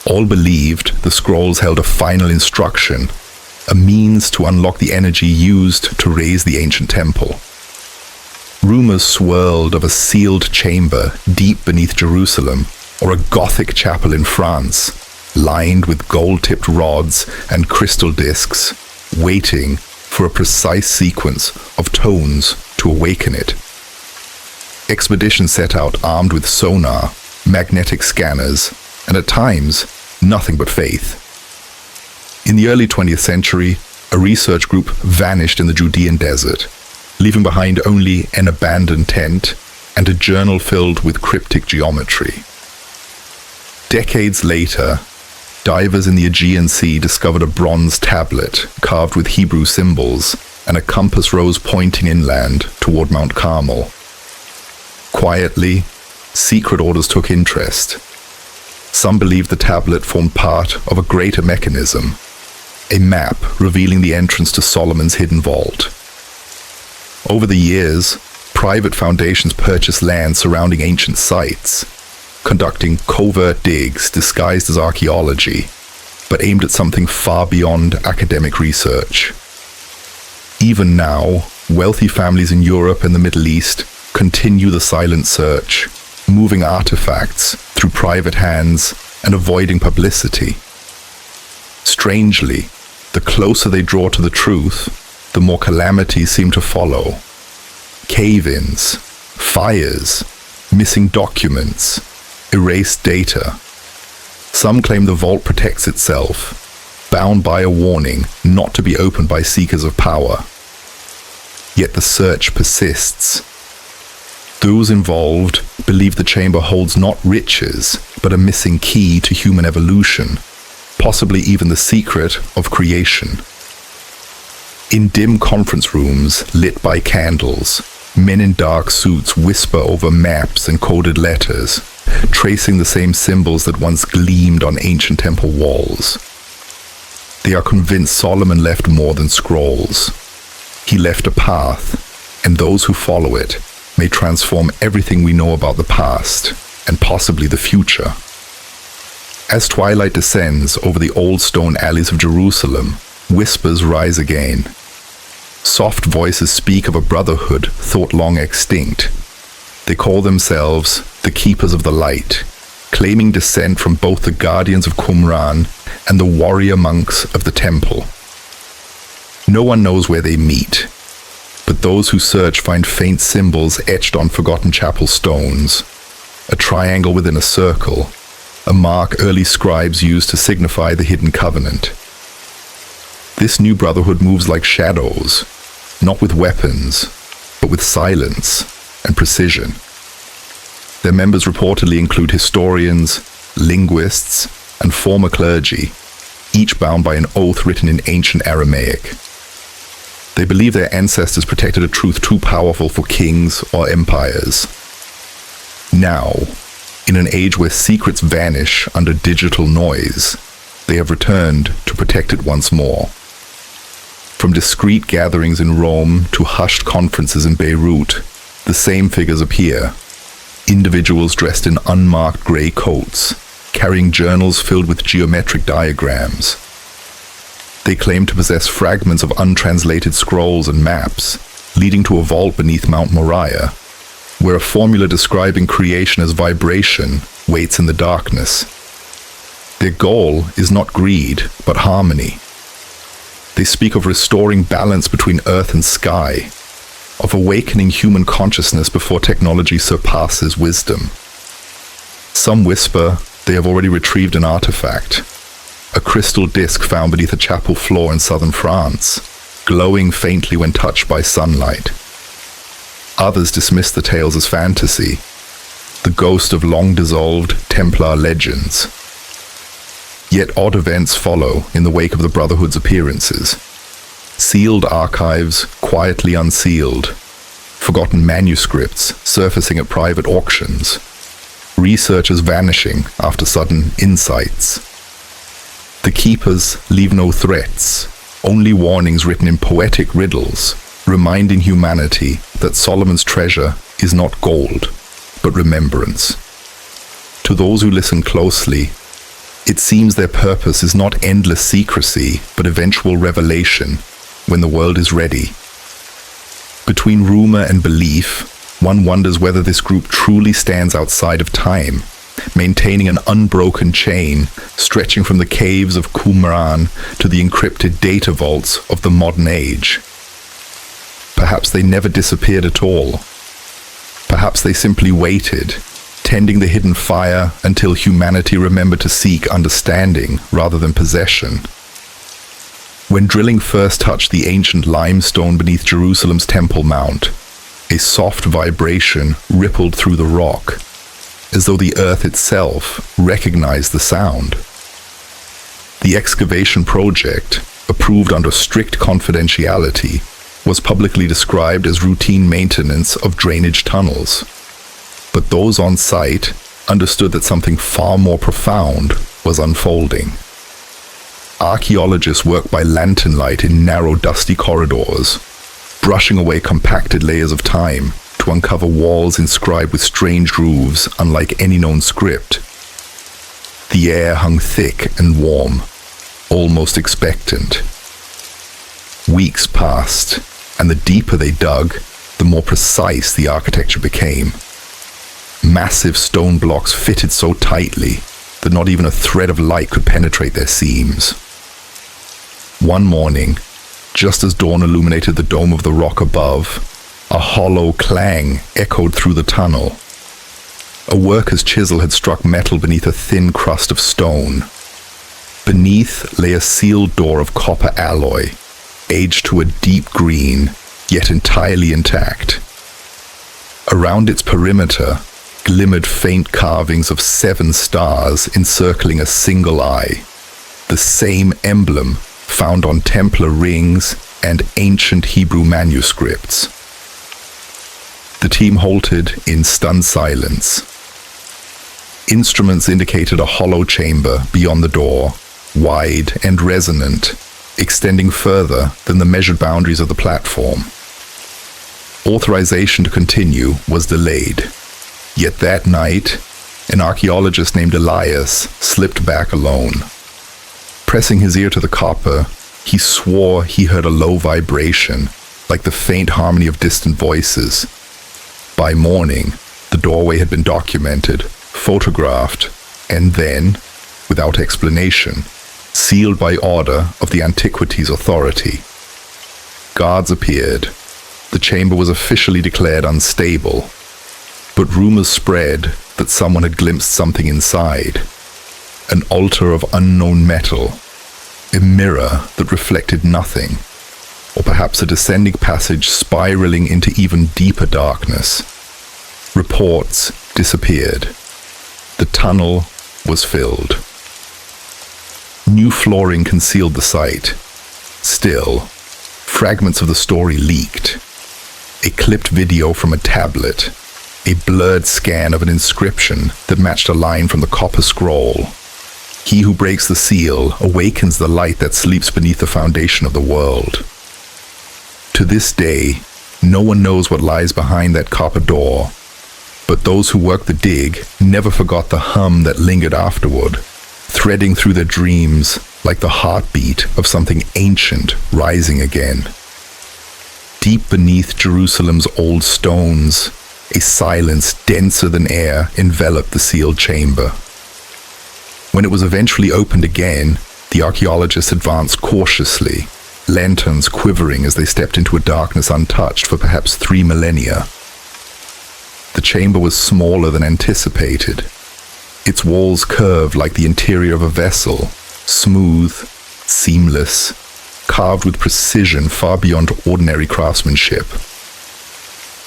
All believed the scrolls held a final instruction, a means to unlock the energy used to raise the ancient temple. Rumors swirled of a sealed chamber deep beneath Jerusalem, or a Gothic chapel in France, lined with gold-tipped rods and crystal discs, waiting for a precise sequence of tones to awaken it. Expeditions set out armed with sonar, magnetic scanners, and at times, nothing but faith. In the early 20th century, a research group vanished in the Judean desert, leaving behind only an abandoned tent and a journal filled with cryptic geometry. Decades later, divers in the Aegean Sea discovered a bronze tablet carved with Hebrew symbols and a compass rose pointing inland toward Mount Carmel. Quietly, secret orders took interest. Some believed the tablet formed part of a greater mechanism, a map revealing the entrance to Solomon's hidden vault. Over the years, private foundations purchased land surrounding ancient sites, conducting covert digs disguised as archaeology, but aimed at something far beyond academic research. Even now, wealthy families in Europe and the Middle East continue the silent search, moving artifacts through private hands and avoiding publicity. Strangely, the closer they draw to the truth, the more calamities seem to follow. Cave-ins, fires, missing documents, erased data. Some claim the vault protects itself, bound by a warning not to be opened by seekers of power. Yet the search persists. Those involved believe the chamber holds not riches, but a missing key to human evolution, possibly even the secret of creation. In dim conference rooms lit by candles, men in dark suits whisper over maps and coded letters, tracing the same symbols that once gleamed on ancient temple walls. They are convinced Solomon left more than scrolls. He left a path, and those who follow it may transform everything we know about the past, and possibly the future. As twilight descends over the old stone alleys of Jerusalem, whispers rise again. Soft voices speak of a brotherhood thought long extinct. They call themselves the Keepers of the Light, claiming descent from both the Guardians of Qumran and the warrior monks of the Temple. No one knows where they meet, but those who search find faint symbols etched on forgotten chapel stones, a triangle within a circle, a mark early scribes used to signify the hidden covenant. This new brotherhood moves like shadows, not with weapons, but with silence and precision. Their members reportedly include historians, linguists, and former clergy, each bound by an oath written in ancient Aramaic. They believe their ancestors protected a truth too powerful for kings or empires. Now, in an age where secrets vanish under digital noise, they have returned to protect it once more. From discreet gatherings in Rome to hushed conferences in Beirut, the same figures appear. Individuals dressed in unmarked grey coats, carrying journals filled with geometric diagrams. They claim to possess fragments of untranslated scrolls and maps, leading to a vault beneath Mount Moriah, where a formula describing creation as vibration waits in the darkness. Their goal is not greed, but harmony. They speak of restoring balance between earth and sky, of awakening human consciousness before technology surpasses wisdom. Some whisper they have already retrieved an artifact, a crystal disc found beneath a chapel floor in southern France, glowing faintly when touched by sunlight. Others dismiss the tales as fantasy, the ghost of long-dissolved Templar legends. Yet odd events follow in the wake of the Brotherhood's appearances. Sealed archives quietly unsealed, forgotten manuscripts surfacing at private auctions, researchers vanishing after sudden insights. The keepers leave no threats, only warnings written in poetic riddles, reminding humanity that Solomon's treasure is not gold, but remembrance. To those who listen closely, it seems their purpose is not endless secrecy, but eventual revelation when the world is ready. Between rumor and belief, one wonders whether this group truly stands outside of time, maintaining an unbroken chain stretching from the caves of Qumran to the encrypted data vaults of the modern age. Perhaps they never disappeared at all. Perhaps they simply waited, tending the hidden fire until humanity remembered to seek understanding rather than possession. When drilling first touched the ancient limestone beneath Jerusalem's Temple Mount, a soft vibration rippled through the rock, as though the earth itself recognized the sound. The excavation project, approved under strict confidentiality, was publicly described as routine maintenance of drainage tunnels. But those on site understood that something far more profound was unfolding. Archaeologists work by lantern light in narrow, dusty corridors, brushing away compacted layers of time to uncover walls inscribed with strange grooves unlike any known script. The air hung thick and warm, almost expectant. Weeks passed, and the deeper they dug, the more precise the architecture became. Massive stone blocks fitted so tightly that not even a thread of light could penetrate their seams. One morning, just as dawn illuminated the dome of the rock above, a hollow clang echoed through the tunnel. A worker's chisel had struck metal beneath a thin crust of stone. Beneath lay a sealed door of copper alloy, aged to a deep green, yet entirely intact. Around its perimeter glimmered faint carvings of 7 stars encircling a single eye, the same emblem found on Templar rings and ancient Hebrew manuscripts. The team halted in stunned silence. Instruments indicated a hollow chamber beyond the door, wide and resonant, extending further than the measured boundaries of the platform. Authorization to continue was delayed. Yet that night, an archaeologist named Elias slipped back alone. Pressing his ear to the copper, he swore he heard a low vibration, like the faint harmony of distant voices. By morning, the doorway had been documented, photographed, and then, without explanation, sealed by order of the Antiquities Authority. Guards appeared. The chamber was officially declared unstable, but rumors spread that someone had glimpsed something inside. An altar of unknown metal, a mirror that reflected nothing, or perhaps a descending passage spiraling into even deeper darkness. Reports disappeared. The tunnel was filled. New flooring concealed the site. Still, fragments of the story leaked. A clipped video from a tablet, a blurred scan of an inscription that matched a line from the copper scroll. He who breaks the seal awakens the light that sleeps beneath the foundation of the world. To this day, no one knows what lies behind that copper door, but those who worked the dig never forgot the hum that lingered afterward, threading through their dreams like the heartbeat of something ancient rising again. Deep beneath Jerusalem's old stones, a silence denser than air enveloped the sealed chamber. When it was eventually opened again, the archaeologists advanced cautiously, lanterns quivering as they stepped into a darkness untouched for perhaps 3 millennia. The chamber was smaller than anticipated. Its walls curved like the interior of a vessel, smooth, seamless, carved with precision far beyond ordinary craftsmanship.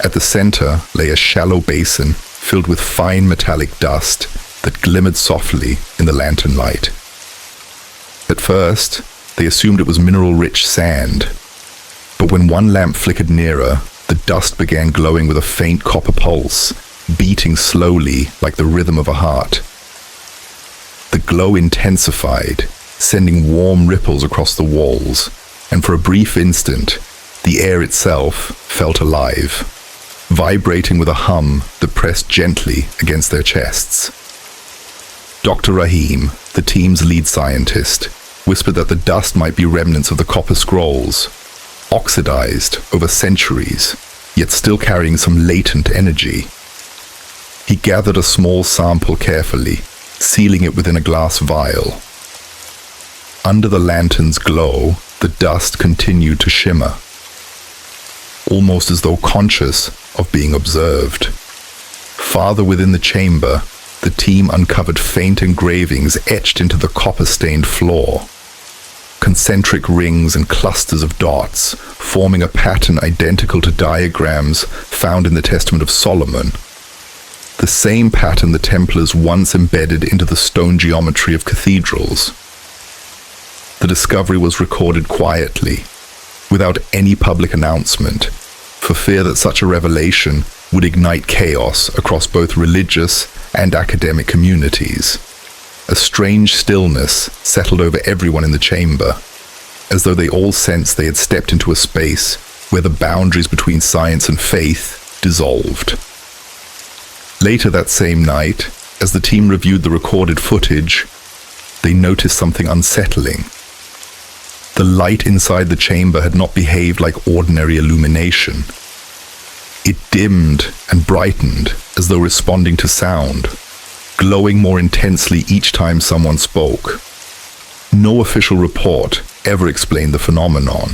At the center lay a shallow basin filled with fine metallic dust that glimmered softly in the lantern light. At first, they assumed it was mineral-rich sand, but when one lamp flickered nearer, the dust began glowing with a faint copper pulse, beating slowly like the rhythm of a heart. The glow intensified, sending warm ripples across the walls, and for a brief instant, the air itself felt alive, vibrating with a hum that pressed gently against their chests. Dr. Rahim, the team's lead scientist, whispered that the dust might be remnants of the copper scrolls, oxidized over centuries, yet still carrying some latent energy. He gathered a small sample carefully, sealing it within a glass vial. Under the lantern's glow, the dust continued to shimmer, almost as though conscious of being observed. Farther within the chamber, the team uncovered faint engravings etched into the copper-stained floor. Concentric rings and clusters of dots, forming a pattern identical to diagrams found in the Testament of Solomon. The same pattern the Templars once embedded into the stone geometry of cathedrals. The discovery was recorded quietly, without any public announcement, for fear that such a revelation would ignite chaos across both religious and academic communities. A strange stillness settled over everyone in the chamber, as though they all sensed they had stepped into a space where the boundaries between science and faith dissolved. Later that same night, as the team reviewed the recorded footage, they noticed something unsettling. The light inside the chamber had not behaved like ordinary illumination. It dimmed and brightened as though responding to sound, glowing more intensely each time someone spoke. No official report ever explained the phenomenon.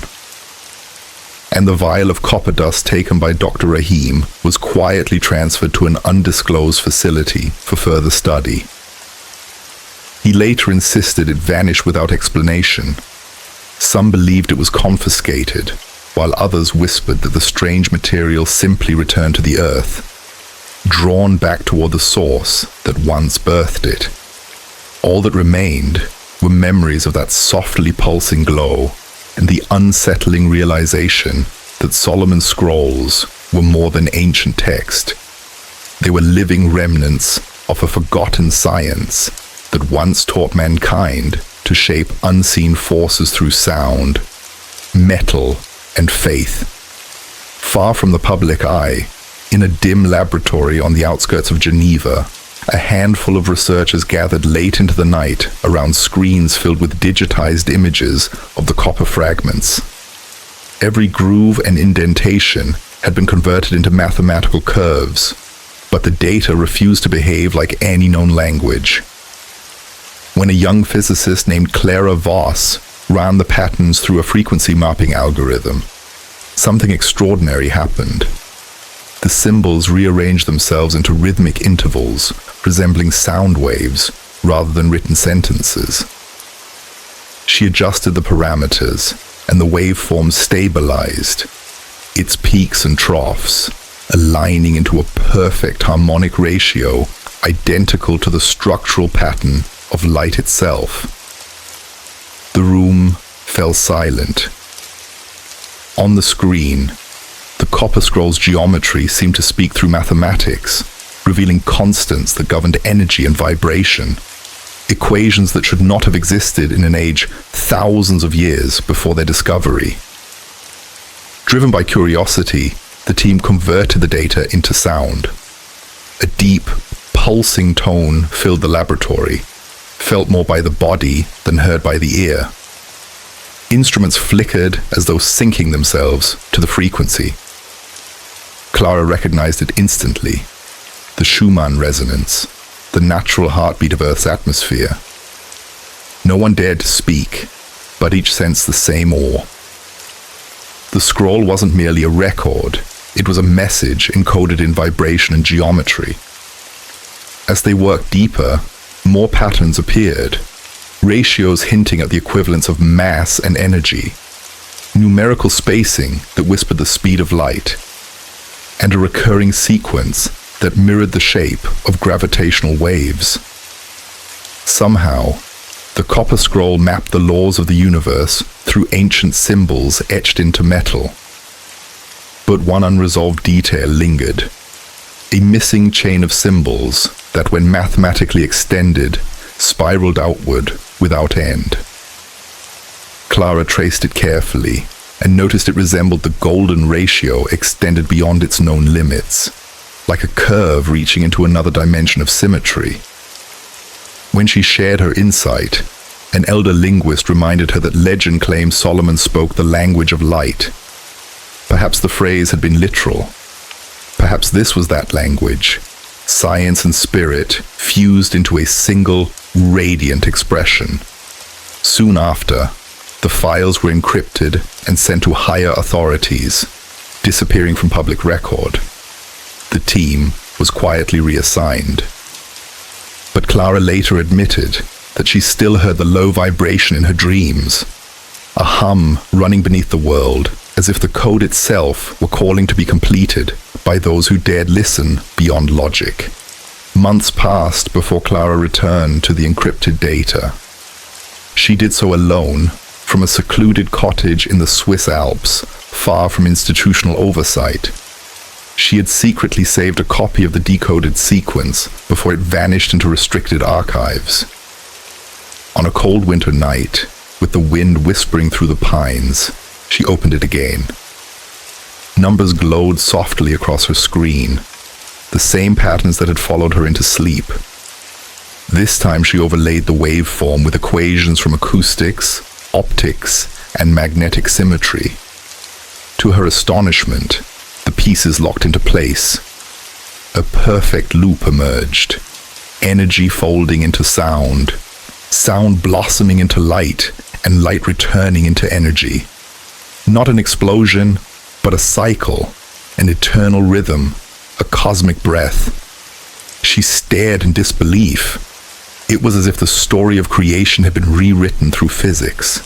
And the vial of copper dust taken by Dr. Rahim was quietly transferred to an undisclosed facility for further study. He later insisted it vanished without explanation. Some believed it was confiscated, while others whispered that the strange material simply returned to the earth, drawn back toward the source that once birthed it. All that remained were memories of that softly pulsing glow and the unsettling realization that Solomon's scrolls were more than ancient text. They were living remnants of a forgotten science that once taught mankind to shape unseen forces through sound, metal, and faith. Far from the public eye, in a dim laboratory on the outskirts of Geneva, a handful of researchers gathered late into the night around screens filled with digitized images of the copper fragments. Every groove and indentation had been converted into mathematical curves, but the data refused to behave like any known language. When a young physicist named Clara Voss ran the patterns through a frequency mapping algorithm, something extraordinary happened. The symbols rearranged themselves into rhythmic intervals, resembling sound waves rather than written sentences. She adjusted the parameters, and the waveform stabilized, its peaks and troughs aligning into a perfect harmonic ratio identical to the structural pattern of light itself. The room fell silent. On the screen, the copper scroll's geometry seemed to speak through mathematics, revealing constants that governed energy and vibration, equations that should not have existed in an age thousands of years before their discovery. Driven by curiosity, the team converted the data into sound. A deep, pulsing tone filled the laboratory, felt more by the body than heard by the ear. Instruments flickered as though syncing themselves to the frequency. Clara recognized it instantly. The Schumann resonance, the natural heartbeat of Earth's atmosphere. No one dared to speak, but each sensed the same awe. The scroll wasn't merely a record, it was a message encoded in vibration and geometry. As they worked deeper, more patterns appeared, ratios hinting at the equivalence of mass and energy, numerical spacing that whispered the speed of light, and a recurring sequence that mirrored the shape of gravitational waves. Somehow, the copper scroll mapped the laws of the universe through ancient symbols etched into metal. But one unresolved detail lingered, a missing chain of symbols that, when mathematically extended, spiraled outward without end. Clara traced it carefully and noticed it resembled the golden ratio extended beyond its known limits, like a curve reaching into another dimension of symmetry. When she shared her insight, an elder linguist reminded her that legend claims Solomon spoke the language of light. Perhaps the phrase had been literal. Perhaps this was that language, science and spirit fused into a single, radiant expression. Soon after, the files were encrypted and sent to higher authorities, disappearing from public record. The team was quietly reassigned. But Clara later admitted that she still heard the low vibration in her dreams, a hum running beneath the world, as if the code itself were calling to be completed by those who dared listen beyond logic. Months passed before Clara returned to the encrypted data. She did so alone, from a secluded cottage in the Swiss Alps, far from institutional oversight. She had secretly saved a copy of the decoded sequence before it vanished into restricted archives. On a cold winter night, with the wind whispering through the pines, she opened it again. Numbers glowed softly across her screen, the same patterns that had followed her into sleep. This time she overlaid the waveform with equations from acoustics, optics, and magnetic symmetry. To her astonishment, the pieces locked into place. A perfect loop emerged, energy folding into sound, sound blossoming into light, and light returning into energy. Not an explosion, but a cycle, an eternal rhythm, a cosmic breath. She stared in disbelief. It was as if the story of creation had been rewritten through physics.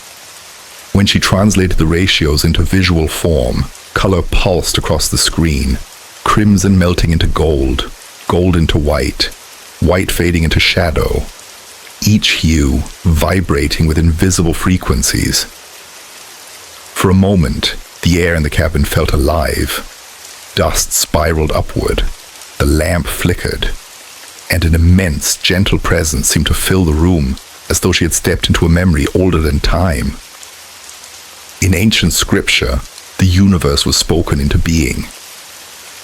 When she translated the ratios into visual form, color pulsed across the screen, crimson melting into gold, gold into white, white fading into shadow, each hue vibrating with invisible frequencies. For a moment, the air in the cabin felt alive. Dust spiraled upward, the lamp flickered, and an immense, gentle presence seemed to fill the room, as though she had stepped into a memory older than time. In ancient scripture, the universe was spoken into being.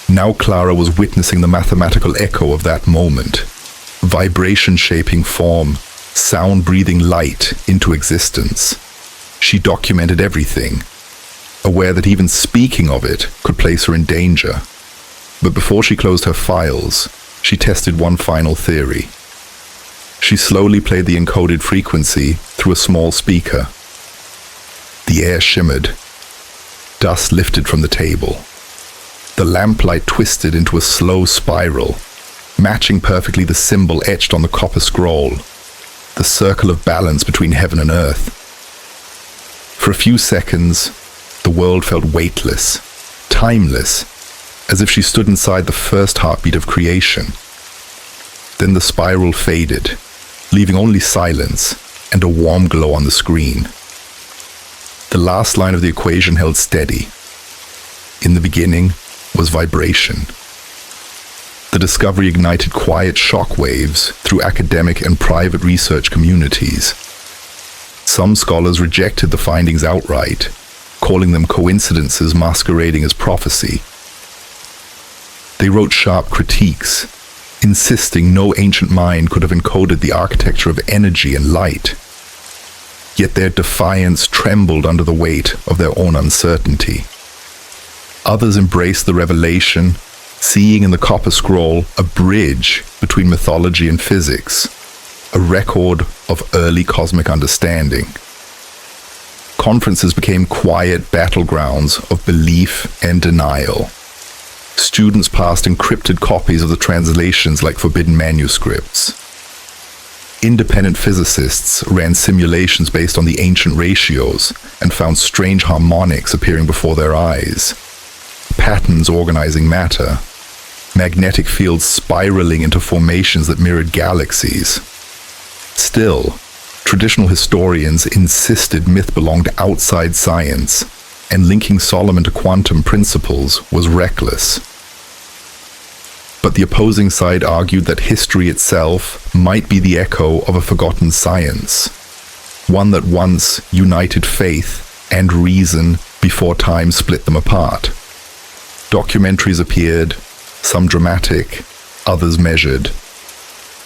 Now Clara was witnessing the mathematical echo of that moment, vibration shaping form, sound breathing light into existence. She documented everything, aware that even speaking of it could place her in danger. But before she closed her files, she tested one final theory. She slowly played the encoded frequency through a small speaker. The air shimmered. Dust lifted from the table. The lamplight twisted into a slow spiral, matching perfectly the symbol etched on the copper scroll, the circle of balance between heaven and earth. For a few seconds, the world felt weightless, timeless, as if she stood inside the first heartbeat of creation. Then the spiral faded, leaving only silence and a warm glow on the screen. The last line of the equation held steady. In the beginning was vibration. The discovery ignited quiet shockwaves through academic and private research communities. Some scholars rejected the findings outright, calling them coincidences masquerading as prophecy. They wrote sharp critiques, insisting no ancient mind could have encoded the architecture of energy and light. Yet their defiance trembled under the weight of their own uncertainty. Others embraced the revelation, seeing in the Copper Scroll a bridge between mythology and physics, a record of early cosmic understanding. Conferences became quiet battlegrounds of belief and denial. Students passed encrypted copies of the translations like forbidden manuscripts. Independent physicists ran simulations based on the ancient ratios and found strange harmonics appearing before their eyes, patterns organizing matter, magnetic fields spiraling into formations that mirrored galaxies. Still, traditional historians insisted myth belonged outside science, and linking Solomon to quantum principles was reckless. But the opposing side argued that history itself might be the echo of a forgotten science, one that once united faith and reason before time split them apart. Documentaries appeared, some dramatic, others measured.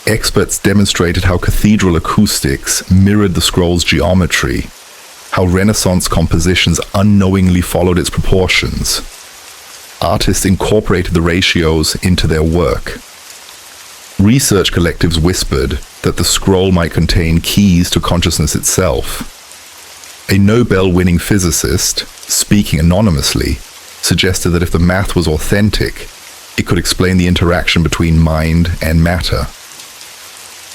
Experts demonstrated how cathedral acoustics mirrored the scroll's geometry, how Renaissance compositions unknowingly followed its proportions. Artists incorporated the ratios into their work. Research collectives whispered that the scroll might contain keys to consciousness itself. A Nobel-winning physicist, speaking anonymously, suggested that if the math was authentic, it could explain the interaction between mind and matter.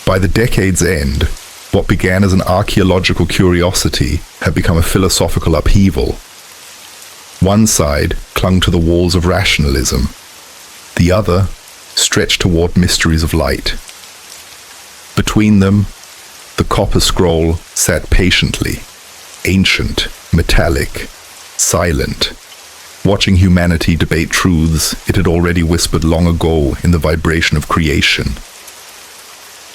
By the decade's end, what began as an archaeological curiosity had become a philosophical upheaval. One side clung to the walls of rationalism. The other stretched toward mysteries of light. Between them, the Copper Scroll sat patiently, ancient, metallic, silent, watching humanity debate truths it had already whispered long ago in the vibration of creation.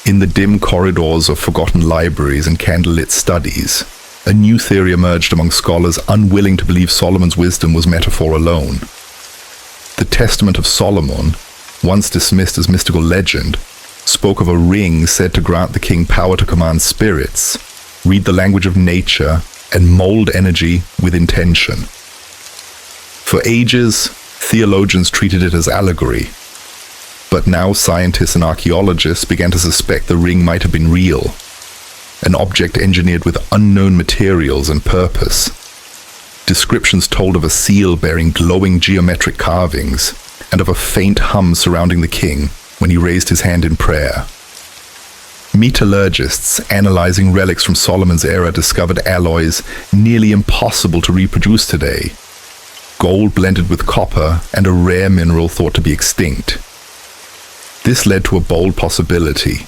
In the dim corridors of forgotten libraries and candlelit studies, a new theory emerged among scholars unwilling to believe Solomon's wisdom was metaphor alone. The Testament of Solomon, once dismissed as mystical legend, spoke of a ring said to grant the king power to command spirits, read the language of nature, and mold energy with intention. For ages, theologians treated it as allegory, but now scientists and archaeologists began to suspect the ring might have been real, an object engineered with unknown materials and purpose. Descriptions told of a seal bearing glowing geometric carvings, and of a faint hum surrounding the king when he raised his hand in prayer. Metallurgists analyzing relics from Solomon's era discovered alloys nearly impossible to reproduce today, gold blended with copper and a rare mineral thought to be extinct. This led to a bold possibility.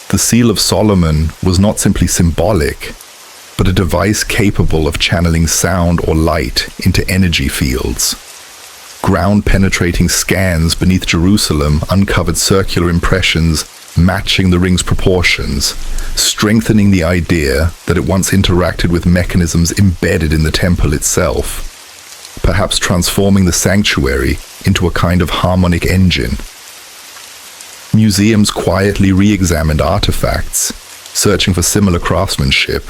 The seal of Solomon was not simply symbolic, but a device capable of channeling sound or light into energy fields. Ground-penetrating scans beneath Jerusalem uncovered circular impressions matching the ring's proportions, strengthening the idea that it once interacted with mechanisms embedded in the temple itself, perhaps transforming the sanctuary into a kind of harmonic engine. Museums quietly re-examined artifacts, searching for similar craftsmanship.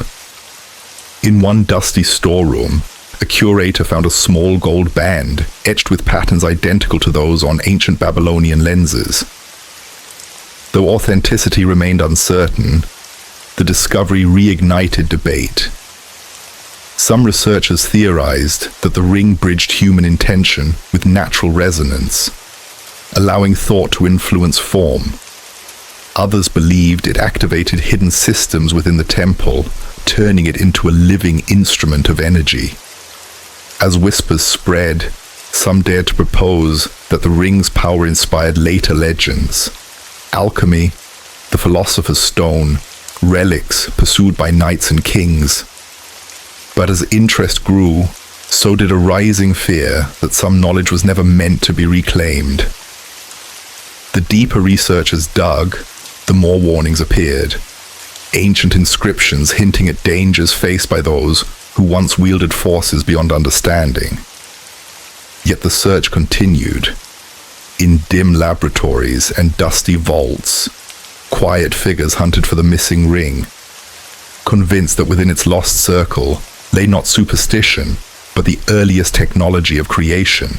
In one dusty storeroom, a curator found a small gold band etched with patterns identical to those on ancient Babylonian lenses. Though authenticity remained uncertain, the discovery reignited debate. Some researchers theorized that the ring bridged human intention with natural resonance, allowing thought to influence form. Others believed it activated hidden systems within the temple, turning it into a living instrument of energy. As whispers spread, some dared to propose that the ring's power inspired later legends. Alchemy, the philosopher's stone, relics pursued by knights and kings. But as interest grew, so did a rising fear that some knowledge was never meant to be reclaimed. The deeper researchers dug, the more warnings appeared. Ancient inscriptions hinting at dangers faced by those who once wielded forces beyond understanding. Yet the search continued. In dim laboratories and dusty vaults, quiet figures hunted for the missing ring, convinced that within its lost circle lay not superstition, but the earliest technology of creation.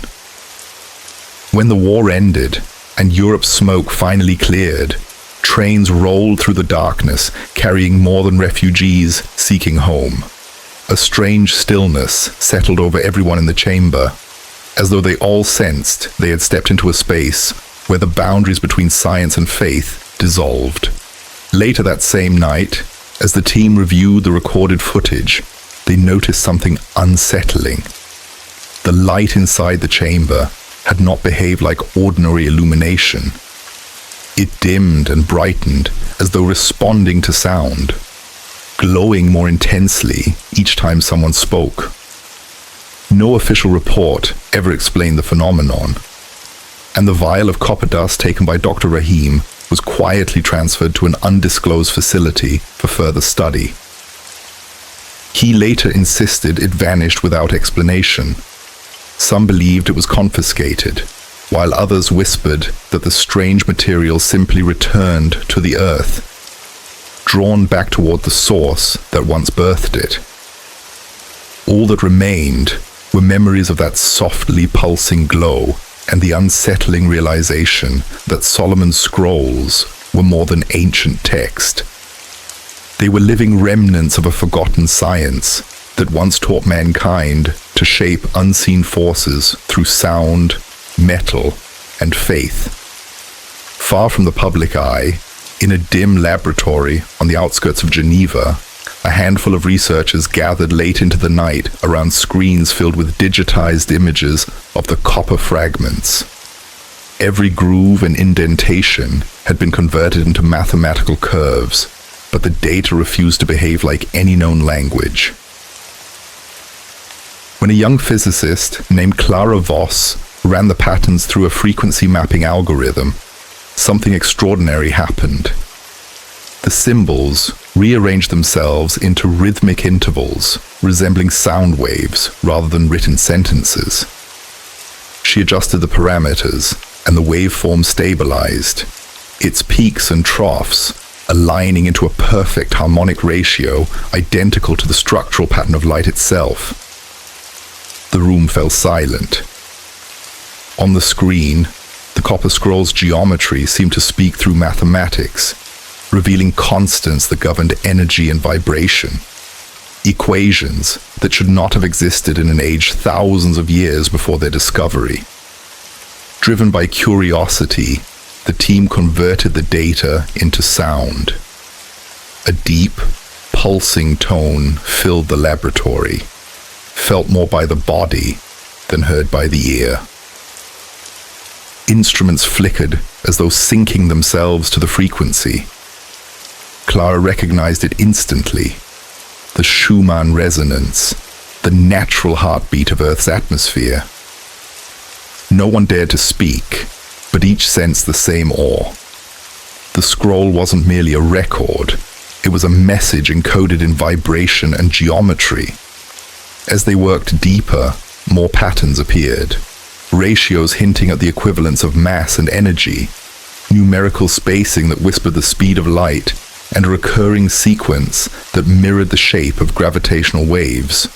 When the war ended and Europe's smoke finally cleared, trains rolled through the darkness, carrying more than refugees seeking home. A strange stillness settled over everyone in the chamber, as though they all sensed they had stepped into a space where the boundaries between science and faith dissolved. Later that same night, as the team reviewed the recorded footage, they noticed something unsettling. The light inside the chamber had not behaved like ordinary illumination. It dimmed and brightened as though responding to sound, glowing more intensely each time someone spoke. No official report ever explained the phenomenon, and the vial of copper dust taken by Dr. Rahim was quietly transferred to an undisclosed facility for further study. He later insisted it vanished without explanation. Some believed it was confiscated, while others whispered that the strange material simply returned to the earth, drawn back toward the source that once birthed it. All that remained were memories of that softly pulsing glow and the unsettling realization that Solomon's scrolls were more than ancient text. They were living remnants of a forgotten science that once taught mankind to shape unseen forces through sound, metal, and faith. Far from the public eye, in a dim laboratory on the outskirts of Geneva, a handful of researchers gathered late into the night around screens filled with digitized images of the copper fragments. Every groove and indentation had been converted into mathematical curves, but the data refused to behave like any known language. When a young physicist named Clara Voss ran the patterns through a frequency mapping algorithm, something extraordinary happened. The symbols rearranged themselves into rhythmic intervals, resembling sound waves rather than written sentences. She adjusted the parameters, and the waveform stabilized, its peaks and troughs aligning into a perfect harmonic ratio identical to the structural pattern of light itself. The room fell silent. On the screen, the copper scroll's geometry seemed to speak through mathematics, revealing constants that governed energy and vibration, equations that should not have existed in an age thousands of years before their discovery. Driven by curiosity, the team converted the data into sound. A deep, pulsing tone filled the laboratory, felt more by the body than heard by the ear. Instruments flickered as though syncing themselves to the frequency. Clara recognized it instantly. The Schumann resonance, the natural heartbeat of Earth's atmosphere. No one dared to speak, but each sensed the same awe. The scroll wasn't merely a record, it was a message encoded in vibration and geometry. As they worked deeper, more patterns appeared, ratios hinting at the equivalence of mass and energy, numerical spacing that whispered the speed of light, and a recurring sequence that mirrored the shape of gravitational waves.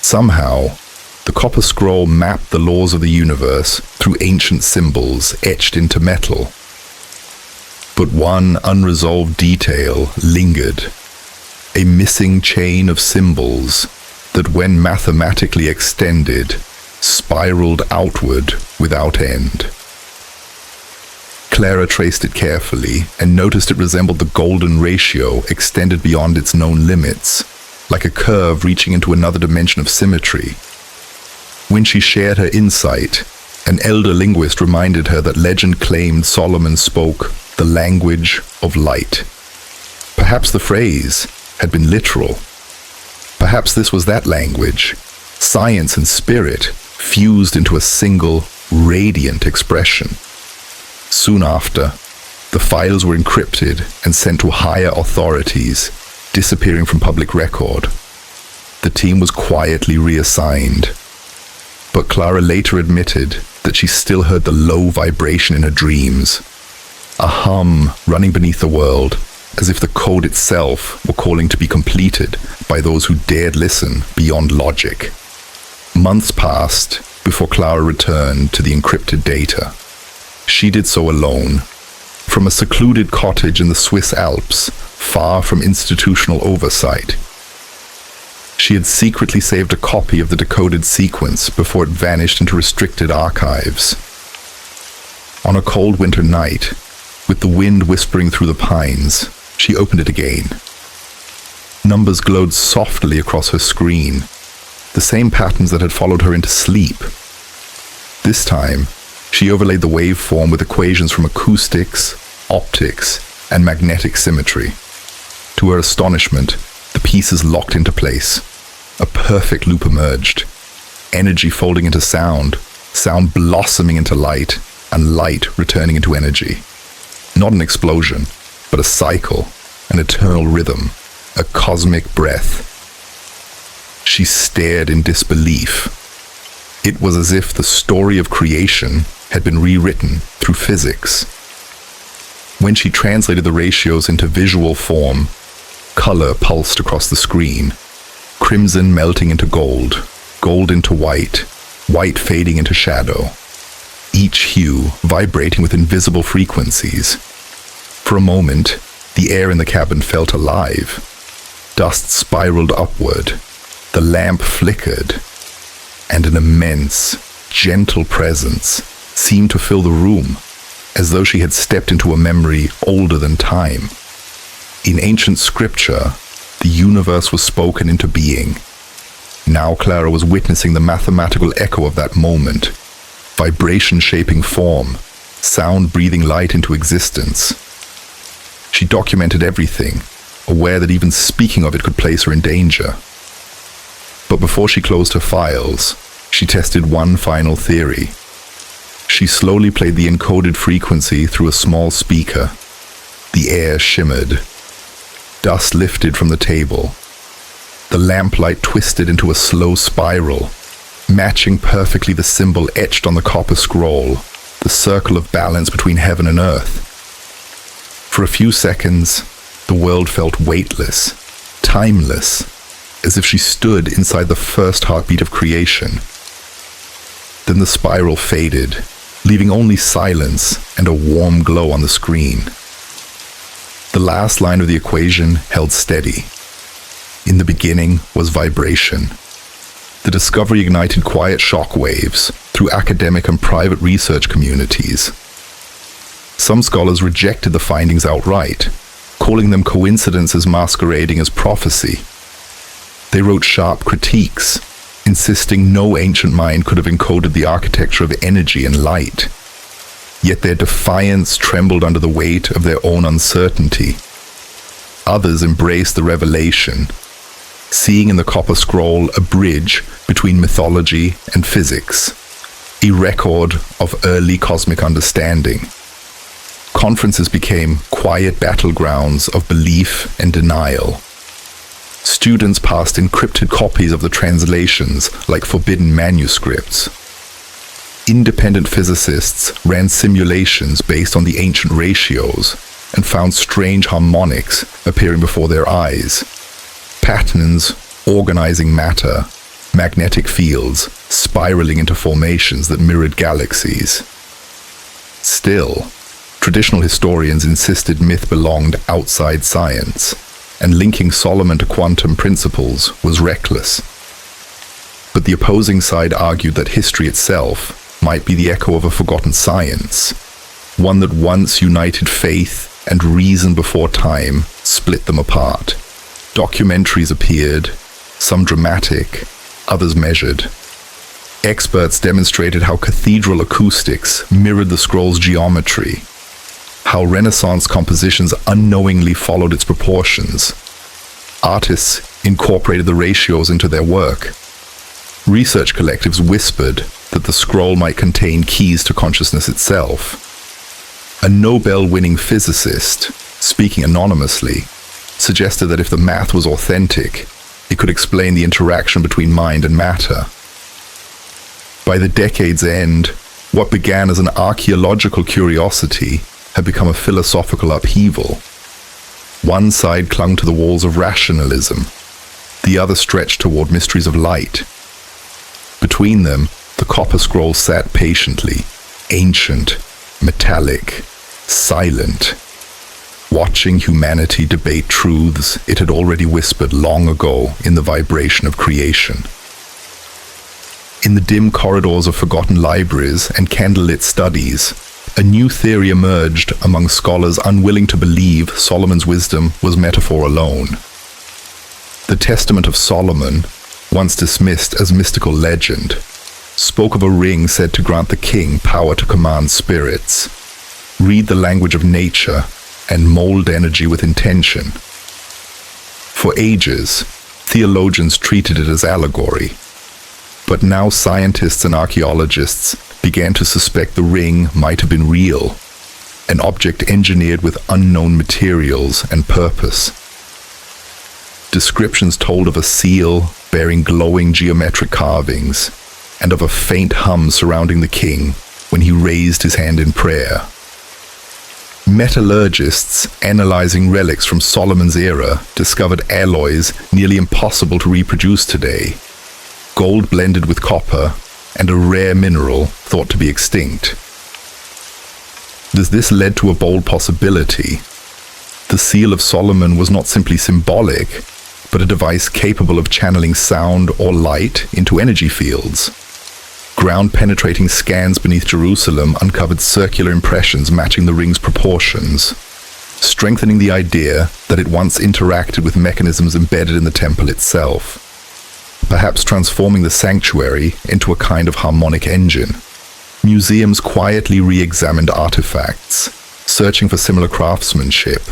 Somehow, the copper scroll mapped the laws of the universe through ancient symbols etched into metal. But one unresolved detail lingered, a missing chain of symbols that, when mathematically extended, spiraled outward without end. Clara traced it carefully and noticed it resembled the golden ratio extended beyond its known limits, like a curve reaching into another dimension of symmetry. When she shared her insight, an elder linguist reminded her that legend claimed Solomon spoke the language of light. Perhaps the phrase had been literal. Perhaps this was that language, science and spirit fused into a single, radiant expression. Soon after, the files were encrypted and sent to higher authorities, disappearing from public record. The team was quietly reassigned. But Clara later admitted that she still heard the low vibration in her dreams, a hum running beneath the world, as if the code itself were calling to be completed by those who dared listen beyond logic. Months passed before Clara returned to the encrypted data. She did so alone, from a secluded cottage in the Swiss Alps, far from institutional oversight. She had secretly saved a copy of the decoded sequence before it vanished into restricted archives. On a cold winter night, with the wind whispering through the pines, she opened it again. Numbers glowed softly across her screen, the same patterns that had followed her into sleep. This time, she overlaid the waveform with equations from acoustics, optics, and magnetic symmetry. To her astonishment, the pieces locked into place. A perfect loop emerged. Energy folding into sound, sound blossoming into light, and light returning into energy. Not an explosion, but a cycle, an eternal rhythm, a cosmic breath. She stared in disbelief. It was as if the story of creation had been rewritten through physics. When she translated the ratios into visual form, color pulsed across the screen, crimson melting into gold, gold into white, white fading into shadow, each hue vibrating with invisible frequencies. For a moment, the air in the cabin felt alive. Dust spiraled upward, the lamp flickered, and an immense, gentle presence seemed to fill the room, as though she had stepped into a memory older than time. In ancient scripture, the universe was spoken into being. Now Clara was witnessing the mathematical echo of that moment, vibration shaping form, sound breathing light into existence. She documented everything, aware that even speaking of it could place her in danger. But before she closed her files, she tested one final theory. She slowly played the encoded frequency through a small speaker. The air shimmered. Dust lifted from the table. The lamplight twisted into a slow spiral, matching perfectly the symbol etched on the copper scroll, the circle of balance between heaven and earth. For a few seconds, the world felt weightless, timeless, as if she stood inside the first heartbeat of creation. Then the spiral faded, leaving only silence and a warm glow on the screen. The last line of the equation held steady. In the beginning was vibration. The discovery ignited quiet shock waves through academic and private research communities. Some scholars rejected the findings outright, calling them coincidences masquerading as prophecy. They wrote sharp critiques, insisting no ancient mind could have encoded the architecture of energy and light. Yet their defiance trembled under the weight of their own uncertainty. Others embraced the revelation, seeing in the copper scroll a bridge between mythology and physics, a record of early cosmic understanding. Conferences became quiet battlegrounds of belief and denial. Students passed encrypted copies of the translations like forbidden manuscripts. Independent physicists ran simulations based on the ancient ratios and found strange harmonics appearing before their eyes. Patterns organizing matter, magnetic fields spiraling into formations that mirrored galaxies. Still, traditional historians insisted myth belonged outside science, and linking Solomon to quantum principles was reckless. But the opposing side argued that history itself might be the echo of a forgotten science, one that once united faith and reason before time split them apart. Documentaries appeared, some dramatic, others measured. Experts demonstrated how cathedral acoustics mirrored the scroll's geometry, how Renaissance compositions unknowingly followed its proportions. Artists incorporated the ratios into their work. Research collectives whispered that the scroll might contain keys to consciousness itself. A Nobel-winning physicist, speaking anonymously, suggested that if the math was authentic, it could explain the interaction between mind and matter. By the decade's end, what began as an archaeological curiosity had become a philosophical upheaval. One side clung to the walls of rationalism, the other stretched toward mysteries of light. Between them, the copper scroll sat patiently, ancient, metallic, silent, watching humanity debate truths it had already whispered long ago in the vibration of creation. In the dim corridors of forgotten libraries and candlelit studies, a new theory emerged among scholars unwilling to believe Solomon's wisdom was metaphor alone. The Testament of Solomon, once dismissed as mystical legend, spoke of a ring said to grant the king power to command spirits, read the language of nature, and mold energy with intention. For ages, theologians treated it as allegory, but now scientists and archaeologists began to suspect the ring might have been real, an object engineered with unknown materials and purpose. Descriptions told of a seal bearing glowing geometric carvings, and of a faint hum surrounding the king when he raised his hand in prayer. Metallurgists analyzing relics from Solomon's era discovered alloys nearly impossible to reproduce today, gold blended with copper, and a rare mineral thought to be extinct. This led to a bold possibility. The Seal of Solomon was not simply symbolic, but a device capable of channeling sound or light into energy fields. Ground-penetrating scans beneath Jerusalem uncovered circular impressions matching the ring's proportions, strengthening the idea that it once interacted with mechanisms embedded in the temple itself, perhaps transforming the sanctuary into a kind of harmonic engine. Museums quietly re-examined artifacts, searching for similar craftsmanship.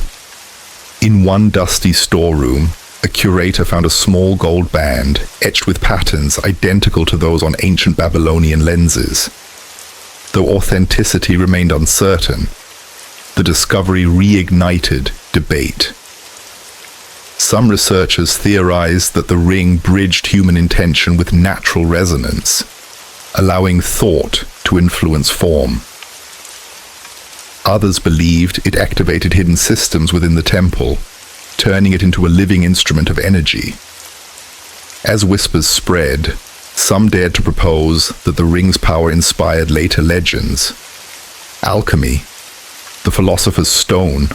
In one dusty storeroom, a curator found a small gold band etched with patterns identical to those on ancient Babylonian lenses. Though authenticity remained uncertain, the discovery reignited debate. Some researchers theorized that the ring bridged human intention with natural resonance, allowing thought to influence form. Others believed it activated hidden systems within the temple, turning it into a living instrument of energy. As whispers spread, some dared to propose that the ring's power inspired later legends. Alchemy, the philosopher's stone,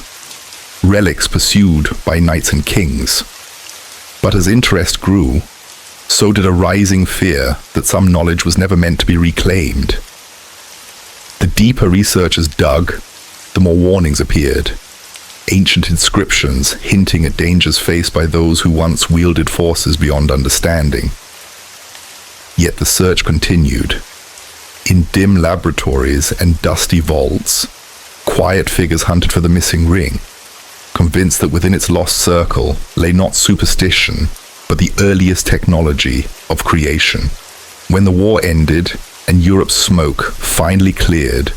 relics pursued by knights and kings. But as interest grew, so did a rising fear that some knowledge was never meant to be reclaimed. The deeper researchers dug, the more warnings appeared. Ancient inscriptions hinting at dangers faced by those who once wielded forces beyond understanding. Yet the search continued. In dim laboratories and dusty vaults, quiet figures hunted for the missing ring, convinced that within its lost circle lay not superstition, but the earliest technology of creation. When the war ended and Europe's smoke finally cleared,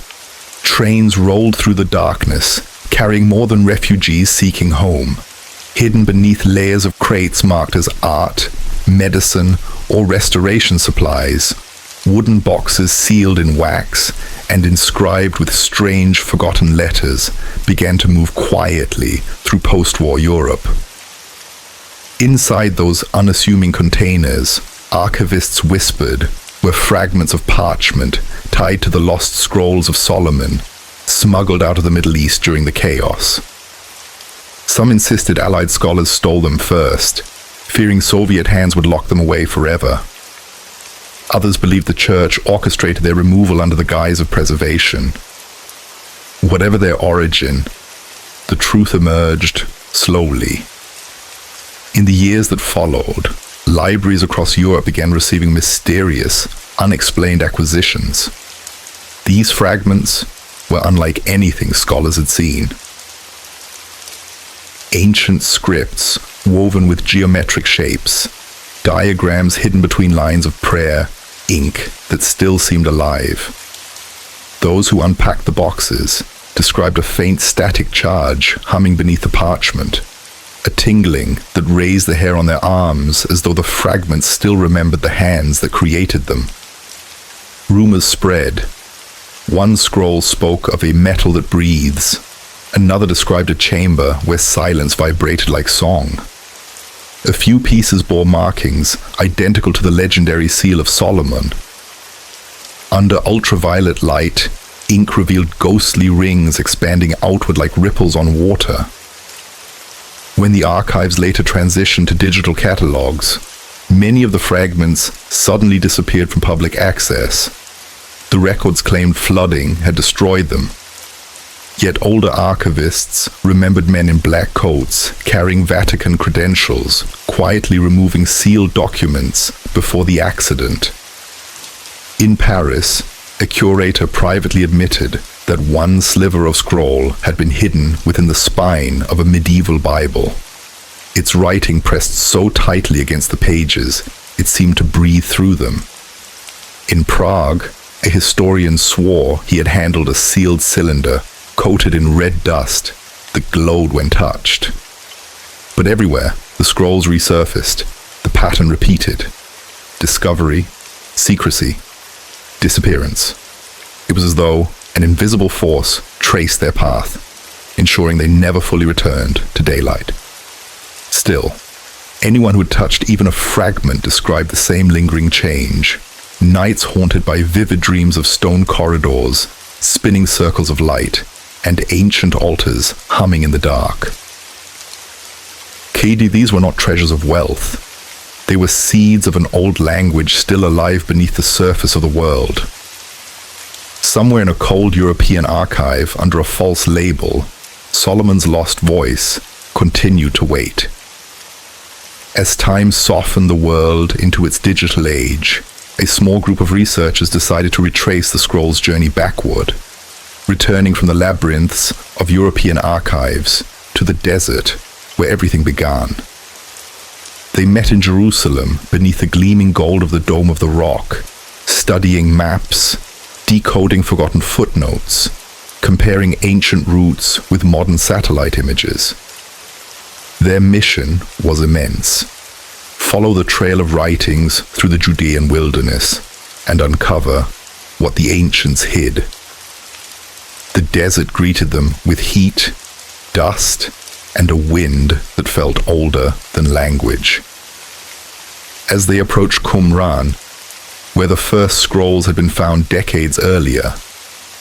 trains rolled through the darkness, carrying more than refugees seeking home. Hidden beneath layers of crates marked as art, medicine, or restoration supplies, wooden boxes sealed in wax and inscribed with strange forgotten letters began to move quietly through post-war Europe. Inside those unassuming containers, archivists whispered, were fragments of parchment tied to the lost scrolls of Solomon, smuggled out of the Middle East during the chaos. Some insisted Allied scholars stole them first, fearing Soviet hands would lock them away forever. Others believed the church orchestrated their removal under the guise of preservation. Whatever their origin, the truth emerged slowly. In the years that followed, libraries across Europe began receiving mysterious, unexplained acquisitions. These fragments were unlike anything scholars had seen. Ancient scripts woven with geometric shapes, diagrams hidden between lines of prayer, ink that still seemed alive. Those who unpacked the boxes described a faint static charge humming beneath the parchment, a tingling that raised the hair on their arms as though the fragments still remembered the hands that created them. Rumors spread. One scroll spoke of a metal that breathes. Another described a chamber where silence vibrated like song. A few pieces bore markings identical to the legendary seal of Solomon. Under ultraviolet light, ink revealed ghostly rings expanding outward like ripples on water. When the archives later transitioned to digital catalogs, many of the fragments suddenly disappeared from public access. The records claimed flooding had destroyed them. Yet older archivists remembered men in black coats carrying Vatican credentials, quietly removing sealed documents before the accident. In Paris, a curator privately admitted that one sliver of scroll had been hidden within the spine of a medieval Bible. Its writing pressed so tightly against the pages, it seemed to breathe through them. In Prague, a historian swore he had handled a sealed cylinder coated in red dust that glowed when touched. But everywhere, the scrolls resurfaced, the pattern repeated. Discovery, secrecy, disappearance. It was as though an invisible force traced their path, ensuring they never fully returned to daylight. Still, anyone who had touched even a fragment described the same lingering change. Nights haunted by vivid dreams of stone corridors, spinning circles of light, and ancient altars humming in the dark. Katie, these were not treasures of wealth. They were seeds of an old language still alive beneath the surface of the world. Somewhere in a cold European archive, under a false label, Solomon's lost voice continued to wait. As time softened the world into its digital age, a small group of researchers decided to retrace the scroll's journey backward, returning from the labyrinths of European archives to the desert where everything began. They met in Jerusalem beneath the gleaming gold of the Dome of the Rock, studying maps, decoding forgotten footnotes, comparing ancient routes with modern satellite images. Their mission was immense. Follow the trail of writings through the Judean wilderness and uncover what the ancients hid. The desert greeted them with heat, dust, and a wind that felt older than language. As they approached Qumran, where the first scrolls had been found decades earlier,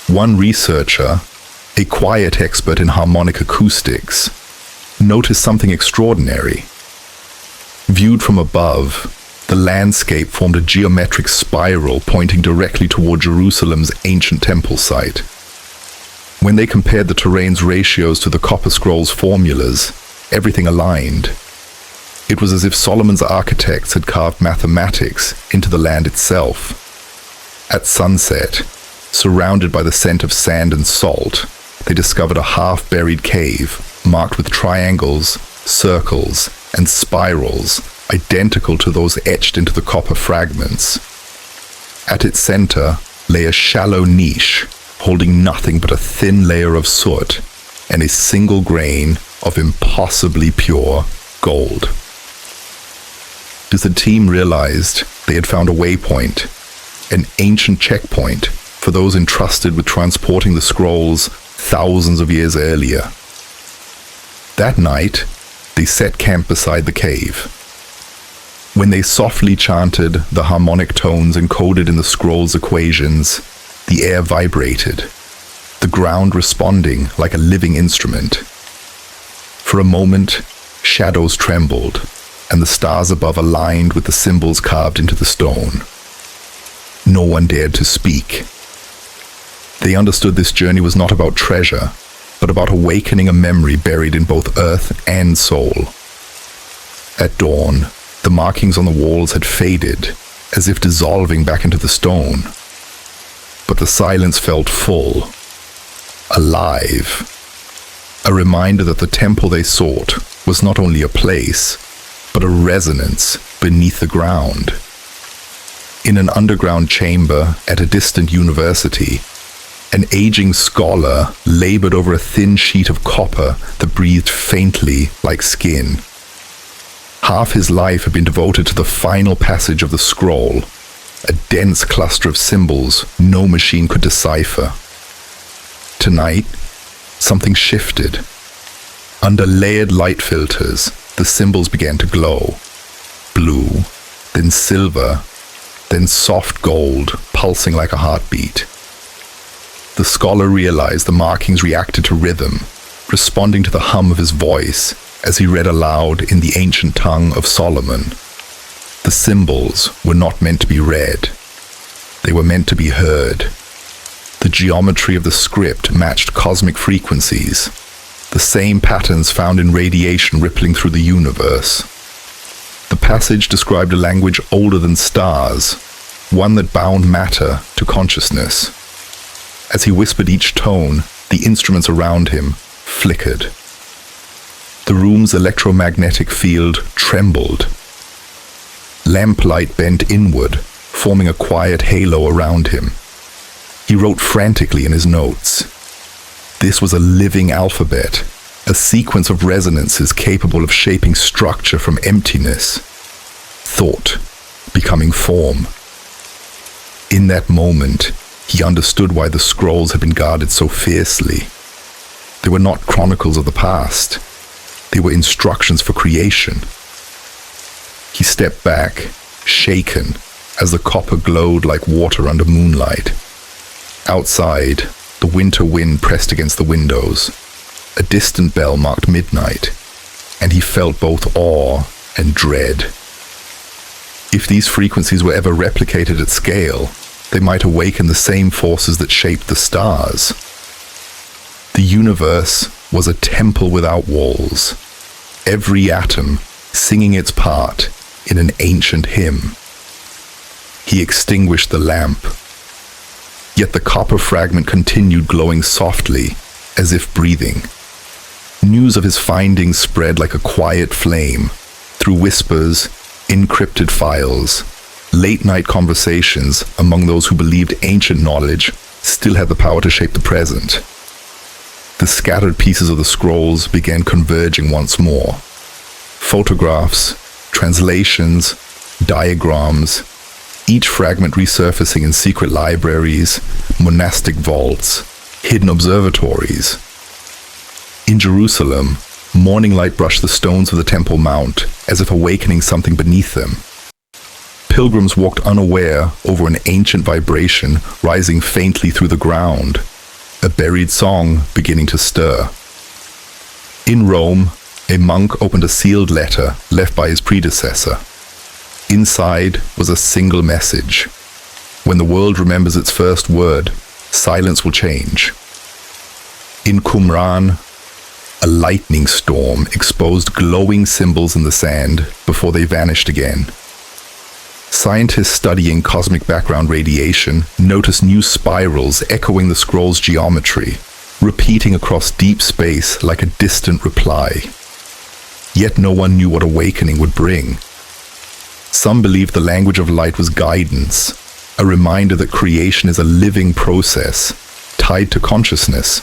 one researcher, a quiet expert in harmonic acoustics, noticed something extraordinary. Viewed from above, the landscape formed a geometric spiral pointing directly toward Jerusalem's ancient temple site. When they compared the terrain's ratios to the Copper Scroll's formulas, everything aligned. It was as if Solomon's architects had carved mathematics into the land itself. At sunset, surrounded by the scent of sand and salt, they discovered a half-buried cave marked with triangles, circles, and spirals identical to those etched into the copper fragments. At its center lay a shallow niche holding nothing but a thin layer of soot and a single grain of impossibly pure gold. As the team realized they had found a waypoint, an ancient checkpoint for those entrusted with transporting the scrolls thousands of years earlier. That night, they set camp beside the cave. When they softly chanted the harmonic tones encoded in the scroll's equations, the air vibrated, the ground responding like a living instrument. For a moment, shadows trembled, and the stars above aligned with the symbols carved into the stone. No one dared to speak. They understood this journey was not about treasure, but about awakening a memory buried in both earth and soul. At dawn, the markings on the walls had faded, as if dissolving back into the stone. But the silence felt full, alive. A reminder that the temple they sought was not only a place, but a resonance beneath the ground. In an underground chamber at a distant university, an aging scholar labored over a thin sheet of copper that breathed faintly like skin. Half his life had been devoted to the final passage of the scroll, a dense cluster of symbols no machine could decipher. Tonight, something shifted. Under layered light filters, the symbols began to glow. Blue, then silver, then soft gold, pulsing like a heartbeat. The scholar realized the markings reacted to rhythm, responding to the hum of his voice as he read aloud in the ancient tongue of Solomon. The symbols were not meant to be read. They were meant to be heard. The geometry of the script matched cosmic frequencies, the same patterns found in radiation rippling through the universe. The passage described a language older than stars, one that bound matter to consciousness. As he whispered each tone, the instruments around him flickered. The room's electromagnetic field trembled. Lamplight bent inward, forming a quiet halo around him. He wrote frantically in his notes. This was a living alphabet, a sequence of resonances capable of shaping structure from emptiness, thought becoming form. In that moment, he understood why the scrolls had been guarded so fiercely. They were not chronicles of the past. They were instructions for creation. He stepped back, shaken, as the copper glowed like water under moonlight. Outside, the winter wind pressed against the windows. A distant bell marked midnight, and he felt both awe and dread. If these frequencies were ever replicated at scale, they might awaken the same forces that shaped the stars. The universe was a temple without walls, every atom singing its part in an ancient hymn. He extinguished the lamp, yet the copper fragment continued glowing softly, as if breathing. News of his findings spread like a quiet flame, through whispers, encrypted files, late-night conversations among those who believed ancient knowledge still had the power to shape the present. The scattered pieces of the scrolls began converging once more. Photographs, translations, diagrams, each fragment resurfacing in secret libraries, monastic vaults, hidden observatories. In Jerusalem, morning light brushed the stones of the Temple Mount as if awakening something beneath them. Pilgrims walked unaware over an ancient vibration rising faintly through the ground, a buried song beginning to stir. In Rome, a monk opened a sealed letter left by his predecessor. Inside was a single message. When the world remembers its first word, silence will change. In Qumran, a lightning storm exposed glowing symbols in the sand before they vanished again. Scientists studying cosmic background radiation noticed new spirals echoing the scroll's geometry, repeating across deep space like a distant reply. Yet no one knew what awakening would bring. Some believed the language of light was guidance, a reminder that creation is a living process, tied to consciousness.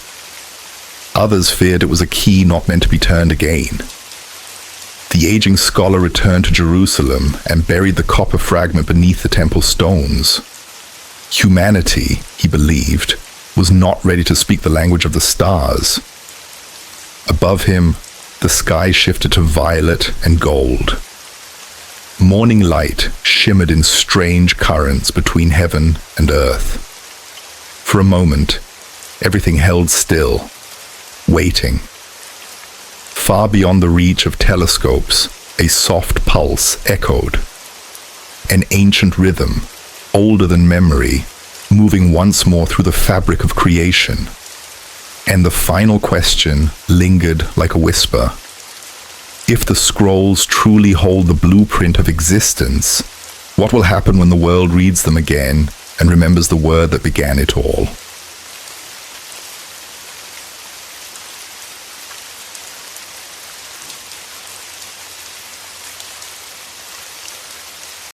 Others feared it was a key not meant to be turned again. The aging scholar returned to Jerusalem and buried the copper fragment beneath the temple stones. Humanity, he believed, was not ready to speak the language of the stars. Above him, the sky shifted to violet and gold. Morning light shimmered in strange currents between heaven and earth. For a moment, everything held still, waiting. Far beyond the reach of telescopes, a soft pulse echoed. An ancient rhythm, older than memory, moving once more through the fabric of creation. And the final question lingered like a whisper. If the scrolls truly hold the blueprint of existence, what will happen when the world reads them again and remembers the word that began it all?